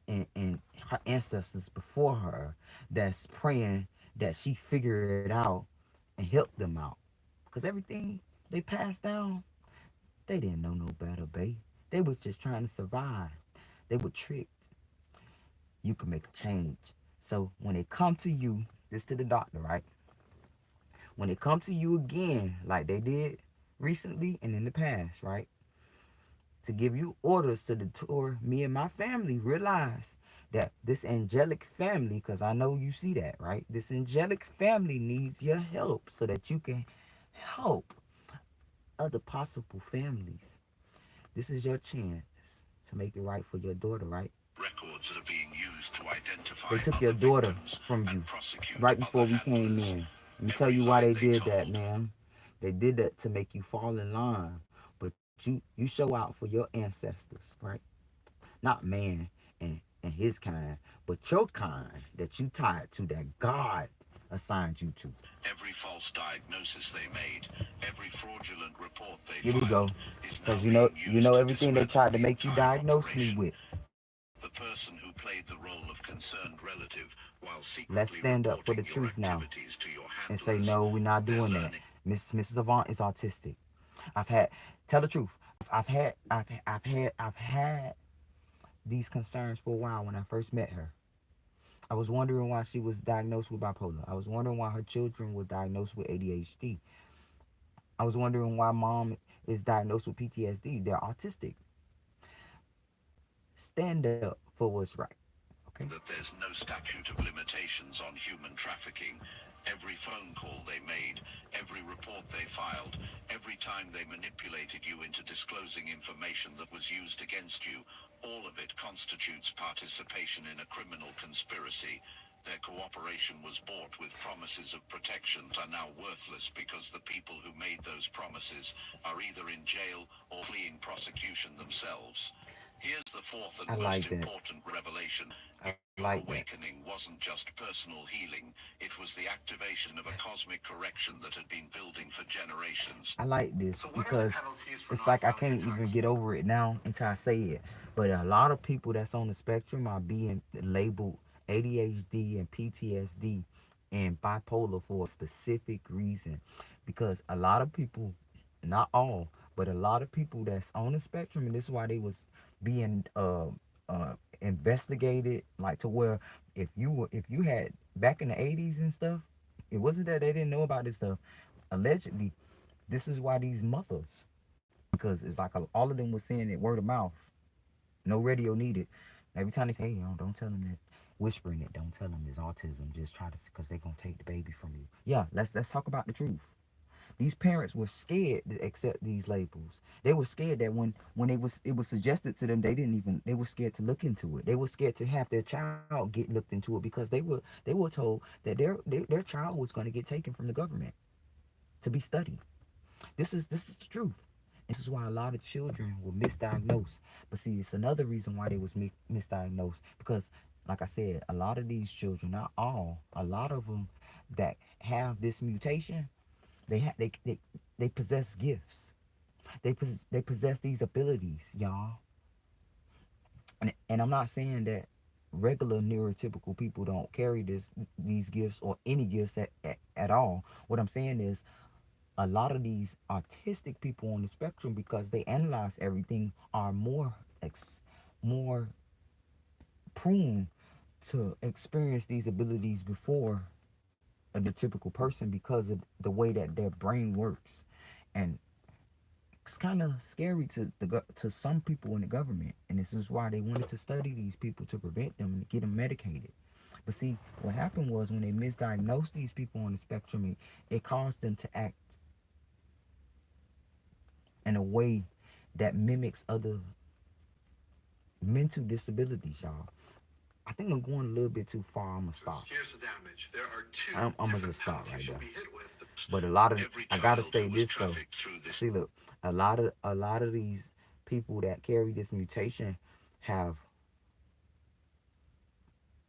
her ancestors before her that's praying that she figure it out and help them out. Because everything they passed down, they didn't know no better, babe. They was just trying to survive. They were tricked. You can make a change. So when they come to you, this to the doctor, right? When they come to you again, like they did recently and in the past, right? To give you orders to detour me and my family, realize that this angelic family, because I know you see that, right? This angelic family needs your help so that you can help other possible families. This is your chance to make it right for your daughter, right? records are being used to identify They took other your daughter victims from you and prosecute right other before we came handlers. in. Let me tell Every you why lie they they did that, told. man. They did that to make you fall in line. But you show out for your ancestors, right? Not man and his kind, but your kind that you tied to, that God assigned you to. Every false diagnosis they made, every fraudulent report they Here we go. filed, is now Because being you used know to everything they dismantle tried to the make you entire diagnose me operation. with. The person who played the role of concerned relative while Let's secretly stand up for the reporting your truth now activities to your and say handlers. no, we're not They're doing that. learning. Mrs. Avant is autistic. I've had tell the truth. I've had these concerns for a while when I first met her. I was wondering why she was diagnosed with bipolar. I was wondering why her children were diagnosed with ADHD. I was wondering why mom is diagnosed with PTSD. They're autistic. Stand up for what's right. Okay? That there's no statute of limitations on human trafficking. Every phone call they made, every report they filed, every time they manipulated you into disclosing information that was used against you, all of it constitutes participation in a criminal conspiracy. Their cooperation was bought with promises of protection that are now worthless because the people who made those promises are either in jail or fleeing prosecution themselves. Here's the fourth I and most like that. important revelation. I Your like that. awakening wasn't just personal healing, it was the activation of a cosmic correction that had been building for generations. I like this So what are the because penalties for it's not like I filing can't your even taxes? get over it now until I say it. But a lot of people that's on the spectrum are being labeled ADHD and PTSD and bipolar for a specific reason. Because a lot of people, not all, but a lot of people that's on the spectrum, and this is why they was being investigated, like to where if you had back in the 80s and stuff, it wasn't that they didn't know about this stuff. Allegedly, this is why these mothers, because it's like all of them was saying it word of mouth, no radio needed. Every time they say, hey, don't tell them that, whispering it, don't tell them it's autism. Just try to, because they're gonna take the baby from you. Yeah, let's talk about the truth. These parents were scared to accept these labels. They were scared that when it was suggested to them, they were scared to look into it. They were scared to have their child get looked into it because they were told that their child was going to get taken from the government to be studied. This is the truth. And this is why a lot of children were misdiagnosed. But see, it's another reason why they was misdiagnosed because, like I said, a lot of these children, not all, a lot of them that have this mutation, they possess gifts. They possess these abilities, y'all. And I'm not saying that regular neurotypical people don't carry these gifts or any gifts at all. What I'm saying is a lot of these autistic people on the spectrum, because they analyze everything, are more prone to experience these abilities before the typical person because of the way that their brain works. And it's kind of scary to some people in the government, and this is why they wanted to study these people to prevent them and get them medicated. But see, what happened was when they misdiagnosed these people on the spectrum, it caused them to act in a way that mimics other mental disabilities, y'all. I think I'm going a little bit too far. I'm gonna stop. Here's the damage. There are two I'm gonna different just stop penalties right you'll there. be hit with. But a lot of Every I gotta child say who was this though. trafficked through this See, look, a lot of these people that carry this mutation have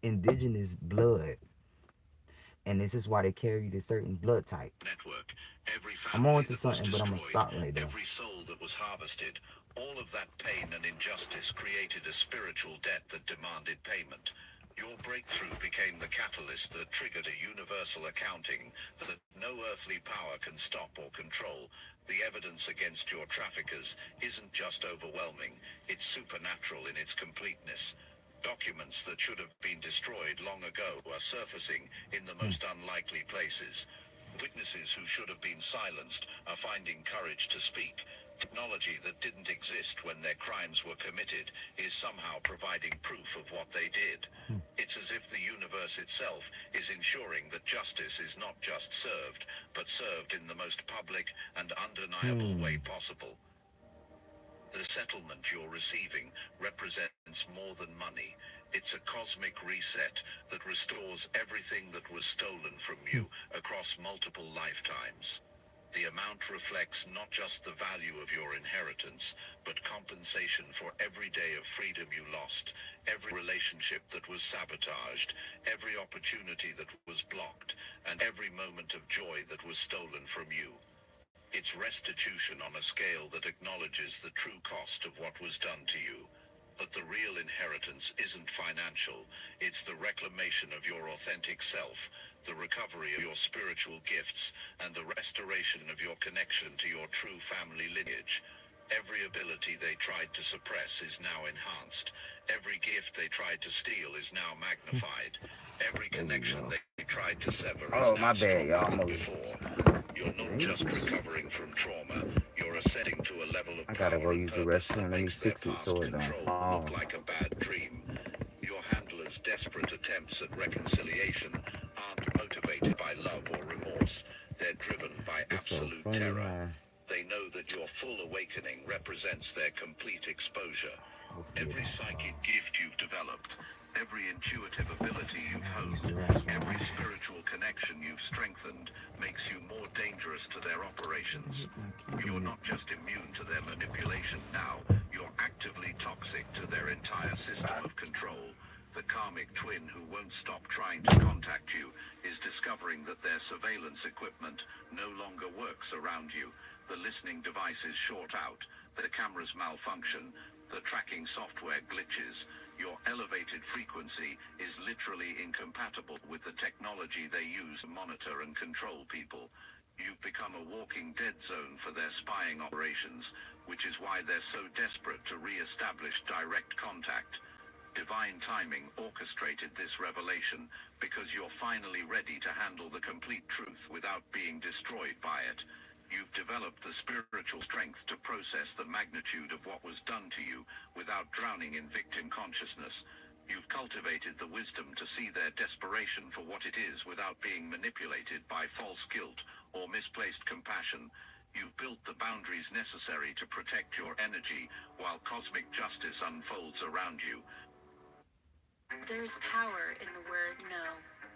indigenous blood, and this is why they carry this certain blood type. network, every I'm on family to that was something, but I'm gonna destroyed, stop right there. every soul that was harvested, all of that pain and injustice created a spiritual debt that demanded payment. Your breakthrough became the catalyst that triggered a universal accounting that no earthly power can stop or control. The evidence against your traffickers isn't just overwhelming, it's supernatural in its completeness. Documents that should have been destroyed long ago are surfacing in the most unlikely places. Witnesses who should have been silenced are finding courage to speak. Technology that didn't exist when their crimes were committed is somehow providing proof of what they did. It's as if the universe itself is ensuring that justice is not just served, but served in the most public and undeniable way possible. The settlement you're receiving represents more than money. It's a cosmic reset that restores everything that was stolen from you across multiple lifetimes. The amount reflects not just the value of your inheritance, but compensation for every day of freedom you lost, every relationship that was sabotaged, every opportunity that was blocked, and every moment of joy that was stolen from you. It's restitution on a scale that acknowledges the true cost of what was done to you. But the real inheritance isn't financial, it's the reclamation of your authentic self, the recovery of your spiritual gifts, and the restoration of your connection to your true family lineage. Every ability they tried to suppress is now enhanced. Every gift they tried to steal is now magnified. Every connection they tried to sever is Oh, now my bad, stronger y'all. than before. You're not just recovering from trauma, you're ascending to a level of I gotta go power and use the purpose that restroom. Let me makes their fix it past so it don't control fall. look like a bad dream. Your handler's desperate attempts at reconciliation aren't motivated by love or remorse. They're driven by It's so absolute funny terror. how They know that your full awakening represents their complete exposure. Every psychic gift you've developed, every intuitive ability you've honed, every spiritual connection you've strengthened makes you more dangerous to their operations. You're not just immune to their manipulation now, you're actively toxic to their entire system of control. The karmic twin who won't stop trying to contact you is discovering that their surveillance equipment no longer works around you. The listening devices short out, the cameras malfunction, the tracking software glitches. Your elevated frequency is literally incompatible with the technology they use to monitor and control people. You've become a walking dead zone for their spying operations, which is why they're so desperate to re-establish direct contact. Divine timing orchestrated this revelation because you're finally ready to handle the complete truth without being destroyed by it. You've developed the spiritual strength to process the magnitude of what was done to you without drowning in victim consciousness. You've cultivated the wisdom to see their desperation for what it is without being manipulated by false guilt or misplaced compassion. You've built the boundaries necessary to protect your energy while cosmic justice unfolds around you. There's power in the word no.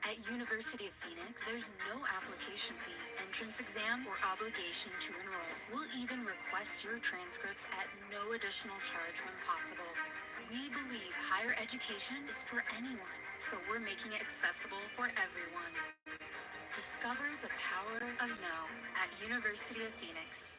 At University of Phoenix, there's no application fee, entrance exam, or obligation to enroll. We'll even request your transcripts at no additional charge when possible. We believe higher education is for anyone, so we're making it accessible for everyone. Discover the power of no at University of Phoenix.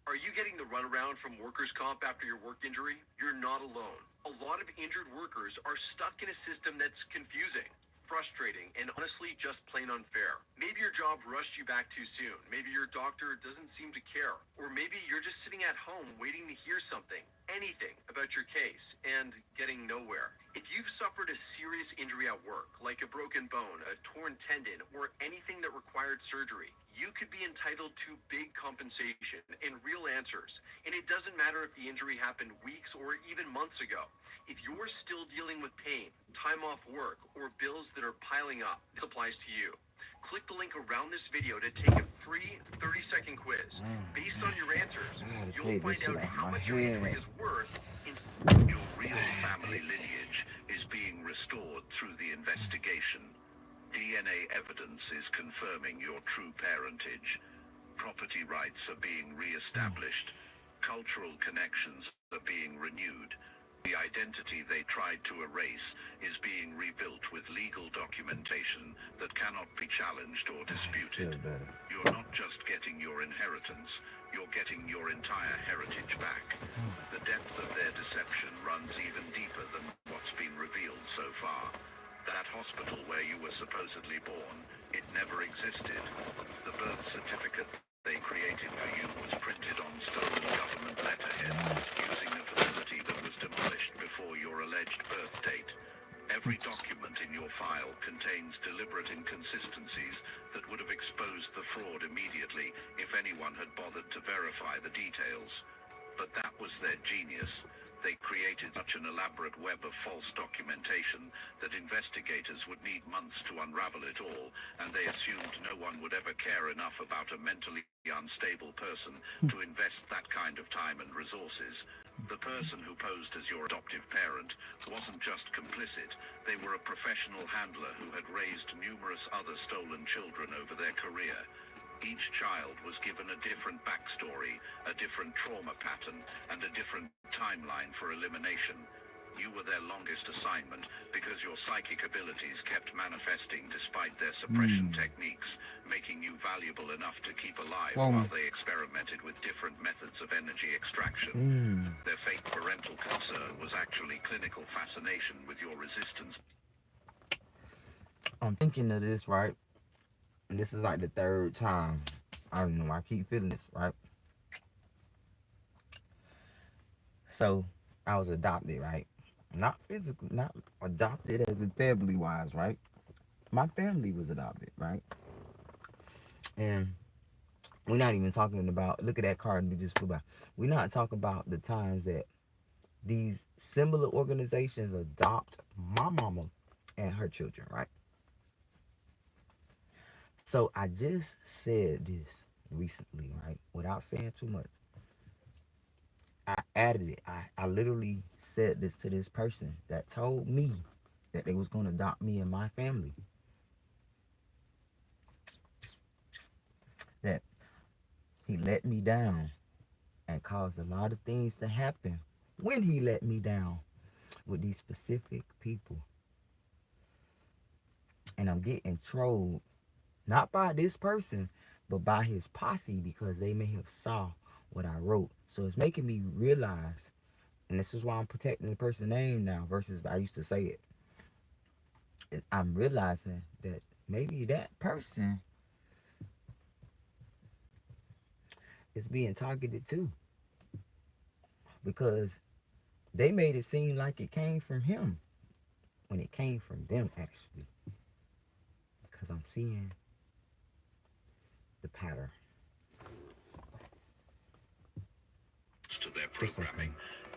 Are you getting the runaround from workers' comp after your work injury? You're not alone. A lot of injured workers are stuck in a system that's confusing, frustrating, and honestly just plain unfair. Maybe your job rushed you back too soon. Maybe your doctor doesn't seem to care. Or maybe you're just sitting at home waiting to hear something, anything about your case, and getting nowhere. If you've suffered a serious injury at work, like a broken bone, a torn tendon, or anything that required surgery, you could be entitled to big compensation and real answers. And it doesn't matter if the injury happened weeks or even months ago. If you're still dealing with pain, time off work, or bills that are piling up, this applies to you. Click the link around this video to take a free 30-second quiz. Based on your answers, you'll find out how much your injury is worth. Your real family lineage is being restored through the investigation. DNA evidence is confirming your true parentage. Property rights are being re-established. Cultural connections are being renewed. The identity they tried to erase is being rebuilt with legal documentation that cannot be challenged or disputed. You're not just getting your inheritance, you're getting your entire heritage back. The depth of their deception runs even deeper than what's been revealed so far. That hospital where you were supposedly born, it never existed. The birth certificate they created for you was printed on stolen government letterhead, using a facility that was demolished before your alleged birth date. Every document in your file contains deliberate inconsistencies that would have exposed the fraud immediately if anyone had bothered to verify the details. But that was their genius. They created such an elaborate web of false documentation that investigators would need months to unravel it all, and they assumed no one would ever care enough about a mentally unstable person to invest that kind of time and resources. The person who posed as your adoptive parent wasn't just complicit, they were a professional handler who had raised numerous other stolen children over their career. Each child was given a different backstory, a different trauma pattern, and a different timeline for elimination. You were their longest assignment because your psychic abilities kept manifesting despite their suppression techniques, making you valuable enough to keep alive while they experimented with different methods of energy extraction. Their fake parental concern was actually clinical fascination with your resistance. I'm thinking of this, right? And this is like the third time. I don't know, I keep feeling this, right? So, I was adopted, right? Not physically, not adopted as in family wise, right? My family was adopted, right? And we're not even talking about, look at that card and we just flew by. We're not talking about the times that these similar organizations adopt my mama and her children, right? So I just said this recently, right? Without saying too much. I added it. I literally said this to this person that told me that they was going to adopt me and my family. That he let me down and caused a lot of things to happen when he let me down with these specific people. And I'm getting trolled, not by this person, but by his posse because they may have saw what I wrote. So it's making me realize, and this is why I'm protecting the person's name now versus I used to say it. I'm realizing that maybe that person is being targeted too because they made it seem like it came from him when it came from them actually. Because I'm seeing the pattern. To their programming,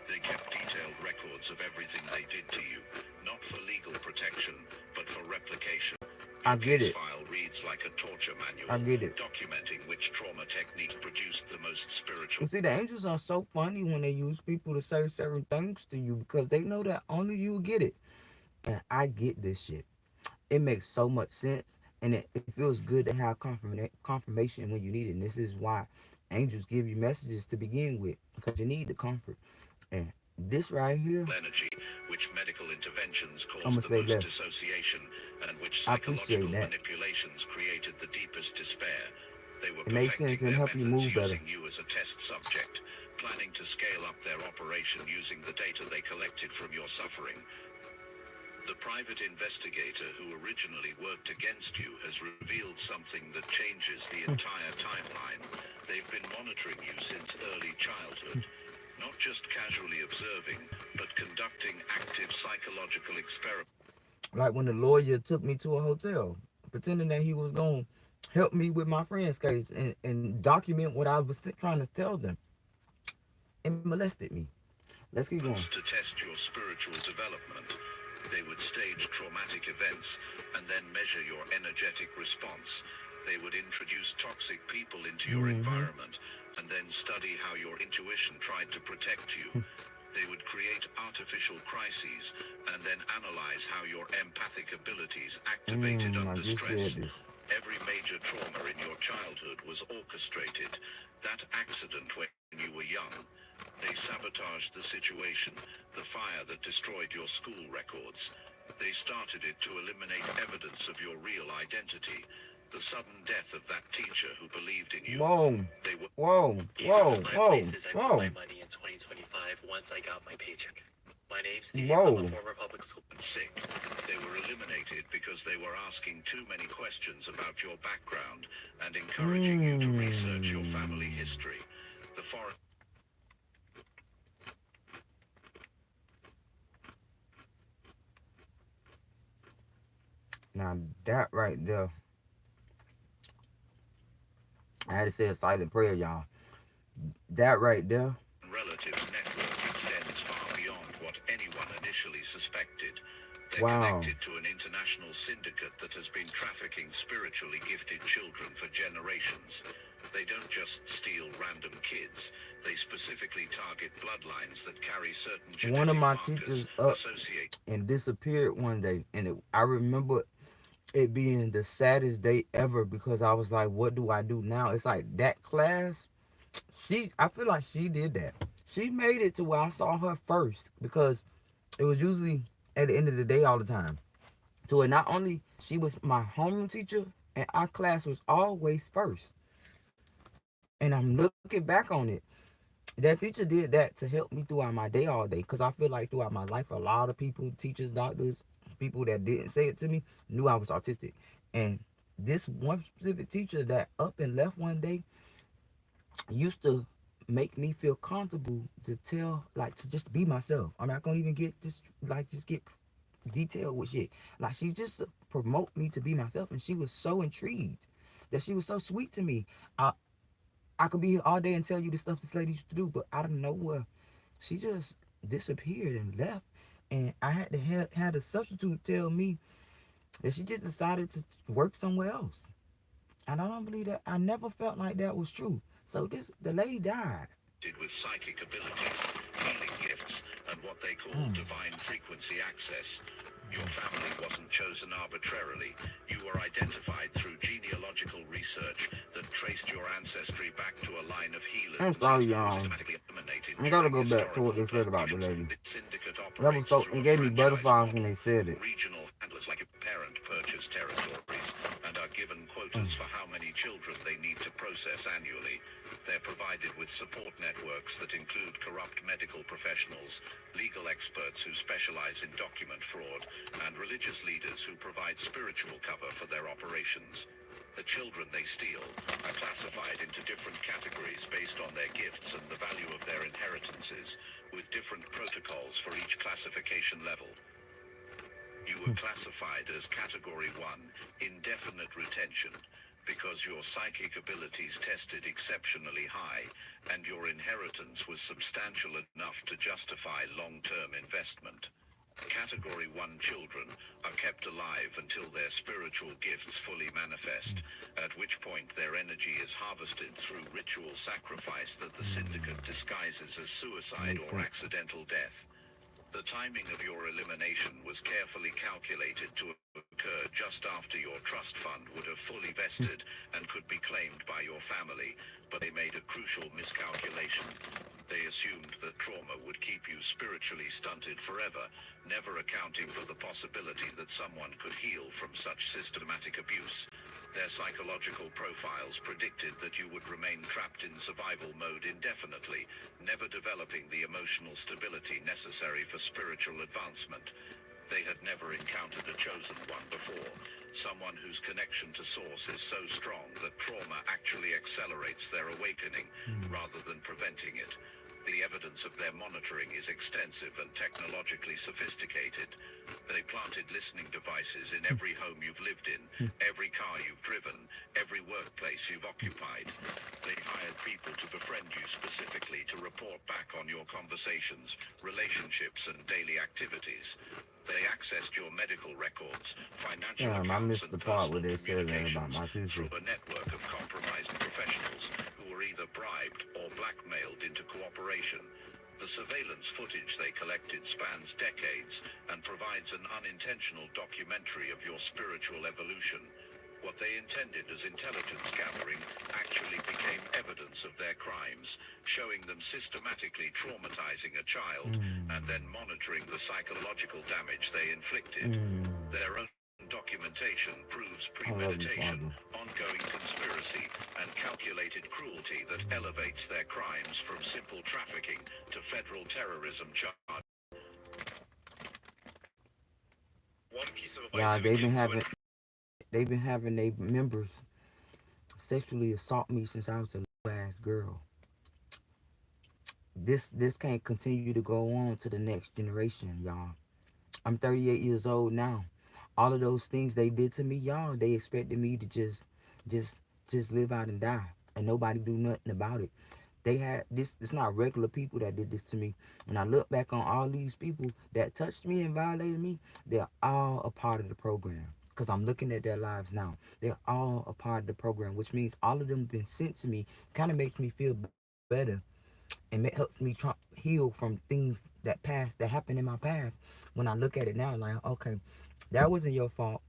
they kept detailed records of everything they did to you, not for legal protection, but for replication. I Your get case it. file reads like a torture manual, I get it. documenting which trauma techniques produced the most spiritual. You see, the angels are so funny when they use people to say certain things to you because they know that only you get it. And I get this shit. It makes so much sense. And it feels good to have confirmation when you need it. And this is why angels give you messages to begin with because you need the comfort. And this right here, Energy, which medical interventions I'm caused gonna the say most less. dissociation, and which I appreciate psychological that. manipulations created the deepest despair. They were It makes sense perfecting and their help you methods move better. using you as a test subject, planning to scale up their operation using the data they collected from your suffering. The private investigator who originally worked against you has revealed something that changes the entire timeline. They've been monitoring you since early childhood, not just casually observing, but conducting active psychological experiments. Like when the lawyer took me to a hotel, pretending that he was going to help me with my friend's case and document what I was trying to tell them and molested me. Let's keep going. To test your spiritual development. They would stage traumatic events and then measure your energetic response. They would introduce toxic people into your environment and then study how your intuition tried to protect you. They would create artificial crises and then analyze how your empathic abilities activated I under just said stress. this. Every major trauma in your childhood was orchestrated. That accident when you were young, they sabotaged the situation, the fire that destroyed your school records. They started it to eliminate evidence of your real identity. The sudden death of that teacher who believed in you. Whoa, They were whoa, These are whoa, the 5 whoa, places I put whoa, my money in 2025 once I got my paycheck. My name's Steve. I'm whoa. a former public school. sick. They were eliminated because they were asking too many questions about your background and encouraging you to research your family history. The forest. Now that right there, I had to say a silent prayer, y'all. That right there, Relatives network extends far beyond what anyone initially suspected. They're wow. connected to an international syndicate that has been trafficking spiritually gifted children for generations. They don't just steal random kids. They specifically target bloodlines that carry certain genetic One of my markers teachers up associated. and disappeared one day, and I remember it being the saddest day ever because I was like, what do I do now? It's like that class, I feel like she did that. She made it to where I saw her first because it was usually at the end of the day all the time. To where not only she was my homeroom teacher, and our class was always first. And I'm looking back on it. That teacher did that to help me throughout my day all day. Because I feel like throughout my life, a lot of people, teachers, doctors, people that didn't say it to me, knew I was autistic. And this one specific teacher that up and left one day used to make me feel comfortable to tell, like, to just be myself. I'm not gonna even get this, like, just get detailed with shit. Like, she just promote me to be myself, and she was so intrigued that she was so sweet to me. I could be here all day and tell you the stuff this lady used to do, but out of nowhere, she just disappeared and left. And I had to had a substitute tell me that she just decided to work somewhere else. And I don't believe that. I never felt like that was true. So the lady died. With psychic abilities, healing gifts, and what they call divine frequency access. Your family wasn't chosen arbitrarily. You were identified through genealogical research that traced your ancestry back to a line of healers. I'm sorry, y'all. I gotta go back to what they said about the lady. That was so. It gave me butterflies when they said it. Regional handlers like a parent purchase territories and are given quotas for how many children they need to process annually. They're provided with support networks that include corrupt medical professionals, legal experts who specialize in document fraud, and religious leaders who provide spiritual cover for their operations. The children they steal are classified into different categories based on their gifts and the value of their inheritances, with different protocols for each classification level. You were classified as Category 1, indefinite retention, because your psychic abilities tested exceptionally high and your inheritance was substantial enough to justify long-term investment. Category 1 children are kept alive until their spiritual gifts fully manifest, at which point their energy is harvested through ritual sacrifice that the syndicate disguises as suicide or accidental death. The timing of your elimination was carefully calculated to occur just after your trust fund would have fully vested and could be claimed by your family, but they made a crucial miscalculation. They assumed that trauma would keep you spiritually stunted forever, never accounting for the possibility that someone could heal from such systematic abuse. Their psychological profiles predicted that you would remain trapped in survival mode indefinitely, never developing the emotional stability necessary for spiritual advancement. They had never encountered a chosen one before, someone whose connection to source is so strong that trauma actually accelerates their awakening rather than preventing it. The evidence of their monitoring is extensive and technologically sophisticated. They planted listening devices in every home you've lived in, every car you've driven, every workplace you've occupied. They hired people to befriend you specifically to report back on your conversations, relationships, and daily activities. They accessed your medical records, financial accounts, and personal communications through a network of compromised professionals who were either bribed or blackmailed into cooperation. The surveillance footage they collected spans decades and provides an unintentional documentary of your spiritual evolution. What they intended as intelligence gathering actually became evidence of their crimes, showing them systematically traumatizing a child and then monitoring the psychological damage they inflicted. Their own documentation proves premeditation, ongoing conspiracy, and calculated cruelty that elevates their crimes from simple trafficking to federal terrorism charge. One piece of Yeah, advice you would give to they've been having their members sexually assault me since I was a little ass girl. This can't continue to go on to the next generation, y'all. I'm 38 years old now. All of those things they did to me, y'all, they expected me to just just live out and die, and nobody do nothing about it. They had this. It's not regular people that did this to me. When I look back on all these people that touched me and violated me, they're all a part of the program. Cause I'm looking at their lives now. They're all a part of the program, which means all of them been sent to me. Kind of makes me feel better, and it helps me try heal from things that happened in my past. When I look at it now, like, okay, that wasn't your fault.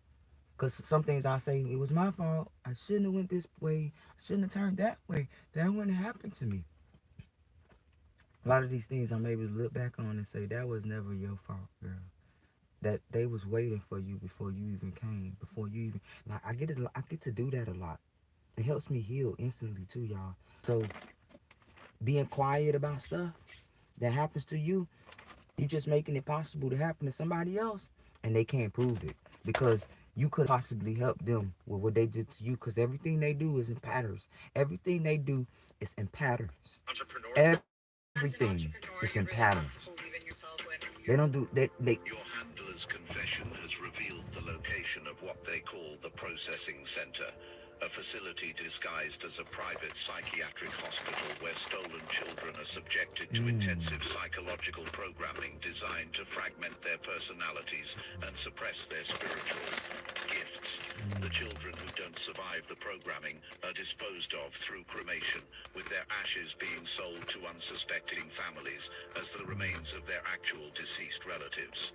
Cause some things I say it was my fault. I shouldn't have went this way. I shouldn't have turned that way. That wouldn't have happened to me. A lot of these things I'm able to look back on and say that was never your fault, girl. That they was waiting for you before you even came. Before you even like I get to do that a lot. It helps me heal instantly too, y'all. So being quiet about stuff that happens to you just making it possible to happen to somebody else, and they can't prove it because you could possibly help them with what they did to you. Because everything they do is in patterns. Everything they do is in patterns. entrepreneur. Everything is in patterns. They don't do they Your handler's confession has revealed the location of what they call the processing center, a facility disguised as a private psychiatric hospital where stolen children are subjected to intensive psychological programming designed to fragment their personalities and suppress their spiritual gifts. The children who don't survive the programming are disposed of through cremation, with their ashes being sold to unsuspecting families as the remains of their actual deceased relatives.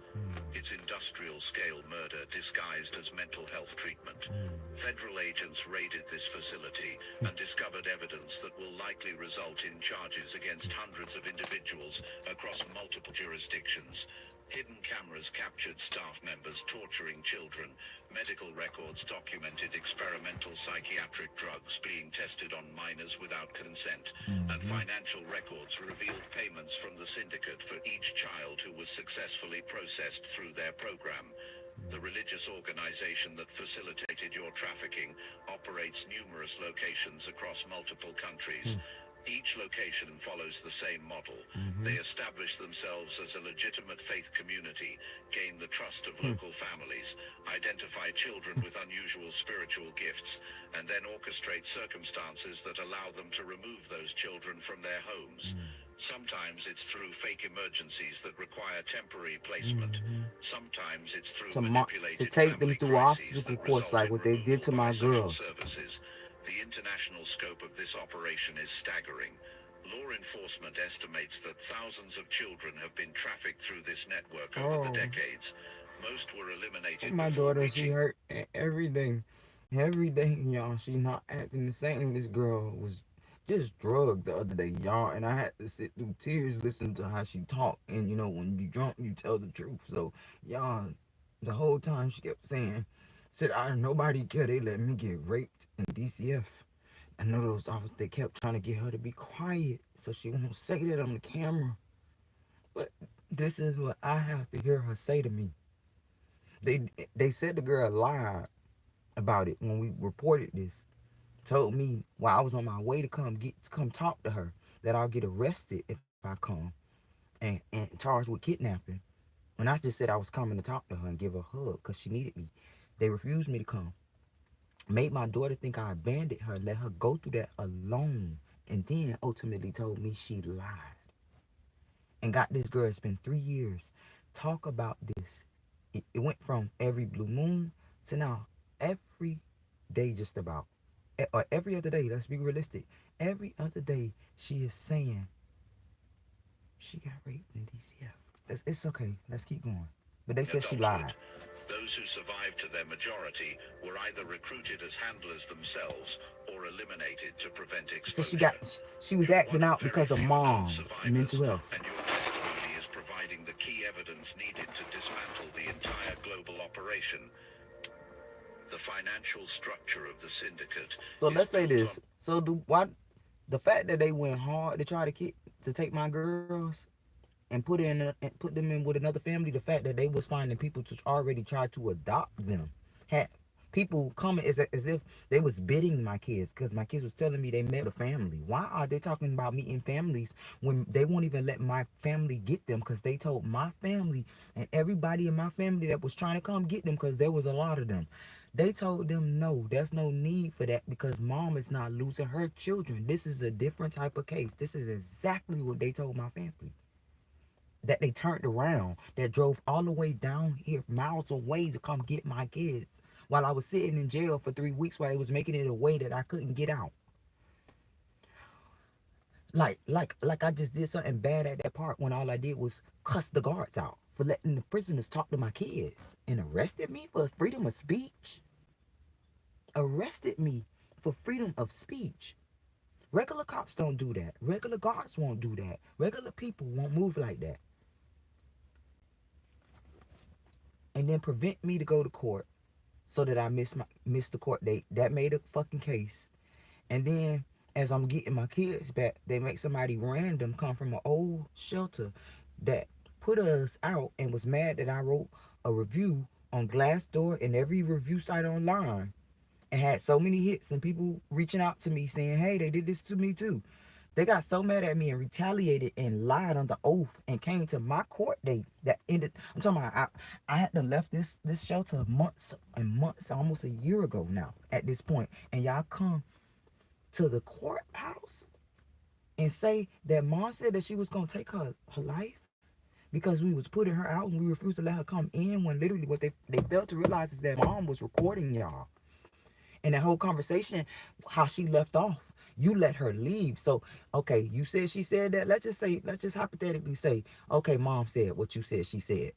It's industrial-scale murder disguised as mental health treatment. Federal agents raided this facility and discovered evidence that will likely result in charges against hundreds of individuals across multiple jurisdictions. Hidden cameras captured staff members torturing children. Medical records documented experimental psychiatric drugs being tested on minors without consent. And financial records revealed payments from the syndicate for each child who was successfully processed through their program. The religious organization that facilitated your trafficking operates numerous locations across multiple countries. Each location follows the same model. They establish themselves as a legitimate faith community, gain the trust of local families, identify children with unusual spiritual gifts, and then orchestrate circumstances that allow them to remove those children from their homes. Sometimes it's through fake emergencies that require temporary placement. Sometimes it's through To manipulated take them family through crises obstacle that course result like in what they did to removal by my social girls. services. The international scope of this operation is staggering. Law enforcement estimates that thousands of children have been trafficked through this network over the decades. Most were eliminated My before daughter, she reaching hurt every day. Every day, y'all. She not acting the same. This girl was just drugged the other day, y'all. And I had to sit through tears listening to how she talked. And you know, when you drunk, you tell the truth. So, y'all, the whole time she kept saying, said, I nobody care. They let me get raped in DCF. I know those officers, they kept trying to get her to be quiet so she won't say that on the camera. But this is what I have to hear her say to me. They they said the girl lied about it when we reported this. Told me while I was on my way to come talk to her that I'll get arrested if I come and charged with kidnapping. And I just said I was coming to talk to her and give her a hug because she needed me. They refused me to come. Made my daughter think I abandoned her, let her go through that alone, and then ultimately told me she lied. And got this girl, it's been 3 years. Talk about this. It went from every blue moon to now every day just about. Or every other day, let's be realistic. Every other day she is saying she got raped in DCF. It's okay. Let's keep going. But they said she lied. Those who survived to their majority were either recruited as handlers themselves or eliminated to prevent So exposure. she was You're acting one of out very because of few known mom's survivors, mental health. and your testimony is providing the key evidence needed to dismantle the entire global operation. The financial structure of the syndicate So is let's say built this. So the fact that they went hard to try to take my girls and put them in with another family, the fact that they was finding people to already try to adopt them, had people coming as if they was bidding my kids because my kids was telling me they met a family. Why are they talking about meeting families when they won't even let my family get them? Because they told my family and everybody in my family that was trying to come get them, because there was a lot of them, they told them no, there's no need for that because mom is not losing her children. This is a different type of case. This is exactly what they told my family, that they turned around, that drove all the way down here, miles away, to come get my kids while I was sitting in jail for 3 weeks while they was making it a way that I couldn't get out. Like I just did something bad at that part when all I did was cuss the guards out for letting the prisoners talk to my kids, and arrested me for freedom of speech. Arrested me for freedom of speech. Regular cops don't do that. Regular guards won't do that. Regular people won't move like that. And then prevent me to go to court so that I miss the court date. That made a fucking case. And then as I'm getting my kids back, they make somebody random come from an old shelter that put us out and was mad that I wrote a review on Glassdoor and every review site online and had so many hits and people reaching out to me saying, hey, they did this to me too. They got so mad at me and retaliated and lied on the oath and came to my court date that ended. I'm talking about I had to left this shelter months and months, almost a year ago now at this point, and y'all come to the courthouse and say that mom said that she was gonna take her life because we was putting her out and we refused to let her come in, when literally what they failed to realize is that mom was recording y'all. And that whole conversation, how she left off, you let her leave. So, okay, you said she said that. Let's just hypothetically say, okay, mom said what you said she said.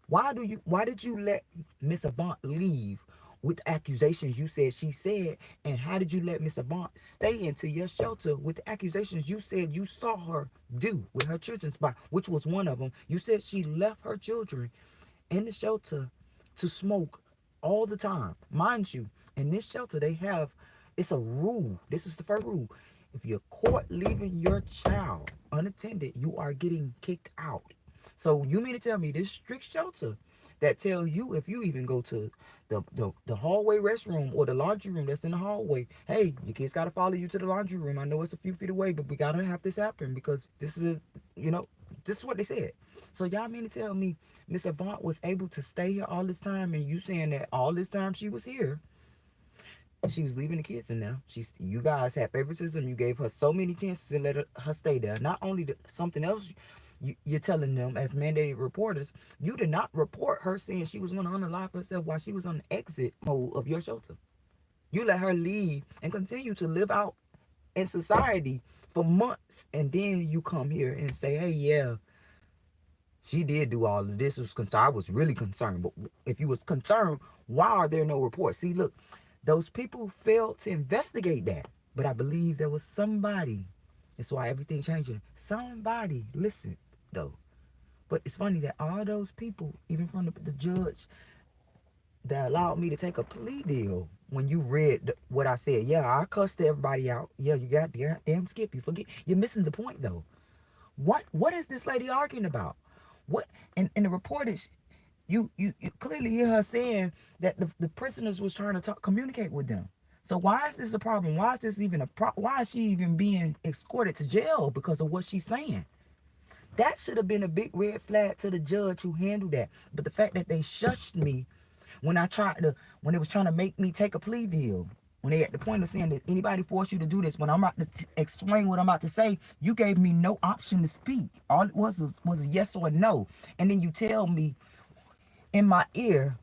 Why did you let Miss Avant leave with the accusations you said she said? And how did you let Miss Avant stay into your shelter with the accusations you said you saw her do with her children's body, which was one of them? You said she left her children in the shelter to smoke all the time. Mind you, in this shelter, it's a rule. This is the first rule. If you're caught leaving your child unattended, you are getting kicked out. So you mean to tell me this strict shelter that tell you if you even go to the hallway restroom or the laundry room that's in the hallway, hey, your kids got to follow you to the laundry room. I know it's a few feet away, but we got to have this happen because this is this is what they said. So y'all mean to tell me Miss Avant was able to stay here all this time, and you saying that all this time she was here, she was leaving the kids in there. You guys had favoritism. You gave her so many chances and let her stay there. Not only something else, you're telling them as mandated reporters, you did not report her saying she was going to unalive herself while she was on the exit mode of your shelter. You let her leave and continue to live out in society for months, and then you come here and say, hey, yeah, she did do all of this. I was really concerned. But if you was concerned, why are there no reports? See, look, those people failed to investigate that. But I believe there was somebody. That's why everything changing. Somebody, listen, though. But it's funny that all those people, even from the judge that allowed me to take a plea deal, when you read what I said, yeah, I cussed everybody out. Yeah, you got damn Skip. You forget. You're missing the point, though. What is this lady arguing about? What and the report is, you clearly hear her saying that the prisoners was trying to communicate with them. So why is this a problem? Why is this even why is she even being escorted to jail because of what she's saying? That should have been a big red flag to the judge who handled that. But the fact that they shushed me when they was trying to make me take a plea deal, when they at the point of saying that anybody force you to do this, when I'm about to explain what I'm about to say, you gave me no option to speak. All it was a yes or a no. And then you tell me in my ear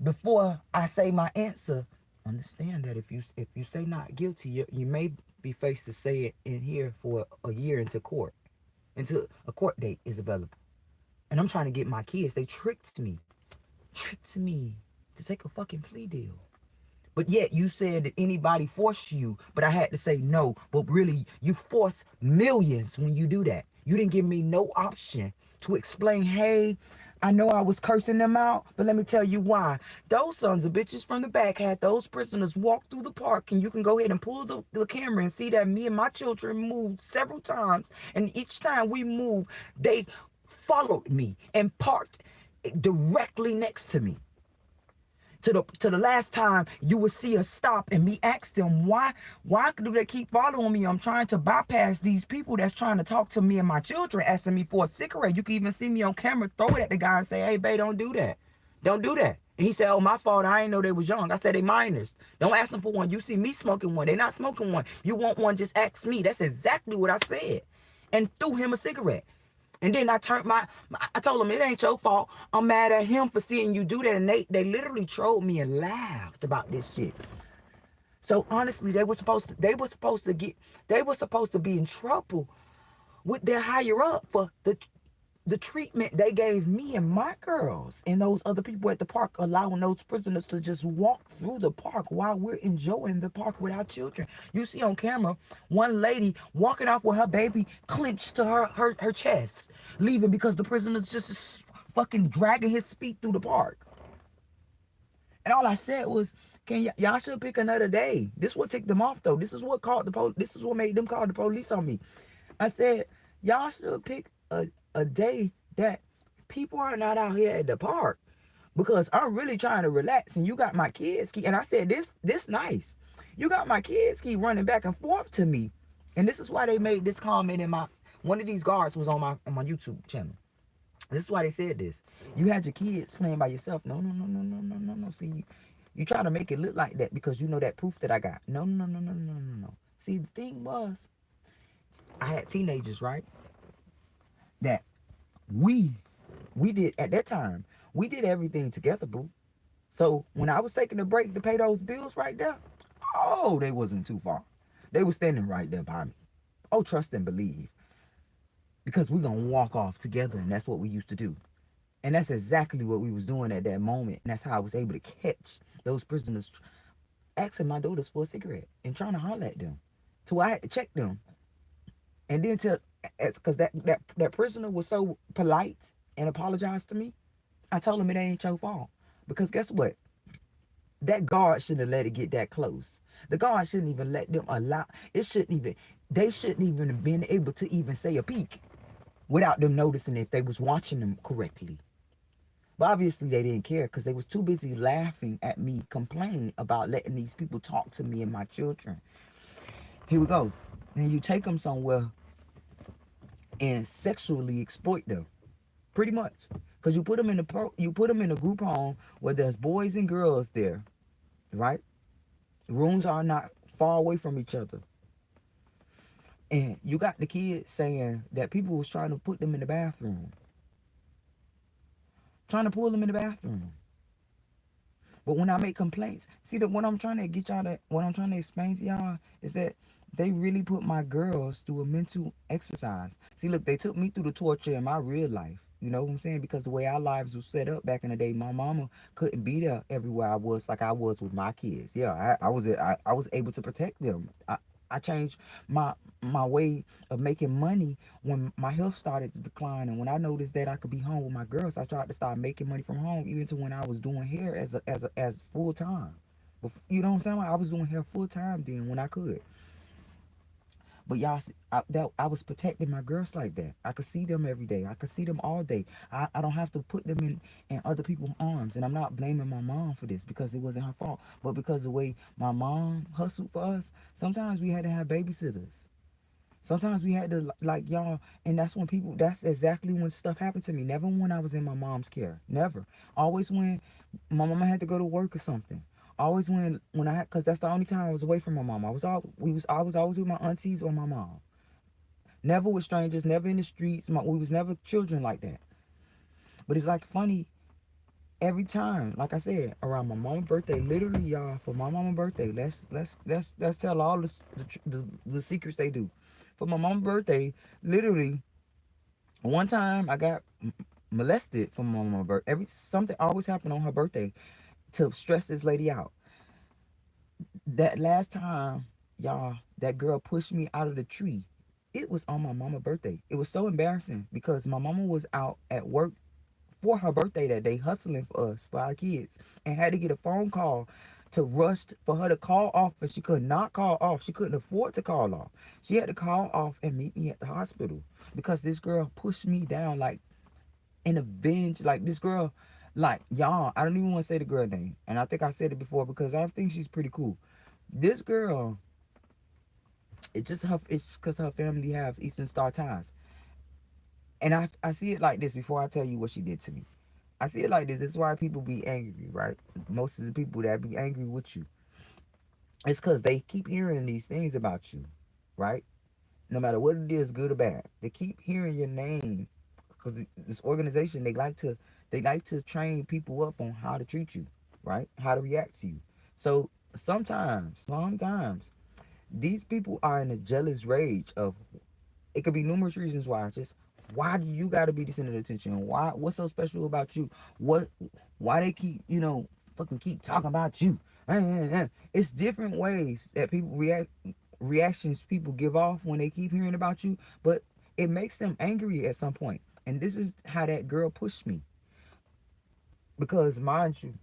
before I say my answer, understand that if you say not guilty, you may be faced to say it in here for a year until a court date is available. And I'm trying to get my kids. They tricked me to take a fucking plea deal. But yet you said that anybody forced you, but I had to say no. But really, you force millions when you do that. You didn't give me no option to explain, hey, I know I was cursing them out, but let me tell you why. Those sons of bitches from the back had those prisoners walk through the park, and you can go ahead and pull the camera and see that me and my children moved several times, and each time we moved, they followed me and parked directly next to me. To the last time you would see us stop and me ask them, why do they keep following me? I'm trying to bypass these people that's trying to talk to me and my children, asking me for a cigarette. You can even see me on camera throw it at the guy and say, hey, babe, don't do that. Don't do that. And he said, oh, my fault. I didn't know they was young. I said, they minors. Don't ask them for one. You see me smoking one. They not smoking one. You want one, just ask me. That's exactly what I said. And threw him a cigarette. And then I turned I told them, it ain't your fault. I'm mad at him for seeing you do that. And they literally trolled me and laughed about this shit. So honestly, they were supposed to be in trouble with their higher up for the treatment they gave me and my girls and those other people at the park, allowing those prisoners to just walk through the park while we're enjoying the park with our children. You see on camera, one lady walking off with her baby clenched to her chest, leaving because the prisoners just fucking dragging his feet through the park. And all I said was, y'all should pick another day. This is what ticked them off, though. This is what this is what made them call the police on me. I said, y'all should pick a day that people are not out here at the park, because I'm really trying to relax, and you got my kids and I said this nice. You got my kids keep running back and forth to me And this is why they made this comment in my, one of these guards was on my YouTube channel. This is why they said this. You had your kids playing by yourself. No, no, no, no, no, no, no, no. See, you try to make it look like that because you know that proof that I got. No, no, no, no, no, no, no. See, the thing was, I had teenagers, right? That we did at that time. We did everything together, boo. So when I was taking a break to pay those bills right there, oh, they wasn't too far. They were standing right there by me. Oh, trust and believe. Because we're gonna walk off together, and that's what we used to do. And that's exactly what we was doing at that moment. And that's how I was able to catch those prisoners asking my daughters for a cigarette and trying to holler at them. So I had to check them. And then because that prisoner was so polite and apologized to me, I told him it ain't your fault. Because guess what? That guard shouldn't have let it get that close. The guard shouldn't even let them allow, they shouldn't even have been able to even say a peek without them noticing if they was watching them correctly. But obviously they didn't care because they was too busy laughing at me complaining about letting these people talk to me and my children. Here we go. And you take them somewhere and sexually exploit them, pretty much. Because you put them in a group home where there's boys and girls there, right? Rooms are not far away from each other. And you got the kids saying that people was trying to put them in the bathroom. Trying to pull them in the bathroom. But when I make complaints, see that what I'm trying to get y'all to, what I'm trying to explain to y'all is that they really put my girls through a mental exercise. See, look, they took me through the torture in my real life. You know what I'm saying? Because the way our lives were set up back in the day, my mama couldn't be there everywhere I was like I was with my kids. Yeah, I was able to protect them. I changed my way of making money when my health started to decline, and when I noticed that I could be home with my girls, I tried to start making money from home, even to when I was doing hair as full time. You know what I'm saying? I was doing hair full time then when I could. But y'all, I was protecting my girls like that. I could see them every day. I could see them all day. I don't have to put them in other people's arms. And I'm not blaming my mom for this because it wasn't her fault. But because the way my mom hustled for us, sometimes we had to have babysitters. Sometimes we had to, like, y'all, and that's exactly when stuff happened to me. Never when I was in my mom's care. Never. Always when my mama had to go to work or something. Always when I had, because that's the only time I was away from my mom. I was always with my aunties or my mom. Never with strangers, never in the streets. We was never children like that. But it's like funny, every time, like I said, around my mama's birthday, literally, y'all, for my mama's birthday, let's tell all the secrets they do. For my mama's birthday, literally, one time I got molested for my mama's birthday. Something always happened on her birthday to stress this lady out. That last time, y'all, that girl pushed me out of the tree. It was on my mama's birthday. It was so embarrassing because my mama was out at work for her birthday that day, hustling for us, for our kids, and had to get a phone call to rush for her to call off, and she could not call off. She couldn't afford to call off. She had to call off and meet me at the hospital because this girl pushed me down like in a binge. Like this girl, like y'all, I don't even want to say the girl name, and I think I said it before because I think she's pretty cool. This girl, it's because her family have Eastern Star ties. And I see it like this before I tell you what she did to me. I see it like this. This is why people be angry, right? Most of the people that be angry with you, it's because they keep hearing these things about you, right? No matter what it is, good or bad, they keep hearing your name because this organization they like to train people up on how to treat you, right? How to react to you. So sometimes these people are in a jealous rage of, it could be numerous reasons why. Just why do you got to be the center of attention? What's so special about you? Why they keep, fucking keep talking about you? It's different ways that people reactions people give off when they keep hearing about you, but it makes them angry at some point. And this is how that girl pushed me. Because mind you,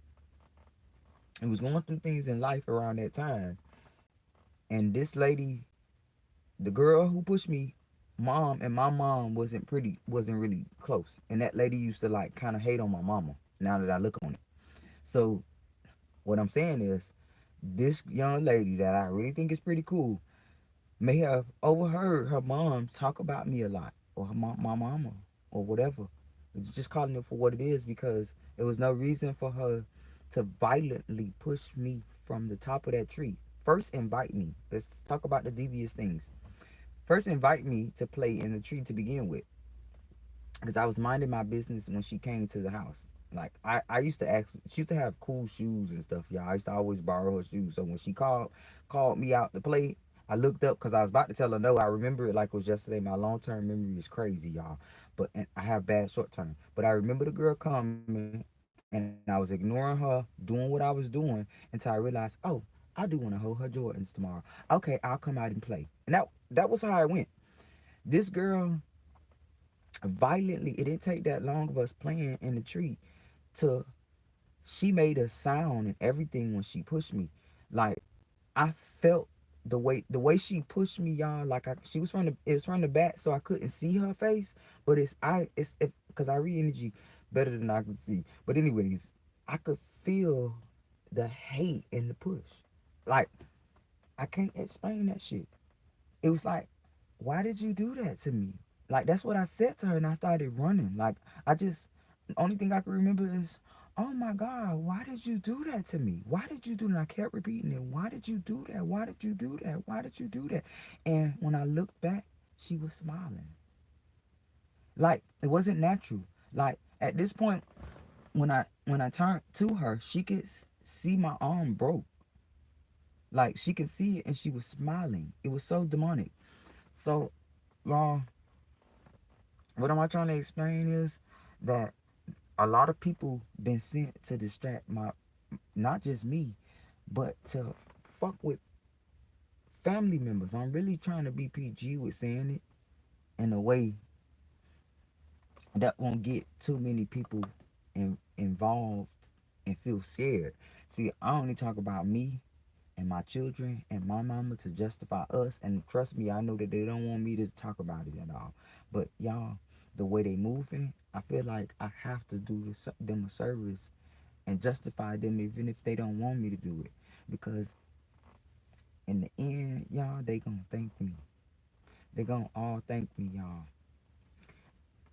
I was going through things in life around that time. And this lady, the girl who pushed me, mom and my mom wasn't really close. And that lady used to like kind of hate on my mama now that I look on it. So what I'm saying is, this young lady that I really think is pretty cool, may have overheard her mom talk about me a lot, or my mama, or whatever. Just calling it for what it is, because there was no reason for her to violently push me from the top of that tree. First, invite me. Let's talk about the devious things. First, invite me to play in the tree to begin with, because I was minding my business when she came to the house. Like I used to ask, she used to have cool shoes and stuff, y'all. I used to always borrow her shoes. So when she called me out to play, I looked up because I was about to tell her no. I remember it like it was yesterday. My long term memory is crazy, y'all. But and I have bad short term. But I remember the girl coming and I was ignoring her, doing what I was doing until I realized, oh, I do want to hold her Jordans tomorrow. Okay, I'll come out and play. And that was how it went. This girl violently, it didn't take that long of us playing in the tree to, she made a sound and everything when she pushed me. Like I felt the way she pushed me, y'all. Like she was from the, it was from the back, so I couldn't see her face. But it's because I read energy better than I could see. But anyways, I could feel the hate and the push. Like I can't explain that shit. It was like, why did you do that to me? Like that's what I said to her, and I started running. Like I just, the only thing I can remember is, oh my God, why did you do that to me? Why did you do that? And I kept repeating it. Why did you do that? Why did you do that? Why did you do that? And when I looked back, she was smiling. Like it wasn't natural. Like at this point, when I turned to her, she could see my arm broke. Like she could see it, and she was smiling. It was so demonic. So, y'all, what am I trying to explain is that a lot of people been sent to distract my, not just me, but to fuck with family members. I'm really trying to be PG with saying it in a way that won't get too many people involved and feel scared. See, I only talk about me and my children and my mama to justify us. And trust me, I know that they don't want me to talk about it at all. But y'all, the way they moving, I feel like I have to do them a service and justify them even if they don't want me to do it. Because in the end, y'all, they gonna thank me. They gonna all thank me, y'all.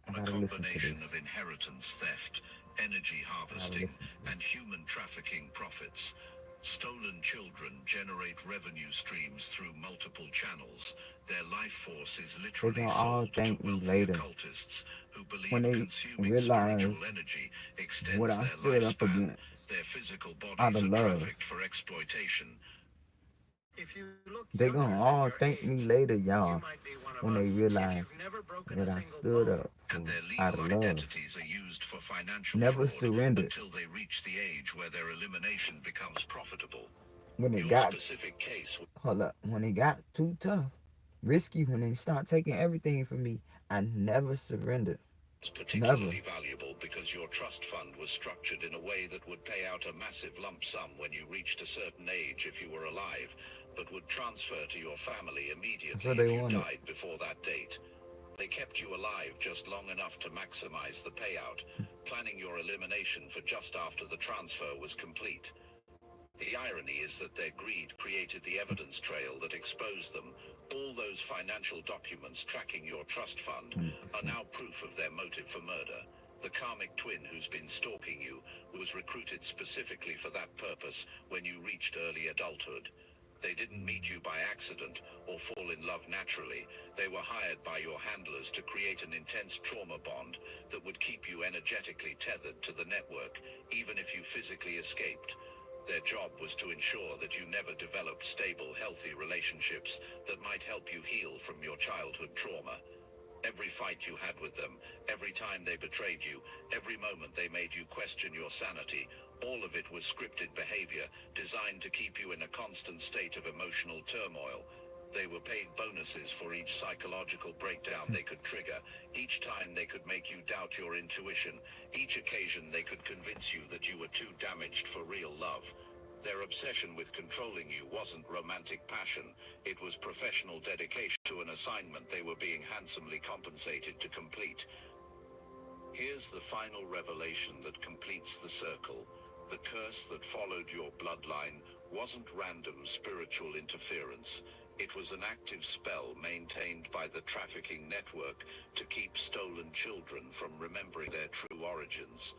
I On a gotta listen to combination this. of inheritance theft, energy I gotta harvesting, listen to and this. human trafficking profits, stolen children generate revenue streams through multiple channels. Their life force is They literally gonna all sold to thank me wealthy later occultists who when believe they consuming spiritual realize energy what extends I their stood up lifespan. against Their physical out bodies of are love. trafficked for exploitation. If you look They younger gonna than all your thank me age, later, you y'all, might be one of when they us. If you've realize never broken a that I single stood bone, up And for their out legal of love. identities are used for financial Never fraud surrendered. until they reach the age where their elimination becomes profitable. When it Your got, specific case hold up, when it got too tough, risky, when they start taking everything from me, I never surrendered. was Never. particularly valuable because your trust fund was structured in a way that would pay out a massive lump sum when you reached a certain age if you were alive, but would transfer to your family That's immediately what they if you wanted. died before that date. They kept you alive just long enough to maximize the payout, planning your elimination for just after the transfer was complete. The irony is that their greed created the evidence trail that exposed them. All those financial documents tracking your trust fund are 100%. now proof of their motive for murder. The karmic twin who's been stalking you was recruited specifically for that purpose when you reached early adulthood. They didn't meet you by accident or fall in love naturally. They were hired by your handlers to create an intense trauma bond that would keep you energetically tethered to the network, even if you physically escaped. Their job was to ensure that you never developed stable, healthy relationships that might help you heal from your childhood trauma. Every fight you had with them, every time they betrayed you, every moment they made you question your sanity, all of it was scripted behavior designed to keep you in a constant state of emotional turmoil. They were paid bonuses for each psychological breakdown they could trigger, each time they could make you doubt your intuition, each occasion they could convince you that you were too damaged for real love. Their obsession with controlling you wasn't romantic passion, it was professional dedication to an assignment they were being handsomely compensated to complete. Here's the final revelation that completes the circle. The curse that followed your bloodline wasn't random spiritual interference. It was an active spell maintained by the trafficking network to keep stolen children from remembering their true origins.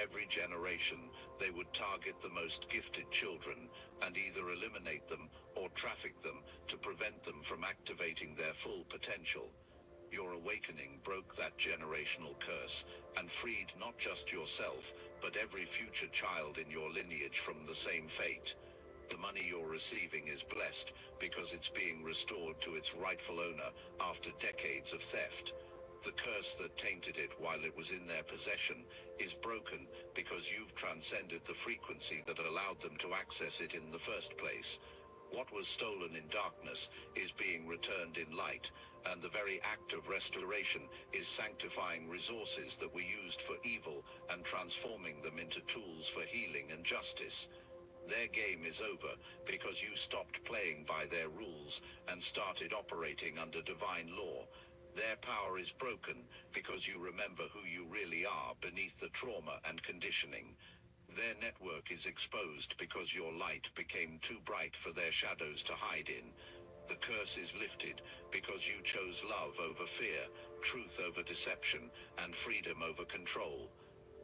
Every generation, they would target the most gifted children and either eliminate them or traffic them to prevent them from activating their full potential. Your awakening broke that generational curse and freed not just yourself, but every future child in your lineage from the same fate. The money you're receiving is blessed because it's being restored to its rightful owner after decades of theft. The curse that tainted it while it was in their possession is broken because you've transcended the frequency that allowed them to access it in the first place. What was stolen in darkness is being returned in light, and the very act of restoration is sanctifying resources that were used for evil and transforming them into tools for healing and justice. Their game is over because you stopped playing by their rules and started operating under divine law. Their power is broken because you remember who you really are beneath the trauma and conditioning. Their network is exposed because your light became too bright for their shadows to hide in. The curse is lifted because you chose love over fear, truth over deception, and freedom over control.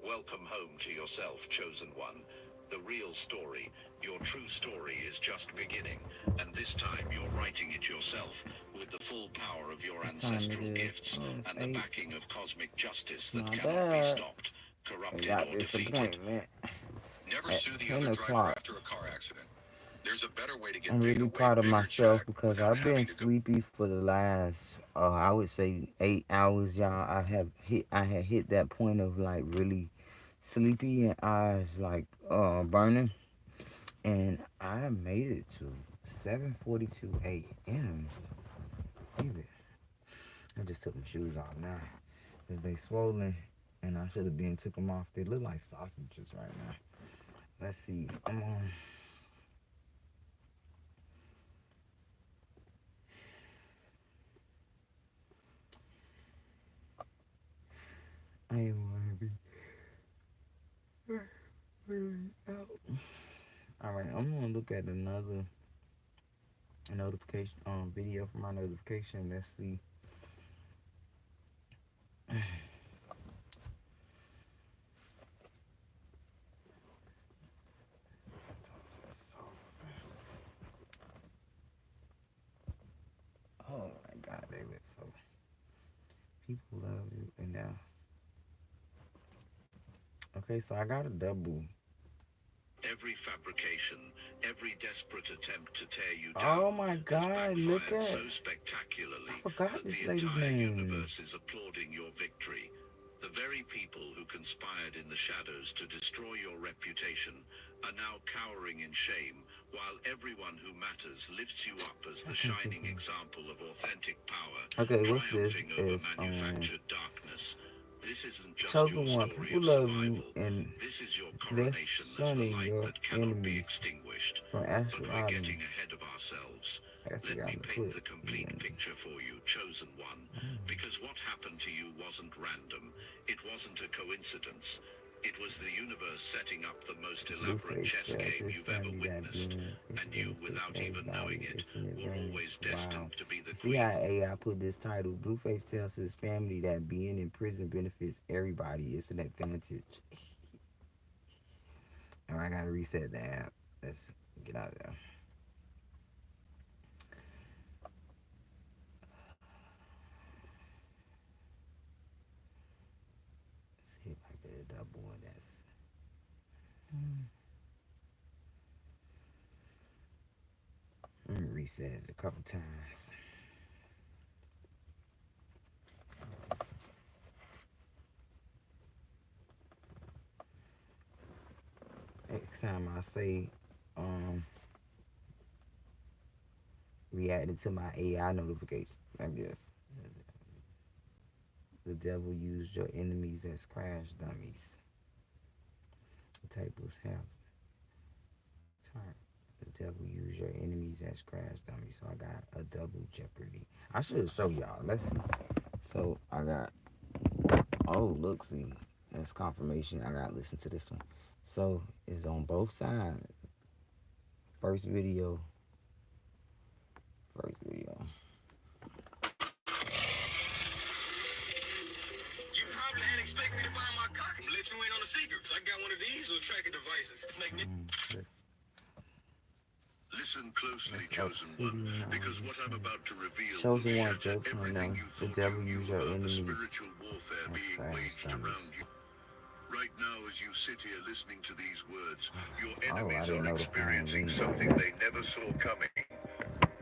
Welcome home to yourself, chosen one. The real story, your true story, is just beginning, and this time you're writing it yourself with the full power of your What time ancestral it is? gifts Oh, it's and the 8. backing of cosmic justice that My cannot be bad. stopped, I corrupted, got or this defeated. appointment Never at sue the 10 other driver o'clock. after a car accident. There's a better way to get I'm paid really a way proud of bigger myself check because without I've been having to go. sleepy for the last, I would say 8 hours, y'all. I had hit that point of like really sleepy and eyes like burning, and I made it to 7:42 a.m. Baby, I just took my shoes off now because they swollen, and I should have been took them off. They look like sausages right now. Let's see. I'm on. I ain't want to be really out. All right, I'm gonna look at another notification video for my notification. Let's see. Oh my God, David. So people love you, and now. Okay, so I got a double. Every fabrication, every desperate attempt to tear you Oh down my has God, look backfired at. so spectacularly I forgot that this the lady's entire name. universe is applauding your victory. The very people who conspired in the shadows to destroy your reputation are now cowering in shame, while everyone who matters lifts you up as the shining example of authentic power, Okay, what's this? triumphing over Is manufactured darkness. This isn't just your chosen one. story People of love you, survival. and This is your they're coronation as the shunning light your that cannot be enemies extinguished. from But we're astronauting. getting ahead of ourselves. I guess I Let got me to paint put the complete picture for you, chosen one. Because what happened to you wasn't random. It wasn't a coincidence. It was the universe setting up the most elaborate Blueface chess tells game his you've ever family that witnessed. being his And you, benefits without even knowing everybody. it, It's an were advantage. always Wow. destined to be the See how queen. AI put this title? Blueface tells his family that being in prison benefits everybody. It's an advantage. And I gotta reset the app. Let's get out of there. See if I get a double one. That's. Let me reset it a couple times. Next time I say reacting to my AI notification, I guess. The devil used your enemies as crash dummies. The tables have turned. The devil used your enemies as crash dummies. So I got a double jeopardy. I should show y'all. Let's see. So I got. Oh, look, see. That's confirmation. I gotta listen to this one. So it's on both sides. First video First video. You probably ain't expect me to find my cock. I'm let you in on the secrets. I got one of these little tracking devices. It's make me. Listen closely, That's chosen one, obsidian. because what I'm about to reveal will Chosen one, shatter jokes on everything them. you The thought you devil knew use your about the enemies spiritual warfare as being fast waged dummies. around you. Right now, as you sit here listening to these words, your Oh, I enemies didn't are know the phone experiencing ring like something that. they never saw coming.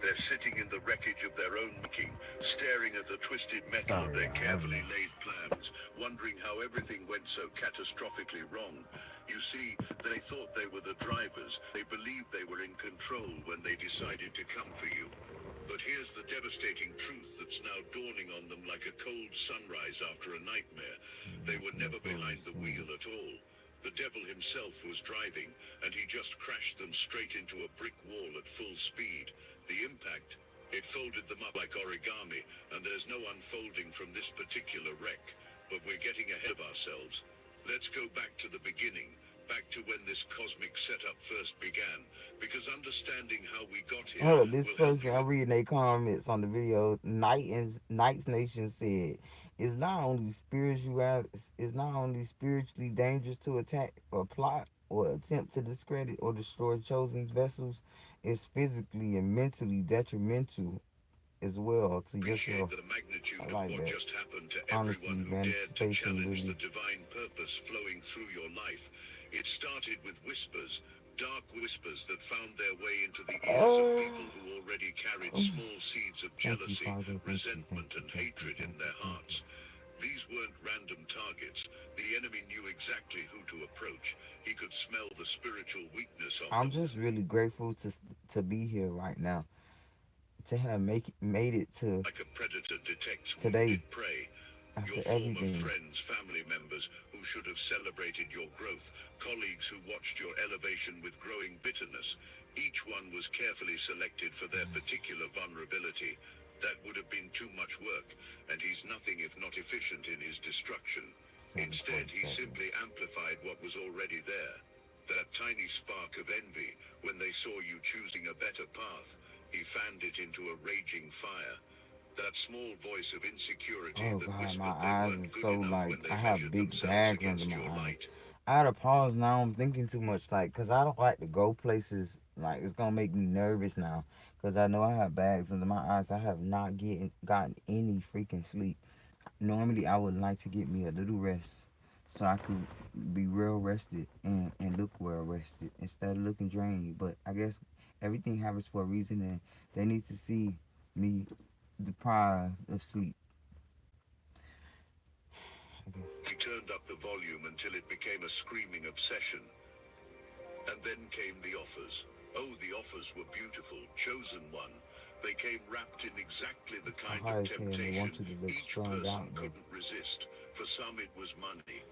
They're sitting in the wreckage of their own making, staring at the twisted metal of Sorry, their y'all. I didn't carefully know. laid plans, wondering how everything went so catastrophically wrong. You see, they thought they were the drivers. They believed they were in control when they decided to come for you. But here's the devastating truth that's now dawning on them like a cold sunrise after a nightmare. They were never behind the wheel at all. The devil himself was driving, and he just crashed them straight into a brick wall at full speed. The impact, it folded them up like origami, and there's no unfolding from this particular wreck. But we're getting ahead of ourselves. Let's go back to the beginning, back to when this cosmic setup first began, because understanding how we got here Hold up, this will help person you. I'm reading their comments on the video. Knights Nation said, "It's not only it's not only spiritually dangerous to attack or plot or attempt to discredit or destroy chosen vessels. It's physically and mentally detrimental as well to Appreciate yourself." the I magnitude of like what that. just happened to everyone Honestly, who dared to manifestation challenge the really. divine purpose flowing through your life. It started with whispers, dark whispers that found their way into the ears of people who already carried small seeds of Thank you, jealousy, Father. Thank you, thank resentment, you, and thank you, hatred thank in you, their thank you. hearts. These weren't random targets. The enemy knew exactly who to approach. He could smell the spiritual weakness on I'm them. just really grateful to be here right now, to have made it to Like a predator detects today wounded prey. Your after former everything. friends, family members who should have celebrated your growth, colleagues who watched your elevation with growing bitterness. Each one was carefully selected for their particular vulnerability. That would have been too much work, and he's nothing if not efficient in his destruction. Instead, he 7:47. simply amplified what was already there. That tiny spark of envy, when they saw you choosing a better path, he fanned it into a raging fire. That small voice of insecurity Oh that God, my whispered they eyes weren't is good so enough like when they I have measured big themselves bags under against my your eyes. light. I had to pause now. I'm thinking too much, like, cause I don't like to go places. Like it's gonna make me nervous now, cause I know I have bags under my eyes. I have not gotten any freaking sleep. Normally, I would like to get me a little rest, so I could be real rested and look well rested instead of looking drained. But I guess everything happens for a reason, and they need to see me deprived of sleep. I guess. He turned up the volume until it became a screaming obsession. And then came the offers. Oh, the offers were beautiful, chosen one. They came wrapped in exactly the My kind of heart is here and they temptation want you to look each strung person out though. couldn't resist. For some it was money,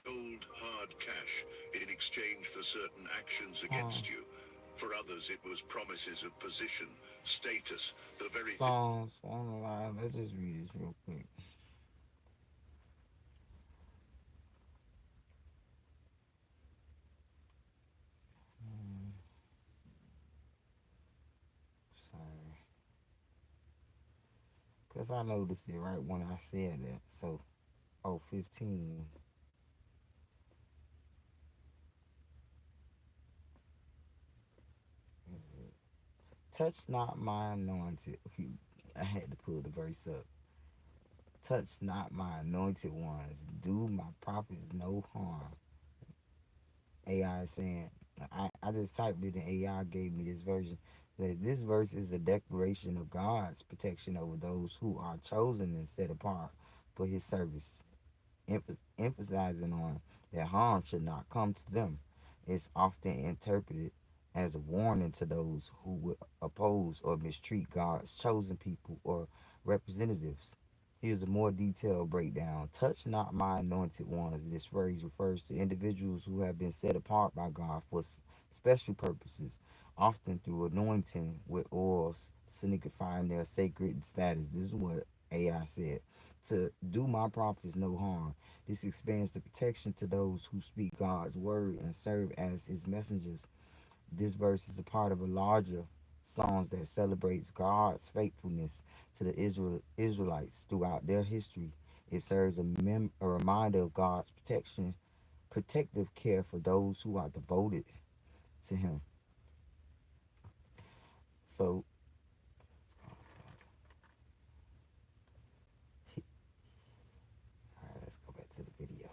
cold, hard cash in exchange for certain actions Oh, against you. For others it was promises of position, status, the very thing. songs on the line. Let's just read this real quick. Sorry. Because I noticed it right when I said that. So, oh, 15. Touch not my anointed. I had to pull the verse up. Touch not my anointed ones. Do my prophets no harm. AI is saying, I just typed it and AI gave me this version. That this verse is a declaration of God's protection over those who are chosen and set apart for his service, emphasizing on that harm should not come to them. It's often interpreted as a warning to those who would oppose or mistreat God's chosen people or representatives. Here's a more detailed breakdown. Touch not my anointed ones. This phrase refers to individuals who have been set apart by God for special purposes, often through anointing with oils, signifying their sacred status. This is what AI said. To do my prophets no harm. This expands the protection to those who speak God's word and serve as his messengers. This verse is a part of a larger songs that celebrates God's faithfulness to the Israelites throughout their history. It serves a reminder of God's protective care for those who are devoted to Him. So, all right, let's go back to the video.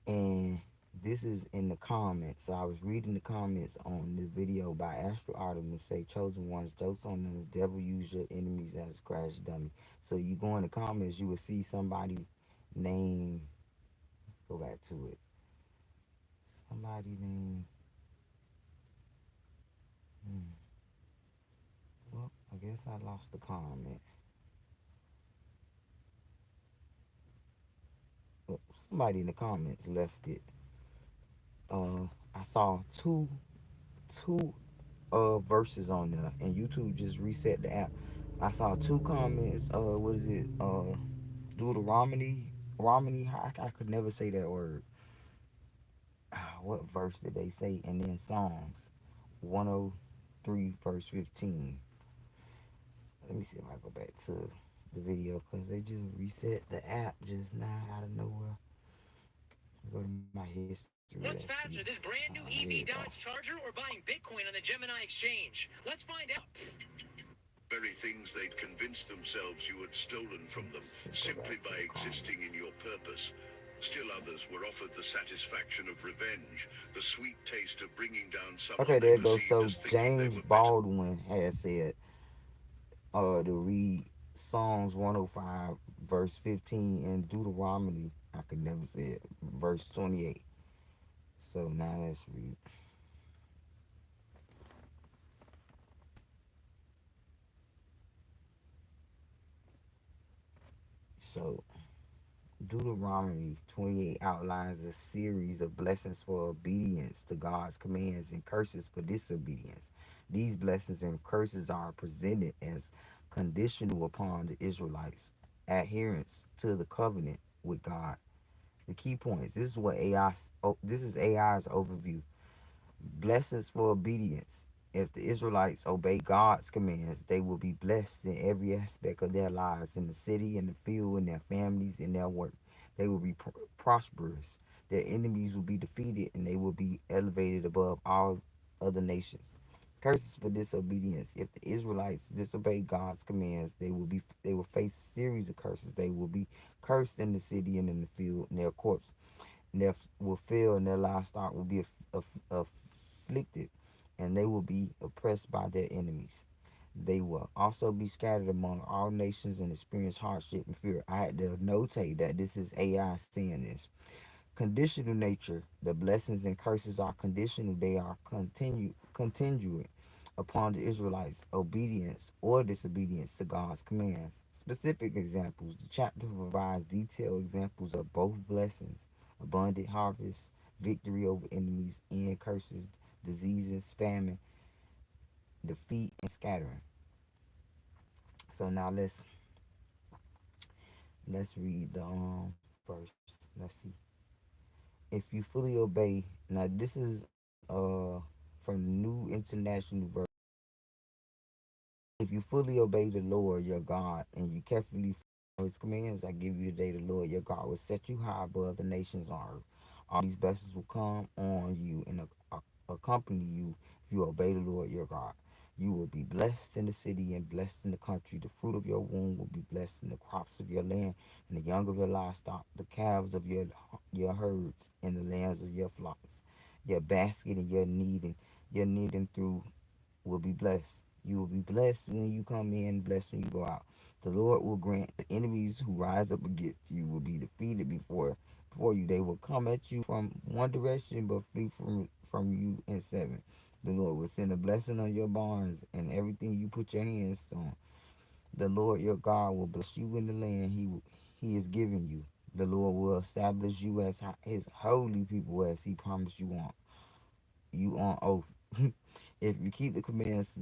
And this is in the comments. So I was reading the comments on the video by Astro Artemis say chosen ones jokes on them, the devil use your enemies as a crash dummy. So you go in the comments, you will see somebody name, go back to it. Somebody name, well, I guess I lost the comment. Well, somebody in the comments left it. I saw two verses on there, and YouTube just reset the app. I saw two comments. What is it? Deuteronomy, Romany. I could never say that word. What verse did they say? And then Psalms 103 verse 15. Let me see if I go back to the video because they just reset the app just now out of nowhere. Go to my history. What's faster, this brand new EV Dodge Charger or buying Bitcoin on the Gemini exchange? Let's find out. Very things they'd convinced themselves you had stolen from them simply by existing in your purpose. Still others were offered the satisfaction of revenge, the sweet taste of bringing down someone Okay, there they it goes. perceived So as thinking they James were better. Baldwin has said to read Psalms 105 verse 15 and Deuteronomy, I could never say it, verse 28. So now let's read. So Deuteronomy 28 outlines a series of blessings for obedience to God's commands and curses for disobedience. These blessings and curses are presented as conditional upon the Israelites' adherence to the covenant with God. The key points. This is what AI. This is AI's overview. Blessings for obedience. If the Israelites obey God's commands, they will be blessed in every aspect of their lives, in the city, in the field, in their families, in their work. They will be prosperous. Their enemies will be defeated, and they will be elevated above all other nations. Curses for disobedience. If the Israelites disobey God's commands, they will face a series of curses. They will be cursed in the city and in the field, and their corpse and their will fail, and their livestock will be afflicted, and they will be oppressed by their enemies. They will also be scattered among all nations and experience hardship and fear. I had to notate that this is AI saying this. Conditional nature. The blessings and curses are conditional. They are contingent upon the Israelites' obedience or disobedience to God's commands. Specific examples. The chapter provides detailed examples of both blessings: abundant harvest, victory over enemies, end curses, diseases, famine, defeat, and scattering. So now let's read the first. Let's see. If you fully obey, now this is from the New International Version. If you fully obey the Lord your God and you carefully follow his commands, I give you today, the Lord your God will set you high above the nations on earth. All these blessings will come on you and accompany you if you obey the Lord your God. You will be blessed in the city and blessed in the country. The fruit of your womb will be blessed in the crops of your land and the young of your livestock, the calves of your herds and the lambs of your flocks. Your basket and your kneading through will be blessed. You will be blessed when you come in, blessed when you go out. The Lord will grant the enemies who rise up against you will be defeated before you. They will come at you from one direction, but flee from you in seven. The Lord will send a blessing on your barns and everything you put your hands on. The Lord your God will bless you in the land he is giving you. The Lord will establish you as his holy people, as he promised you on oath. If you keep the commands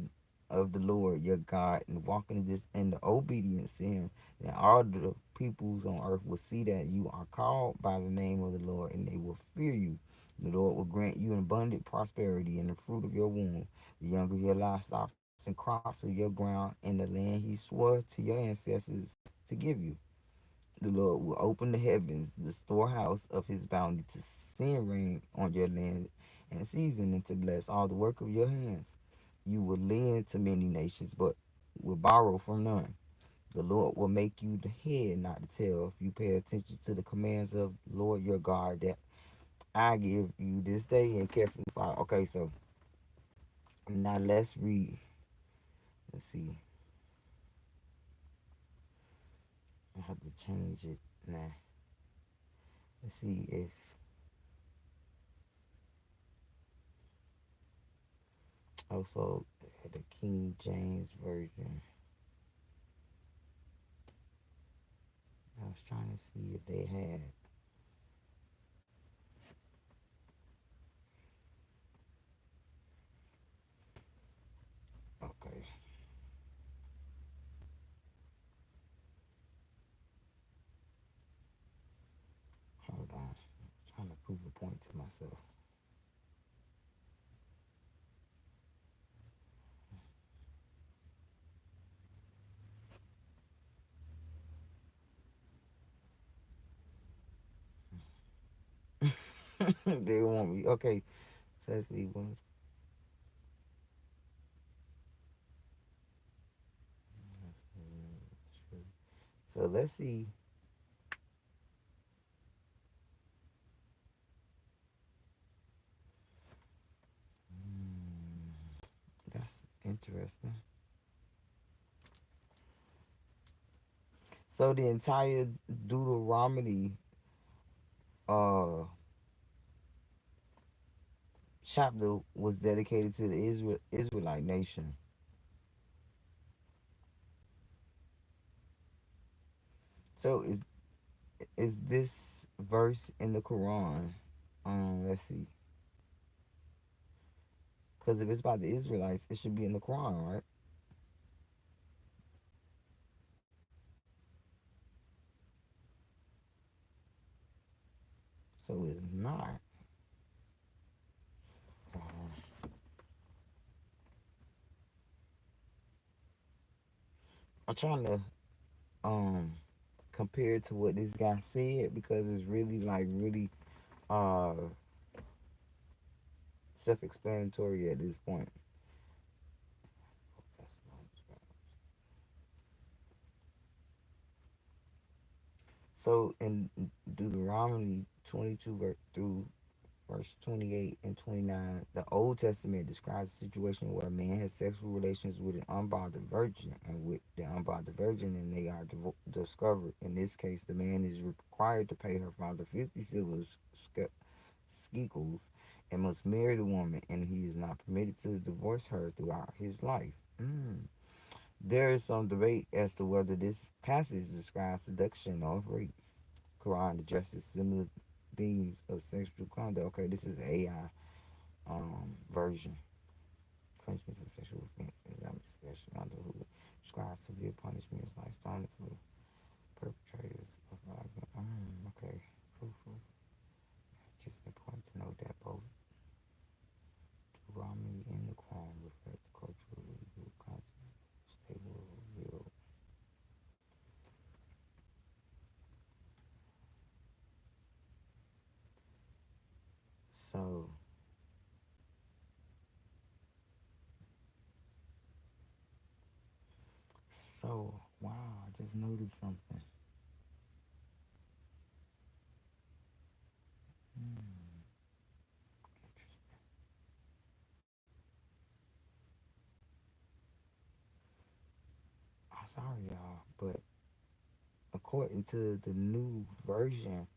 of the Lord your God and walk in this in the obedience to him, then all the peoples on earth will see that you are called by the name of the Lord, and they will fear you The Lord will grant you an abundant prosperity in the fruit of your womb, the young of your livestock and crops of your ground in the land he swore to your ancestors to give you. The Lord will open the heavens, the storehouse of his bounty, to send rain on your land and season, and to bless all the work of your hands. You will lend to many nations, but will borrow from none. The Lord will make you the head, not the tail, if you pay attention to the commands of the Lord your God that I give you this day and carefully follow. Okay, so now let's read. Let's see. I have to change it now. Let's see if also the King James version. I was trying to see if they had. Okay, hold on. I'm trying to prove a point to myself. They want me. Okay, says the ones. So let's see. That's interesting. So the entire Deuteronomy uh chapter was dedicated to the Israelite nation. So is this verse in the Quran? Let's see. Because if it's about the Israelites, it should be in the Quran, right? So it's not. I'm trying to um compare it to what this guy said because it's really like really uh self-explanatory at this point. So in Deuteronomy 22 through verse 28 and 29, the Old Testament describes a situation where a man has sexual relations with an unbothered virgin and with the unbothered virgin, and they are discovered. In this case, the man is required to pay her father 50 skekels and must marry the woman, and he is not permitted to divorce her throughout his life. There is some debate as to whether this passage describes seduction or rape. Quran addresses similar themes of sexual conduct. Okay, this is AI version. Punishments of sexual offense, Islamic sexual conduct who describes severe punishments like stoning for perpetrators of violence. Okay, proof of just important to note that both Rami and the Quran reflect the cultural legal concepts they were revealed. So wow, I just noticed something. Interesting. I'm sorry, y'all, but according to the new version,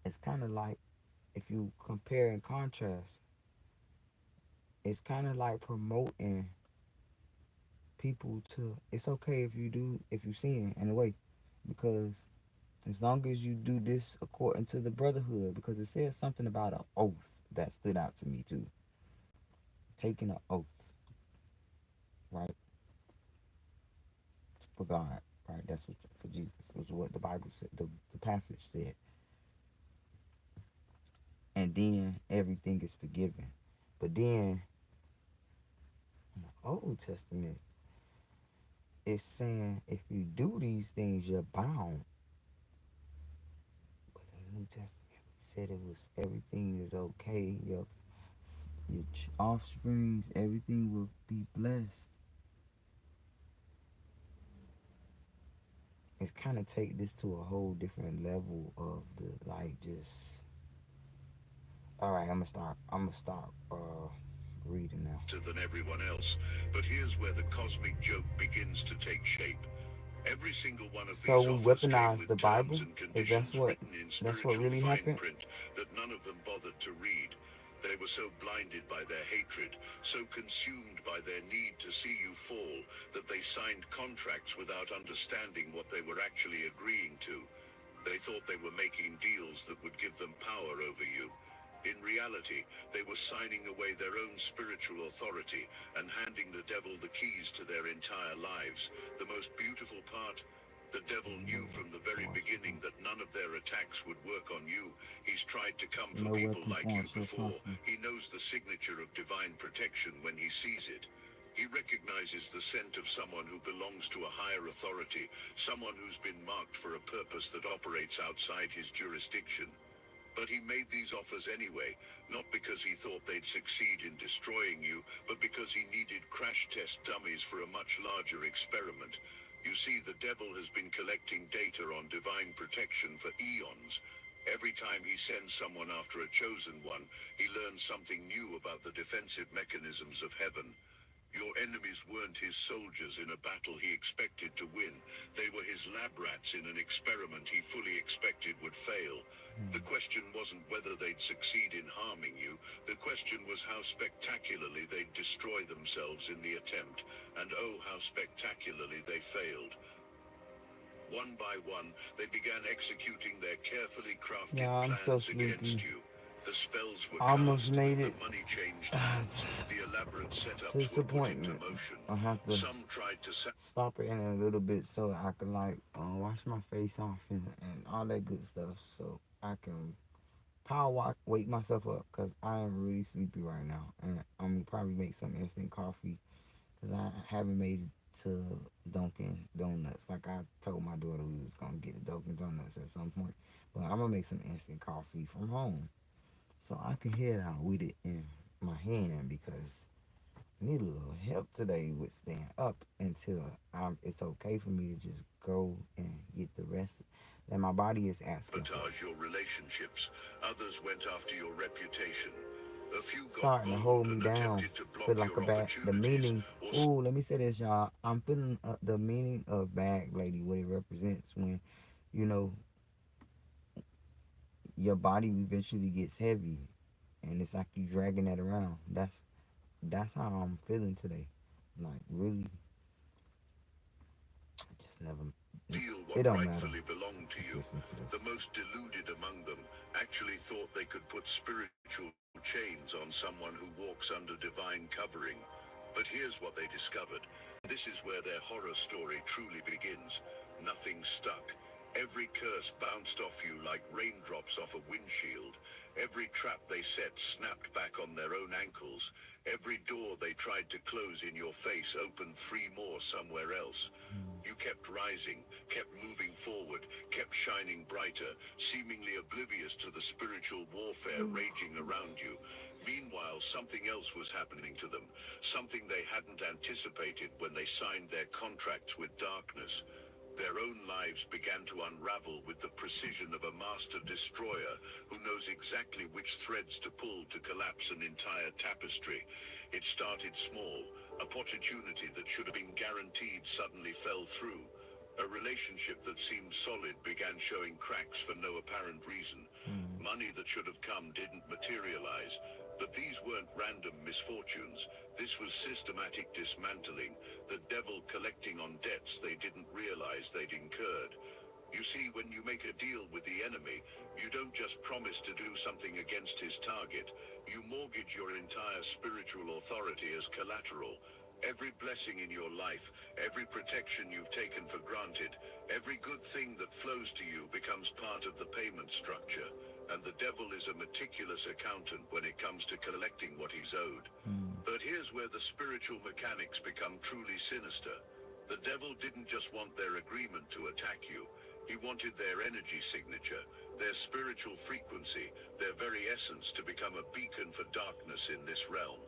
it's kind of like if you compare and contrast, it's kind of like promoting people to. It's okay if you do if you sin in a way, because as long as you do this according to the brotherhood, because it says something about an oath that stood out to me too. Taking an oath, right, for God, right? That's what for Jesus was what the Bible said. The passage said. and then everything is forgiven. But then in the Old Testament, it's saying if you do these things, you're bound. But in the New Testament, it said it was everything is okay. Your offsprings, everything will be blessed. It's kind of take this to a whole different level of the like just. All right, I'm gonna start reading now. Than everyone else, but here's where the cosmic joke begins to take shape. Every single one of So these we offers came weaponize with the terms Bible. and Is conditions written in that's what spiritual really fine happened? print that none of them bothered to read. They were so blinded by their hatred, so consumed by their need to see you fall, that they signed contracts without understanding what they were actually agreeing to. They thought they were making deals that would give them power over you. In reality, they were signing away their own spiritual authority and handing the devil the keys to their entire lives. The most beautiful part? The devil knew from the very beginning that none of their attacks would work on you. He's tried to come for No people weapon like you formed shall before. prosper. He knows the signature of divine protection when he sees it. He recognizes the scent of someone who belongs to a higher authority, someone who's been marked for a purpose that operates outside his jurisdiction. But he made these offers anyway, not because he thought they'd succeed in destroying you, but because he needed crash test dummies for a much larger experiment. You see, the devil has been collecting data on divine protection for eons. Every time he sends someone after a chosen one, he learns something new about the defensive mechanisms of heaven. Your enemies weren't his soldiers in a battle he expected to win. They were his lab rats in an experiment he fully expected would fail. The question wasn't whether they'd succeed in harming you. The question was how spectacularly they'd destroy themselves in the attempt. And oh, how spectacularly they failed. One by one, they began executing their carefully crafted Yeah, I'm so plans sleepy. against you. The spells were I almost cast, made the it money changed hands, the elaborate to setups this were put into appointment. motion. I have to Some tried to stop it in a little bit so I can like wash my face off and all that good stuff so I can wake myself up because I am really sleepy right now and I'm gonna probably make some instant coffee because I haven't made it to Dunkin' Donuts like I told my daughter we was gonna get the Dunkin' Donuts at some point, but I'm gonna make some instant coffee from home so I can head out with it in my hand because I need a little help today with staying up until it's okay for me to just go and get the rest that my body is asking for. sabotage your relationships. Others went after your reputation. A few got Starting to bold hold me and down. attempted to Feel block like a your bad. The opportunities meaning. or Ooh, let me say this, y'all. I'm feeling the meaning of bag lady. What it represents when, you know, your body eventually gets heavy, and it's like you dragging that around. That's how I'm feeling today. Like really, just never. steal It what don't matter. rightfully belonged to Just you. listen to The this. most deluded among them actually thought they could put spiritual chains on someone who walks under divine covering. But here's what they discovered. This is where their horror story truly begins. Nothing stuck. Every curse bounced off you like raindrops off a windshield. Every trap they set snapped back on their own ankles. Every door they tried to close in your face opened 3 more somewhere else. You kept rising, kept moving forward, kept shining brighter, seemingly oblivious to the spiritual warfare raging around you. Meanwhile, something else was happening to them, something they hadn't anticipated when they signed their contracts with darkness. Their own lives began to unravel with the precision of a master destroyer who knows exactly which threads to pull to collapse an entire tapestry. It started small. Opportunity that should have been guaranteed suddenly fell through. A relationship that seemed solid began showing cracks for no apparent reason. Money that should have come didn't materialize. But these weren't random misfortunes. This was systematic dismantling, the devil collecting on debts they didn't realize they'd incurred. You see, when you make a deal with the enemy, you don't just promise to do something against his target. You mortgage your entire spiritual authority as collateral. Every blessing in your life, every protection you've taken for granted, every good thing that flows to you becomes part of the payment structure. and the devil is a meticulous accountant when it comes to collecting what he's owed. But here's where the spiritual mechanics become truly sinister. The devil didn't just want their agreement to attack you. He wanted their energy signature, their spiritual frequency, their very essence to become a beacon for darkness in this realm.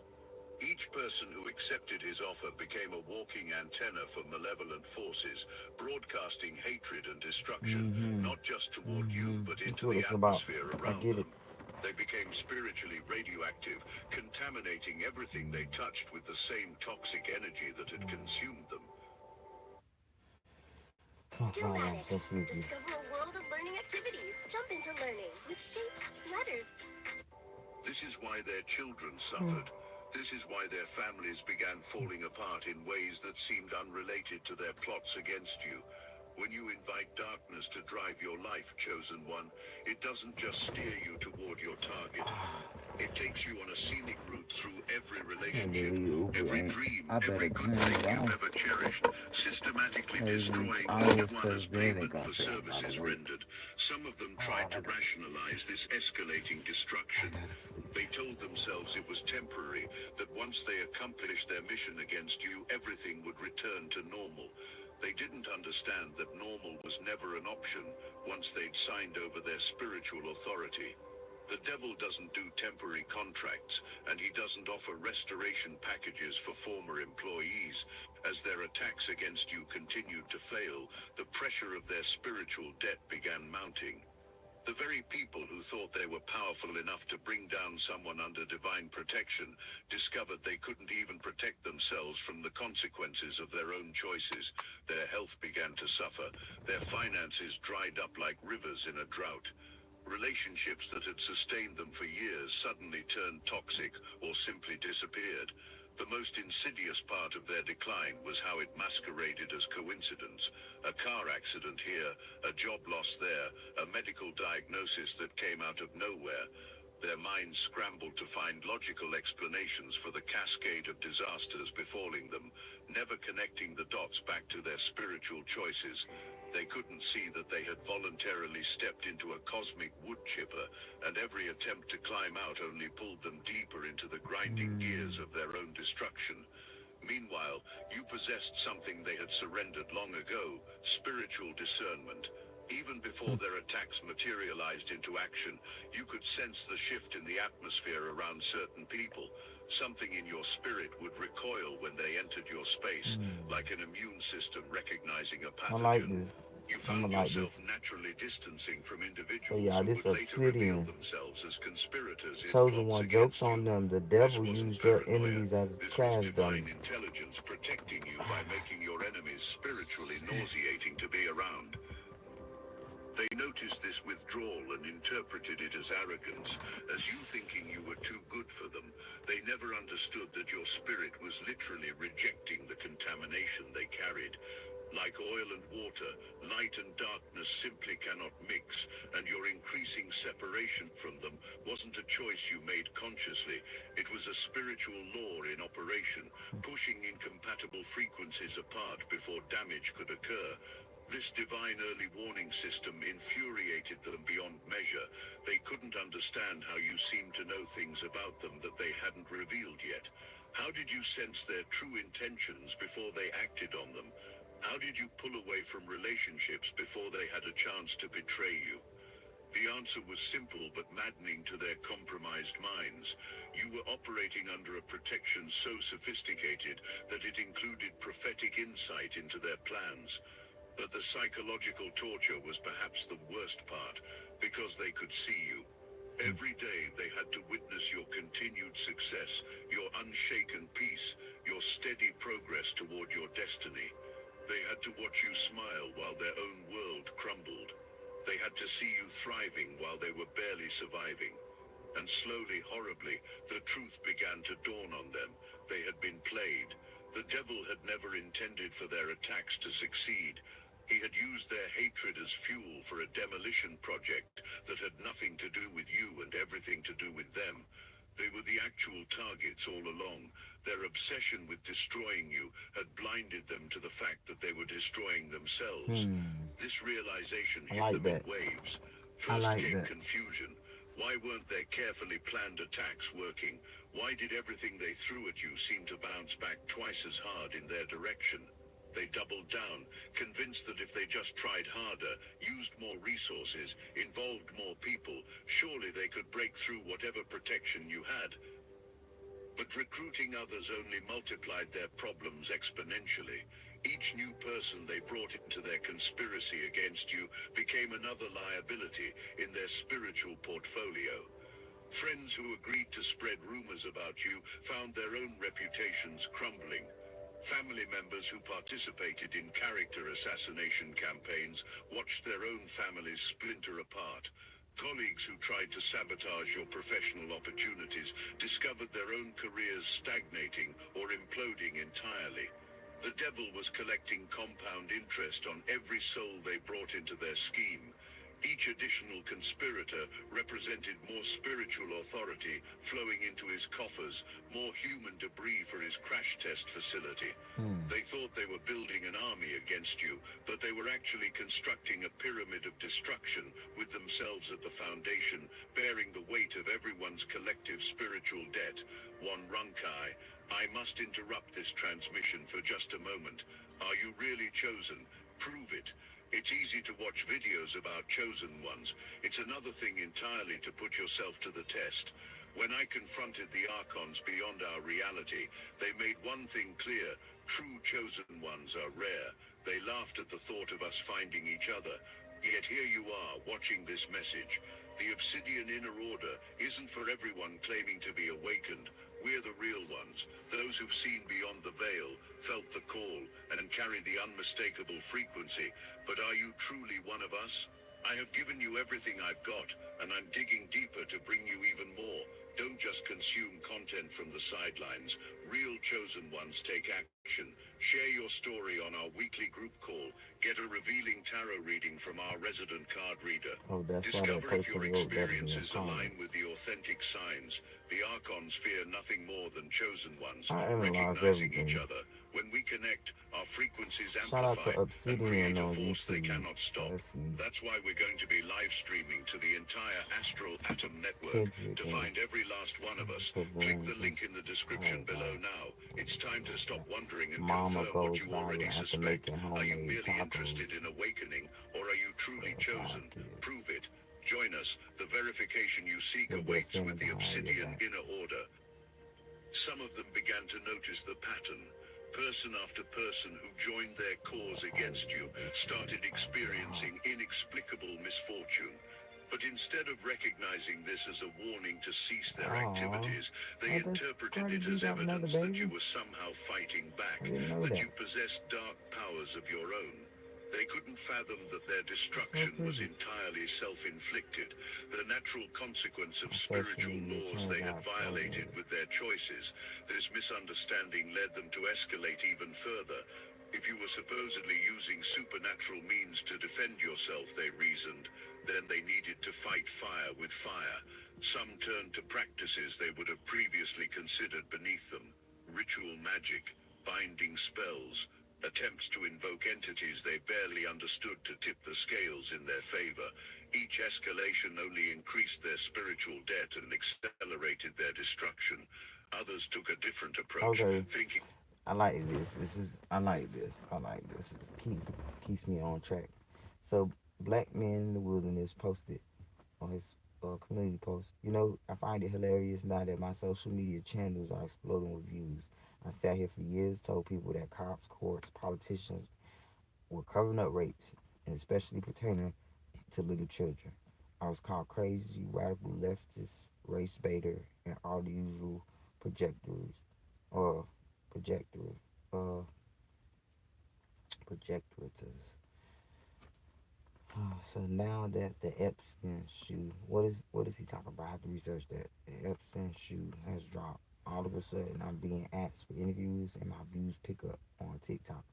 Each person who accepted his offer became a walking antenna for malevolent forces, broadcasting hatred and destruction, not just toward you, but That's into what the it's about. atmosphere I around get it. them. They became spiritually radioactive, contaminating everything they touched with the same toxic energy that had consumed them. Oh, God, I'm so sleepy. Discover a world of learning activities. Jump into learning with shapes, letters. This is why their children suffered. This is why their families began falling apart in ways that seemed unrelated to their plots against you. When you invite darkness to drive your life, chosen one, it doesn't just steer you toward your target. It takes you on a scenic route through every relationship, every dream, every good thing you've ever cherished, systematically destroying each one as payment for services rendered. Some of them tried to rationalize this escalating destruction. They told themselves it was temporary, that once they accomplished their mission against you, everything would return to normal. They didn't understand that normal was never an option once they'd signed over their spiritual authority. The devil doesn't do temporary contracts, and he doesn't offer restoration packages for former employees. As their attacks against you continued to fail, the pressure of their spiritual debt began mounting. The very people who thought they were powerful enough to bring down someone under divine protection discovered they couldn't even protect themselves from the consequences of their own choices. Their health began to suffer. Their finances dried up like rivers in a drought. Relationships that had sustained them for years suddenly turned toxic or simply disappeared. The most insidious part of their decline was how it masqueraded as coincidence. A car accident here, a job loss there, a medical diagnosis that came out of nowhere. Their minds scrambled to find logical explanations for the cascade of disasters befalling them, never connecting the dots back to their spiritual choices. They couldn't see that they had voluntarily stepped into a cosmic wood chipper, and every attempt to climb out only pulled them deeper into the grinding gears of their own destruction. Meanwhile, you possessed something they had surrendered long ago, spiritual discernment. Even before their attacks materialized into action, you could sense the shift in the atmosphere around certain people. Something in your spirit would recoil when they entered your space, like an immune system recognizing a pathogen. I like this. You found yourself naturally distancing from individuals yeah, who this would later reveal obsidian. themselves as conspirators in Chosen plots one against jokes you. on them. The This devil wasn't used their paranoia. enemies as This was trash divine dummies. intelligence protecting you by making your enemies spiritually nauseating to be around. They noticed this withdrawal and interpreted it as arrogance, as you thinking you were too good for them. They never understood that your spirit was literally rejecting the contamination they carried. Like oil and water, light and darkness simply cannot mix, and your increasing separation from them wasn't a choice you made consciously. It was a spiritual law in operation, pushing incompatible frequencies apart before damage could occur. This divine early warning system infuriated them beyond measure. They couldn't understand how you seemed to know things about them that they hadn't revealed yet. How did you sense their true intentions before they acted on them? How did you pull away from relationships before they had a chance to betray you? The answer was simple but maddening to their compromised minds. You were operating under a protection so sophisticated that it included prophetic insight into their plans. But the psychological torture was perhaps the worst part, because they could see you. Every day they had to witness your continued success, your unshaken peace, your steady progress toward your destiny. They had to watch you smile while their own world crumbled. They had to see you thriving while they were barely surviving. And slowly, horribly, the truth began to dawn on them. They had been played. The devil had never intended for their attacks to succeed. He had used their hatred as fuel for a demolition project that had nothing to do with you and everything to do with them. They were the actual targets all along. Their obsession with destroying you had blinded them to the fact that they were destroying themselves. This realization hit them in waves. First came confusion. Why weren't their carefully planned attacks working? Why did everything they threw at you seem to bounce back twice as hard in their direction? They doubled down, convinced that if they just tried harder, used more resources, involved more people, surely they could break through whatever protection you had. But recruiting others only multiplied their problems exponentially. Each new person they brought into their conspiracy against you became another liability in their spiritual portfolio. Friends who agreed to spread rumors about you found their own reputations crumbling. Family members who participated in character assassination campaigns watched their own families splinter apart. Colleagues who tried to sabotage your professional opportunities discovered their own careers stagnating or imploding entirely. The devil was collecting compound interest on every soul they brought into their scheme. Each additional conspirator represented more spiritual authority flowing into his coffers, more human debris for his crash test facility. They thought they were building an army against you, but they were actually constructing a pyramid of destruction with themselves at the foundation, bearing the weight of everyone's collective spiritual debt. One Runkai, I must interrupt this transmission for just a moment. Are you really chosen? Prove it. It's easy to watch videos about chosen ones. It's another thing entirely to put yourself to the test. When I confronted the Archons beyond our reality, they made one thing clear. True chosen ones are rare. They laughed at the thought of us finding each other. Yet here you are, watching this message. The Obsidian Inner Order isn't for everyone claiming to be awakened. We're the real ones, those who've seen beyond the veil, felt the call, and carry the unmistakable frequency. But are you truly one of us? I have given you everything I've got, and I'm digging deeper to bring you even more. Don't just consume content from the sidelines. Real chosen ones take action. Share your story on our weekly group call. Get a revealing tarot reading from our resident card reader. Oh, that's why that Discover if your person wrote that in the experiences align comments. with the authentic signs. The Archons fear nothing more than chosen ones, I analyze recognizing each everything. other. When we connect, our frequencies Shout out to amplify and Obsidian create a on force they YouTube. cannot stop. Let's see. That's why we're going to be live streaming to the entire Astral Atom Network. Kendrick To and find every last one of us, Super click Rooms the link in the description and below now. It's time to stop wondering and Mama confirm what goes you viral already after suspect. making Are you homemade merely interested tacos in awakening, or are you truly for chosen? 5 kids. Prove it. Join us. The verification you seek With their awaits with the behind your Obsidian back. Inner Order. Some of them began to notice the pattern. Person after person who joined their cause against you started experiencing inexplicable misfortune. But instead of recognizing this as a warning to cease their Aw. activities, they Oh, does interpreted Cardi it B as got another evidence that you baby? were somehow fighting back, I didn't know that that. you possessed dark powers of your own. They couldn't fathom that their destruction was pretty. entirely self-inflicted, the natural consequence of My social spiritual media laws they had channels violated with their choices. This misunderstanding led them to escalate even further. If you were supposedly using supernatural means to defend yourself, they reasoned, then they needed to fight fire with fire. Some turned to practices they would have previously considered beneath them. Ritual magic, binding spells, attempts to invoke entities they barely understood to tip the scales in their favor. Each escalation only increased their spiritual debt and accelerated their destruction. Others took a different approach, Okay. thinking I like this. I like this. I like this. Keeps me on track. So Black Men in the Wilderness posted on his community post. You know, I find it hilarious now that my social media channels are exploding with views. I sat here for years, told people that cops, courts, politicians were covering up rapes, and especially pertaining to little children. I was called crazy, radical leftist, race baiter, and all the usual projectors, or projector, uh, projectors. So now that the Epstein shoe, what is he talking about? I have to research that. The Epstein shoe has dropped. All of a sudden, I'm being asked for interviews, and my views pick up on TikTok.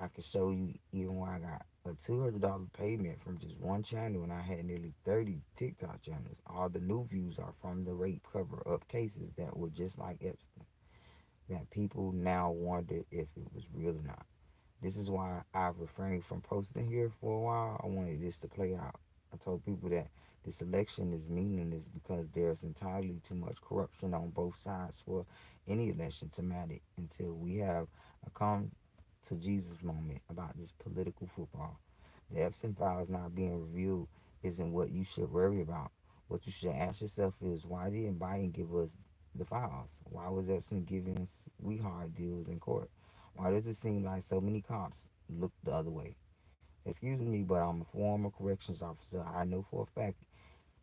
I can show you even when I got a $200 payment from just one channel, and I had nearly 30 TikTok channels. All the new views are from the rape cover up cases that were just like Epstein, that people now wonder if it was real or not. This is why I've refrained from posting here for a while. I wanted this to play out. I told people that This election is meaningless because there's entirely too much corruption on both sides for any election to matter until we have a come to Jesus moment about this political football. The Epstein files not being revealed isn't what you should worry about. What you should ask yourself is, why didn't Biden give us the files? Why was Epstein giving sweetheart deals in court? Why does it seem like so many cops look the other way? Excuse me, but I'm a former corrections officer. I know for a fact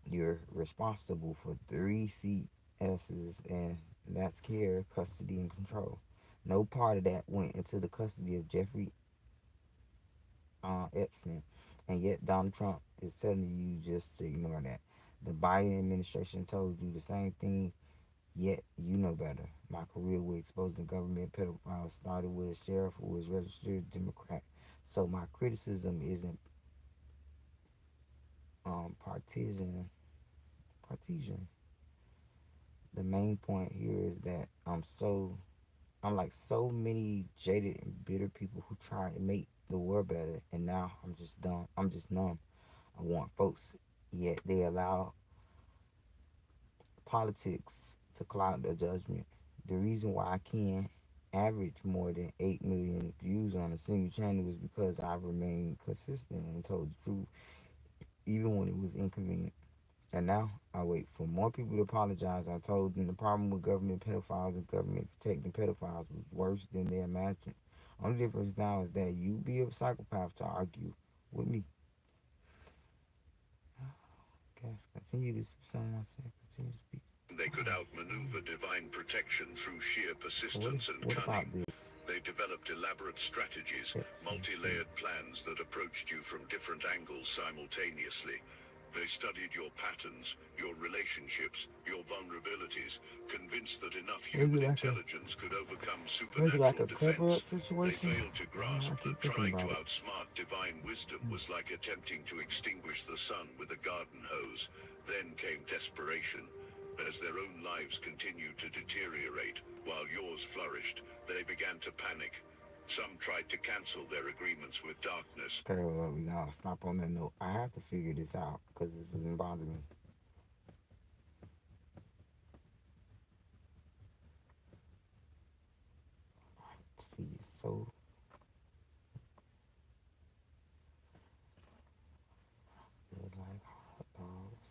you're responsible for three CSs, and that's care, custody, and control. No part of that went into the custody of Jeffrey Epstein, and yet Donald Trump is telling you just to ignore that. The Biden administration told you the same thing, yet you know better. My career with exposing government pedophiles started with a sheriff who was registered Democrat. So my criticism isn't partisan. Partisan. The main point here is that I'm like so many jaded and bitter people who try to make the world better, and now I'm just dumb. I'm just numb. I want folks, yet they allow politics to cloud their judgment. The reason why I can't average more than 8 million views on a single channel is because I remained consistent and told the truth, even when it was inconvenient. And now I wait for more people to apologize. I told them the problem with government pedophiles and government protecting pedophiles was worse than they imagined. Only difference now is that you be a psychopath to argue with me. Guys, continue to someone said continue to speak. They could outmaneuver divine protection through sheer So persistence and what about cunning. this? They developed elaborate strategies, multi-layered plans that approached you from different angles simultaneously. They studied your patterns, your relationships, your vulnerabilities, convinced that enough human intelligence could overcome Maybe like supernatural a cover up defense. They situation? failed to grasp I that keep thinking trying to about it. outsmart divine wisdom was like attempting to extinguish the sun with a garden hose. Then came desperation. As their own lives continued to deteriorate, while yours flourished, they began to panic. Some tried to cancel their agreements with darkness. Okay, well, we gotta stop on that note. I have to figure this out because this has been bothering me. Feet so good like hot dogs.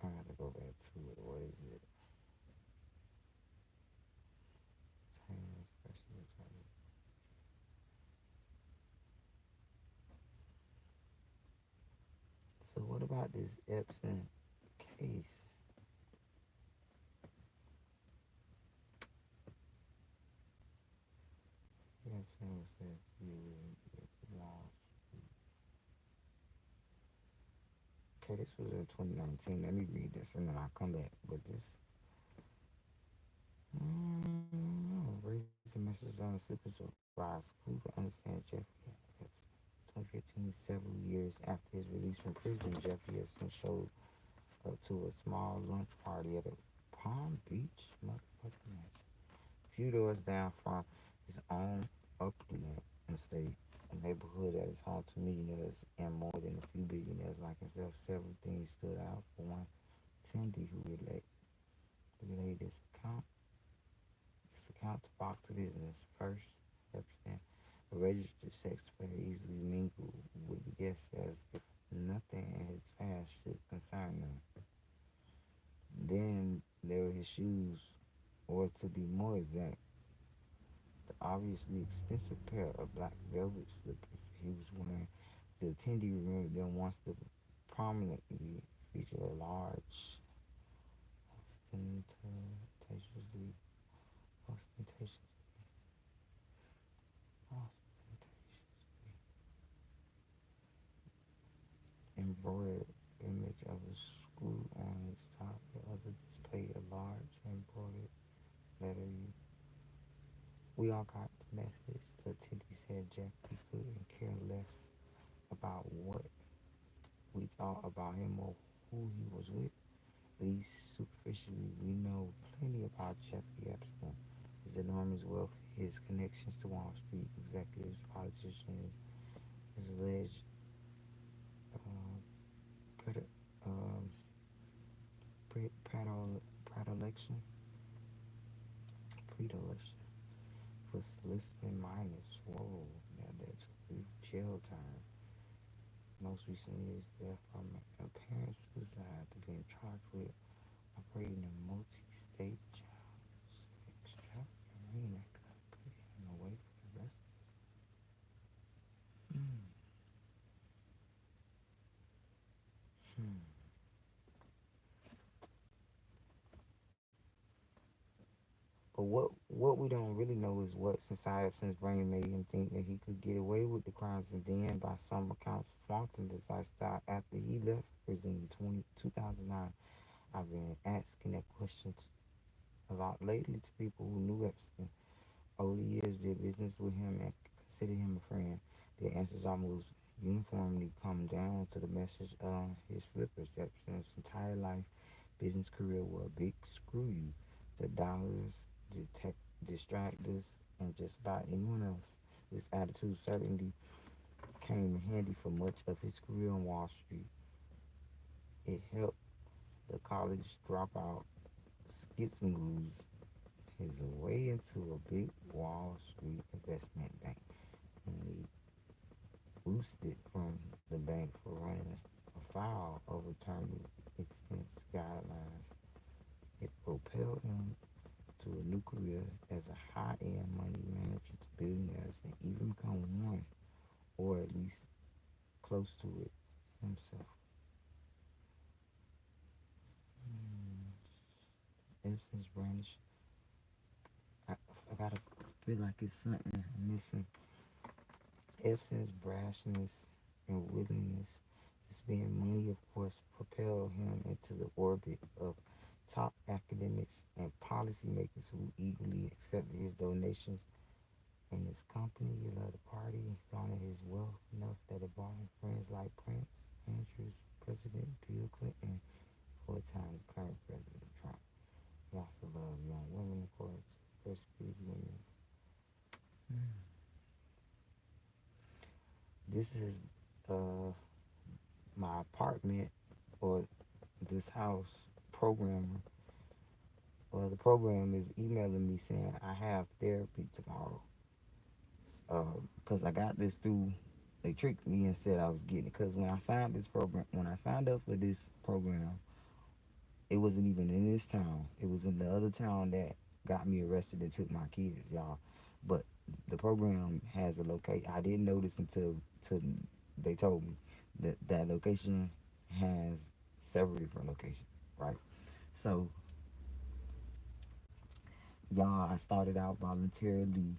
I gotta go back to it. What is it? Tiny special tiny. So what about this Epson case? Epson was said to be lost. Okay, this was in 2019. Let me read this and then I'll come back with this. Raising messages on a supervised school to understand Jeffrey Epstein. 2015, several years after his release from prison, Jeffrey Epstein showed up to a small lunch party at a Palm Beach motherfucking mansion, a few doors down from his own Oakland estate, a neighborhood that is home to millionaires and more than a few billionaires like himself. Several things stood out. For one, Tandy, who relayed this account to Fox Business. First, Epstein, a registered sex offender, easily mingled with the guests as if nothing in his past should concern them. Then there were his shoes, or to be more exact, the obviously expensive pair of black velvet slippers he was wearing. The attendee remembered them once to prominently feature a large, ostentatiously, ostentatiously, ostentatiously embroidered image of a screw on its top. The other displayed a large embroidered letter U. We all got the message. The attendee said Jeffrey couldn't care less about what we thought about him or who he was with. At least superficially, we know plenty about Jeffrey Epstein, his enormous wealth, his connections to Wall Street executives, politicians, his alleged uh, pred- um, predilection, predilection for soliciting minors. Whoa, now that's brief jail time. Most recently, his death from apparent suicide to being charged with operating a multi-state child sex trafficking ring that could put him away for the rest of his. Hmm. But what we don't really know is what inside Epstein's brain made him think that he could get away with the crimes, and then, by some accounts, flaunting this lifestyle after he left prison in 2009. I've been asking that question a lot lately to people who knew Epstein over the years, did business with him, and considered him a friend. Their answers almost uniformly come down to the message on his slippers. Epstein's entire life, business career were a big screw you to dollars, distractors, and just about anyone else. This attitude certainly came in handy for much of his career on Wall Street. It helped the college dropout schizmooze his way into a big Wall Street investment bank, and he boosted from the bank for running afoul of attorney expense guidelines. It propelled him to a new career as a high-end money manager to billionaires, and even become one, or at least close to it himself. Epstein's brandish. I gotta feel like it's something missing. Epstein's brashness and willingness to spend money, of course, propelled him into the orbit of top academics and policymakers who eagerly accepted his donations. And his company, he loved the party and flaunted his wealth enough that it brought him friends like Prince, Andrews, President Bill Clinton, for a time current President Trump. He also loved young women, of course, persecuted women. This is uh, my apartment, or this house programmer. Well, the program is emailing me saying I have therapy tomorrow. Because I got this through, they tricked me and said I was getting it. Because when I signed up for this program, it wasn't even in this town. It was in the other town that got me arrested and took my kids, y'all. But the program has a location. I didn't know this until they told me that that location has several different locations, right? So, y'all, I started out voluntarily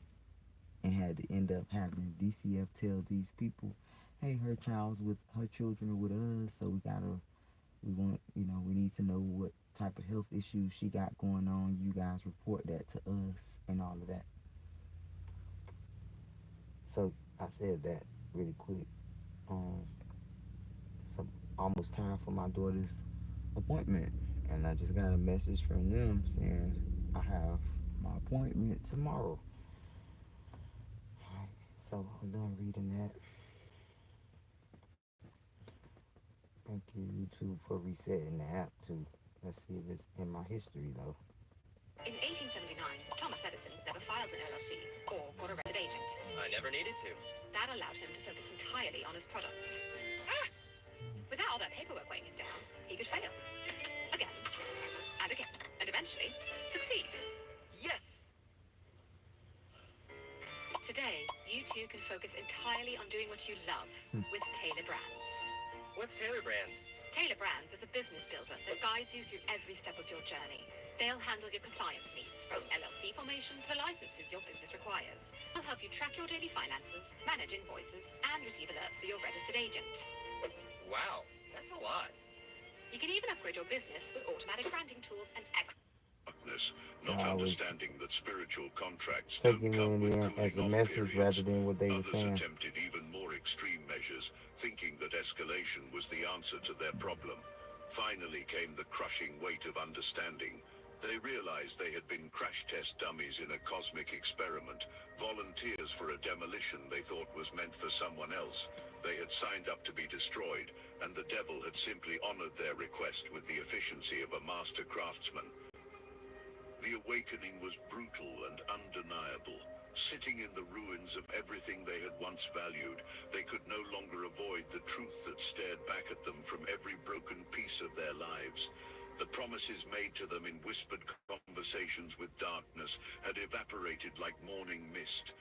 and had to end up having DCF tell these people, hey, her children are with us, so we need to know what type of health issues she got going on. You guys report that to us and all of that. So I said that really quick. It's almost time for my daughter's appointment, and I just got a message from them saying I have my appointment tomorrow. Alright, so I'm done reading that. Thank you, YouTube, for resetting the app too. Let's see if it's in my history though. In 1879, Thomas Edison never filed an LLC or got a registered agent. I never needed to. That allowed him to focus entirely on his product. Ah! Without all that paperwork weighing him down, he could fail. Again, and again, and eventually succeed. Yes! Today, you too can focus entirely on doing what you love with Taylor Brands. What's Taylor Brands? Taylor Brands is a business builder that guides you through every step of your journey. They'll handle your compliance needs, from LLC formation to the licenses your business requires. They'll help you track your daily finances, manage invoices, and receive alerts through your registered agent. Wow, that's a lot. You can even upgrade your business with automatic branding tools and not I was understanding that spiritual contracts taking don't come it with in cooling as a off message periods. rather than what they were Others saying. attempted even more extreme measures, thinking that escalation was the answer to their problem. Finally came the crushing weight of understanding. They realized they had been crash test dummies in a cosmic experiment, volunteers for a demolition they thought was meant for someone else. They had signed up to be destroyed, and the devil had simply honored their request with the efficiency of a master craftsman. The awakening was brutal and undeniable. Sitting in the ruins of everything they had once valued, they could no longer avoid the truth that stared back at them from every broken piece of their lives. The promises made to them in whispered conversations with darkness had evaporated like morning mist.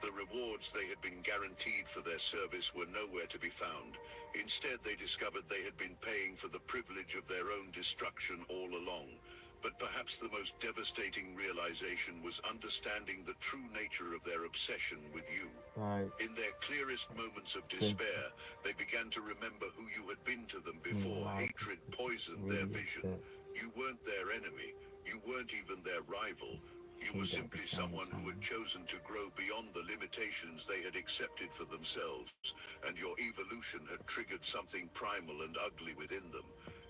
The rewards they had been guaranteed for their service were nowhere to be found. Instead, they discovered they had been paying for the privilege of their own destruction all along. But perhaps the most devastating realization was understanding the true nature of their obsession with you. Right. In their clearest moments of despair, they began to remember who you had been to them before hatred poisoned their vision. You weren't their enemy. You weren't even their rival. You were simply someone who had chosen to grow beyond the limitations they had accepted for themselves, and your evolution had triggered something primal and ugly within them.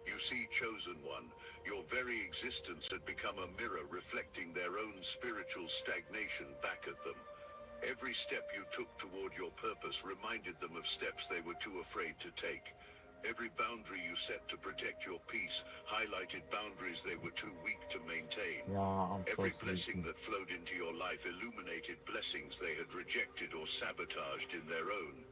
You see, Chosen One, your very existence had become a mirror reflecting their own spiritual stagnation back at them. Every step you took toward your purpose reminded them of steps they were too afraid to take. Every boundary you set to protect your peace highlighted boundaries they were too weak to maintain. Every blessing that flowed into your life illuminated blessings they had rejected or sabotaged in their own.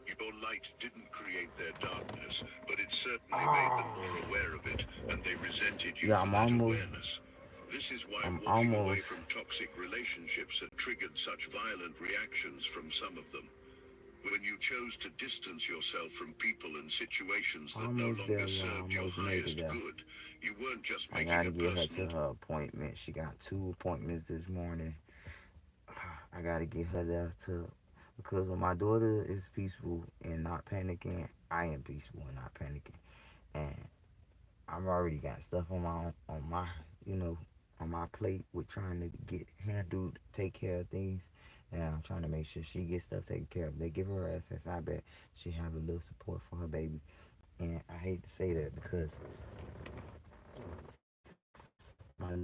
Your light didn't create their darkness, but it certainly made them more aware of it, and they resented you for that awareness. This is why walking away from toxic relationships had triggered such violent reactions from some of them. When you chose to distance yourself from people and situations that no longer served your highest good, you weren't just making a personal... I gotta get her to her appointment. She got 2 appointments this morning. I gotta get her there to... Because when my daughter is peaceful and not panicking, I am peaceful and not panicking. And I've already got stuff on my on my plate with trying to get handled, take care of things. And I'm trying to make sure she gets stuff taken care of. They give her access. I bet she have a little support for her baby. And I hate to say that because my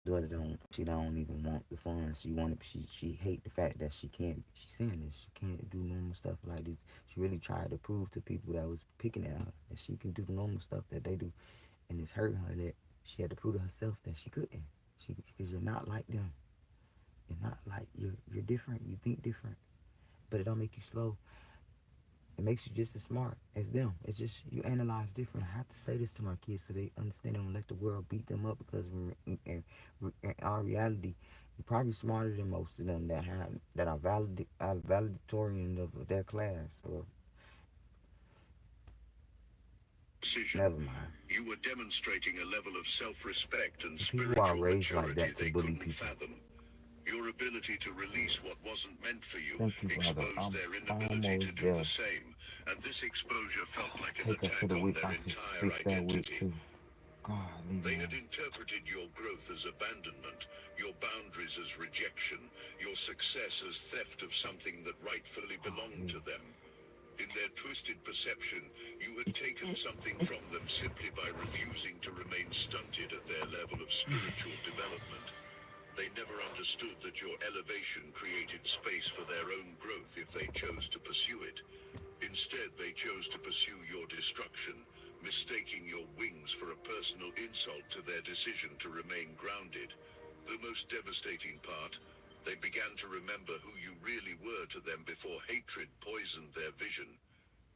daughter don't even want the fun. She hate the fact that she can't, she's saying this, she can't do normal stuff like this. She really tried to prove to people that was picking at her that she can do the normal stuff that they do. And it's hurting her that she had to prove to herself that she couldn't. Because you're not like them. You're not like, you're different, you think different. But it don't make you slow. It makes you just as smart as them. It's just you analyze different. I have to say this to my kids so they understand and let the world beat them up, because in our reality, you're probably smarter than most of them that are valedictorian of their class. Or never mind. You were demonstrating a level of self-respect and People are spiritual raised like maturity that to they bully couldn't people. fathom. Your ability to release what wasn't meant for you Thank you, brother. exposed their inability to almost do there. the same, and this exposure felt like an Take her attack to the on wig their office, entire fix that wig identity. too. God, leave They me had alone. interpreted your growth as abandonment, your boundaries as rejection, your success as theft of something that rightfully belonged to them. In their twisted perception, you had taken something from them simply by refusing to remain stunted at their level of spiritual development. They never understood that your elevation created space for their own growth if they chose to pursue it. Instead, they chose to pursue your destruction, mistaking your wings for a personal insult to their decision to remain grounded. The most devastating part, they began to remember who you really were to them before hatred poisoned their vision.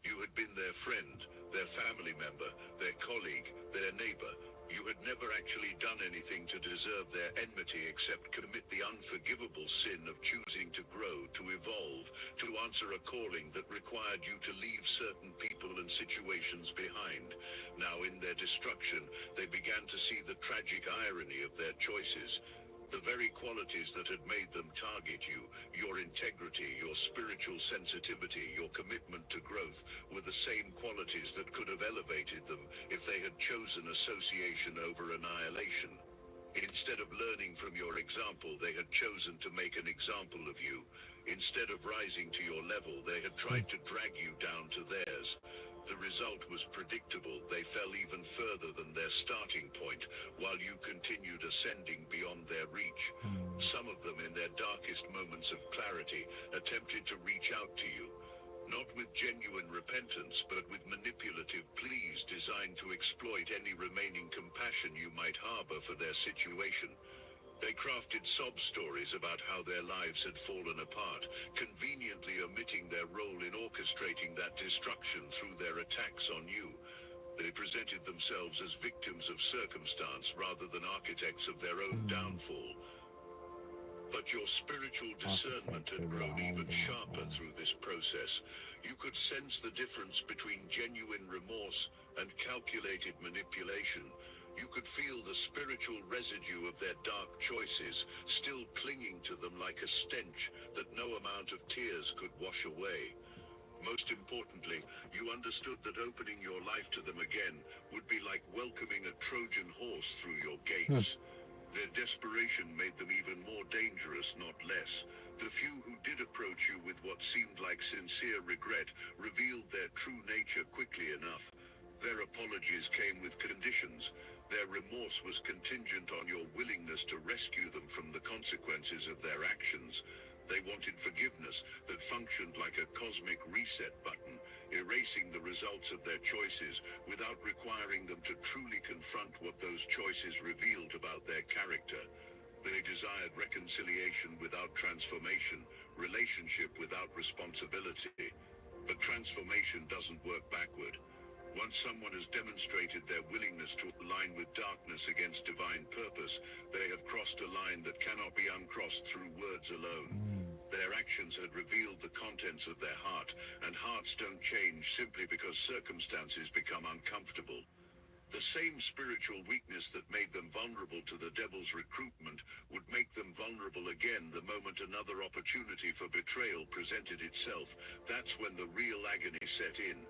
You had been their friend, their family member, their colleague, their neighbor. You had never actually done anything to deserve their enmity except commit the unforgivable sin of choosing to grow, to evolve, to answer a calling that required you to leave certain people and situations behind. Now, in their destruction, they began to see the tragic irony of their choices. The very qualities that had made them target you, your integrity, your spiritual sensitivity, your commitment to growth, were the same qualities that could have elevated them if they had chosen association over annihilation. Instead of learning from your example, they had chosen to make an example of you. Instead of rising to your level, they had tried to drag you down to theirs. The result was predictable. They fell even further than their starting point, while you continued ascending beyond their reach. Some of them, in their darkest moments of clarity, attempted to reach out to you. Not with genuine repentance, but with manipulative pleas designed to exploit any remaining compassion you might harbor for their situation. They crafted sob stories about how their lives had fallen apart, conveniently omitting their role in orchestrating that destruction through their attacks on you. They presented themselves as victims of circumstance rather than architects of their own downfall. But your spiritual discernment had grown even sharper through this process. You could sense the difference between genuine remorse and calculated manipulation. You could feel the spiritual residue of their dark choices still clinging to them like a stench that no amount of tears could wash away. Most importantly, you understood that opening your life to them again would be like welcoming a Trojan horse through your gates. Their desperation made them even more dangerous, not less. The few who did approach you with what seemed like sincere regret revealed their true nature quickly enough. Their apologies came with conditions. Their remorse was contingent on your willingness to rescue them from the consequences of their actions. They wanted forgiveness that functioned like a cosmic reset button, erasing the results of their choices without requiring them to truly confront what those choices revealed about their character. They desired reconciliation without transformation, relationship without responsibility. But transformation doesn't work backward. Once someone has demonstrated their willingness to align with darkness against divine purpose, they have crossed a line that cannot be uncrossed through words alone. Their actions had revealed the contents of their heart, and hearts don't change simply because circumstances become uncomfortable. The same spiritual weakness that made them vulnerable to the devil's recruitment would make them vulnerable again the moment another opportunity for betrayal presented itself. That's when the real agony set in.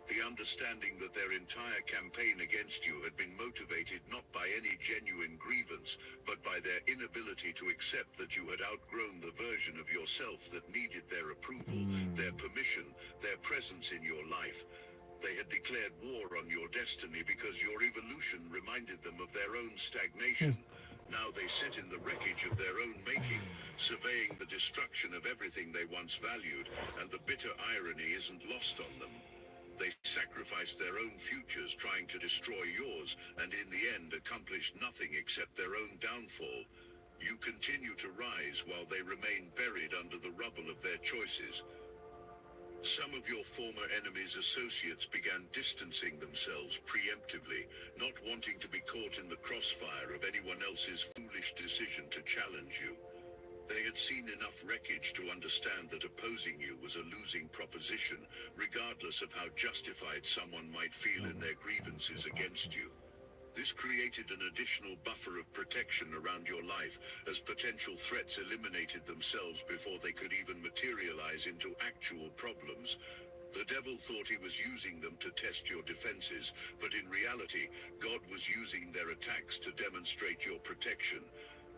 The understanding that their entire campaign against you had been motivated not by any genuine grievance, but by their inability to accept that you had outgrown the version of yourself that needed their approval, their permission, their presence in your life. They had declared war on your destiny because your evolution reminded them of their own stagnation. Now they sit in the wreckage of their own making, surveying the destruction of everything they once valued, and the bitter irony isn't lost on them. They sacrificed their own futures trying to destroy yours, and in the end accomplished nothing except their own downfall. You continue to rise while they remain buried under the rubble of their choices. Some of your former enemies' associates began distancing themselves preemptively, not wanting to be caught in the crossfire of anyone else's foolish decision to challenge you. They had seen enough wreckage to understand that opposing you was a losing proposition, regardless of how justified someone might feel in their grievances against you. This created an additional buffer of protection around your life, as potential threats eliminated themselves before they could even materialize into actual problems. The devil thought he was using them to test your defenses, but in reality, God was using their attacks to demonstrate your protection.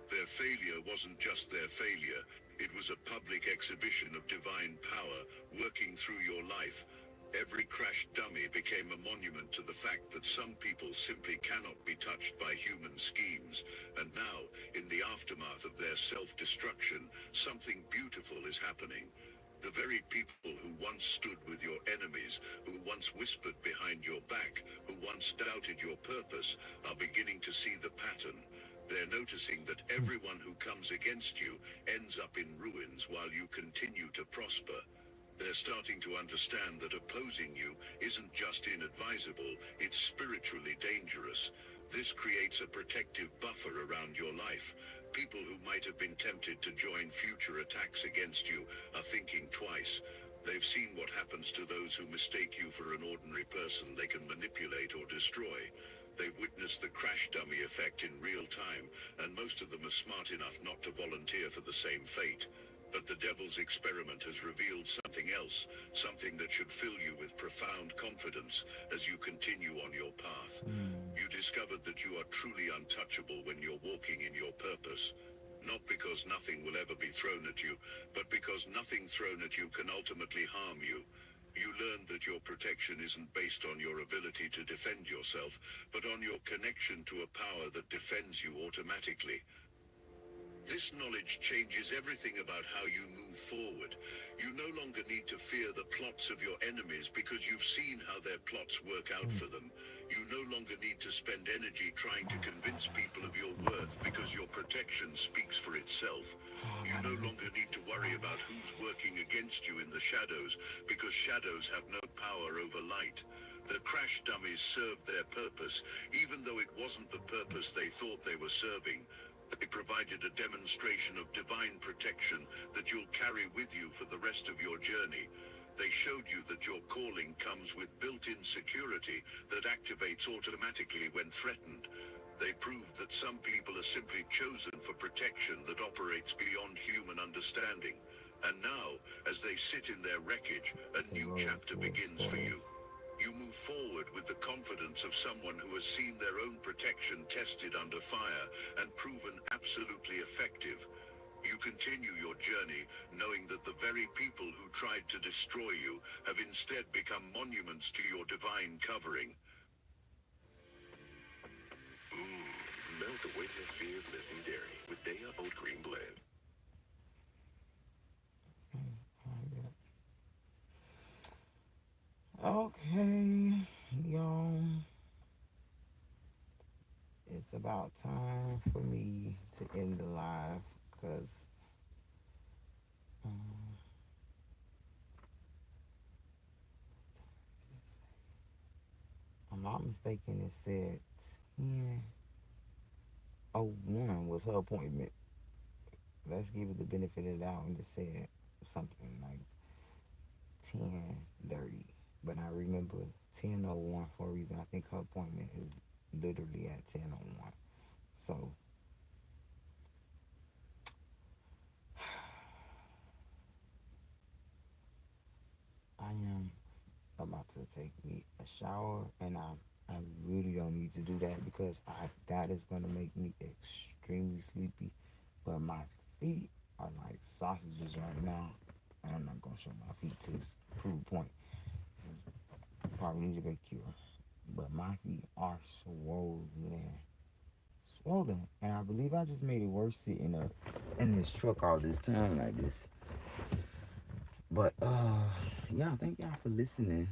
Their failure wasn't just their failure, it was a public exhibition of divine power working through your life. Every crashed dummy became a monument to the fact that some people simply cannot be touched by human schemes. And now, in the aftermath of their self-destruction, something beautiful is happening. The very people who once stood with your enemies, who once whispered behind your back, who once doubted your purpose, are beginning to see the pattern. They're noticing that everyone who comes against you ends up in ruins while you continue to prosper. They're starting to understand that opposing you isn't just inadvisable, it's spiritually dangerous. This creates a protective buffer around your life. People who might have been tempted to join future attacks against you are thinking twice. They've seen what happens to those who mistake you for an ordinary person they can manipulate or destroy. They've witnessed the crash dummy effect in real time, and most of them are smart enough not to volunteer for the same fate. But the devil's experiment has revealed something else, something that should fill you with profound confidence as you continue on your path. You discovered that you are truly untouchable when you're walking in your purpose. Not because nothing will ever be thrown at you, but because nothing thrown at you can ultimately harm you. You learn that your protection isn't based on your ability to defend yourself, but on your connection to a power that defends you automatically. This knowledge changes everything about how you move forward. You no longer need to fear the plots of your enemies because you've seen how their plots work out for them. You no longer need to spend energy trying to convince people of your worth because your protection speaks for itself. You no longer need to worry about who's working against you in the shadows because shadows have no power over light. The crash dummies served their purpose, even though it wasn't the purpose they thought they were serving. They provided a demonstration of divine protection that you'll carry with you for the rest of your journey. They showed you that your calling comes with built-in security that activates automatically when threatened. They proved that some people are simply chosen for protection that operates beyond human understanding. And now, as they sit in their wreckage, a new chapter begins for you. You move forward with the confidence of someone who has seen their own protection tested under fire and proven absolutely effective. You continue your journey knowing that the very people who tried to destroy you have instead become monuments to your divine covering. Melt away your fear of missing dairy with Daya Oat Cream Blend. Okay, y'all. It's about time for me to end the live because I'm not mistaken, it said 10:01 was her appointment. Let's give it the benefit of the doubt and it said something like 10:30. But I remember 10:01 for a reason. I think her appointment is literally at 10:01. So I am about to take me a shower, and I really don't need to do that because that is gonna make me extremely sleepy. But my feet are like sausages right now. I'm not gonna show my feet to this prove point. Probably need a big cure. But my feet are swollen. And I believe I just made it worse sitting up in this truck all this time like this. But yeah, thank y'all for listening.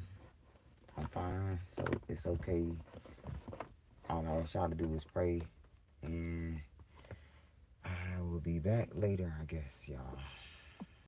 I'm fine, so it's okay. All I ask y'all to do is pray, and I will be back later, I guess, y'all.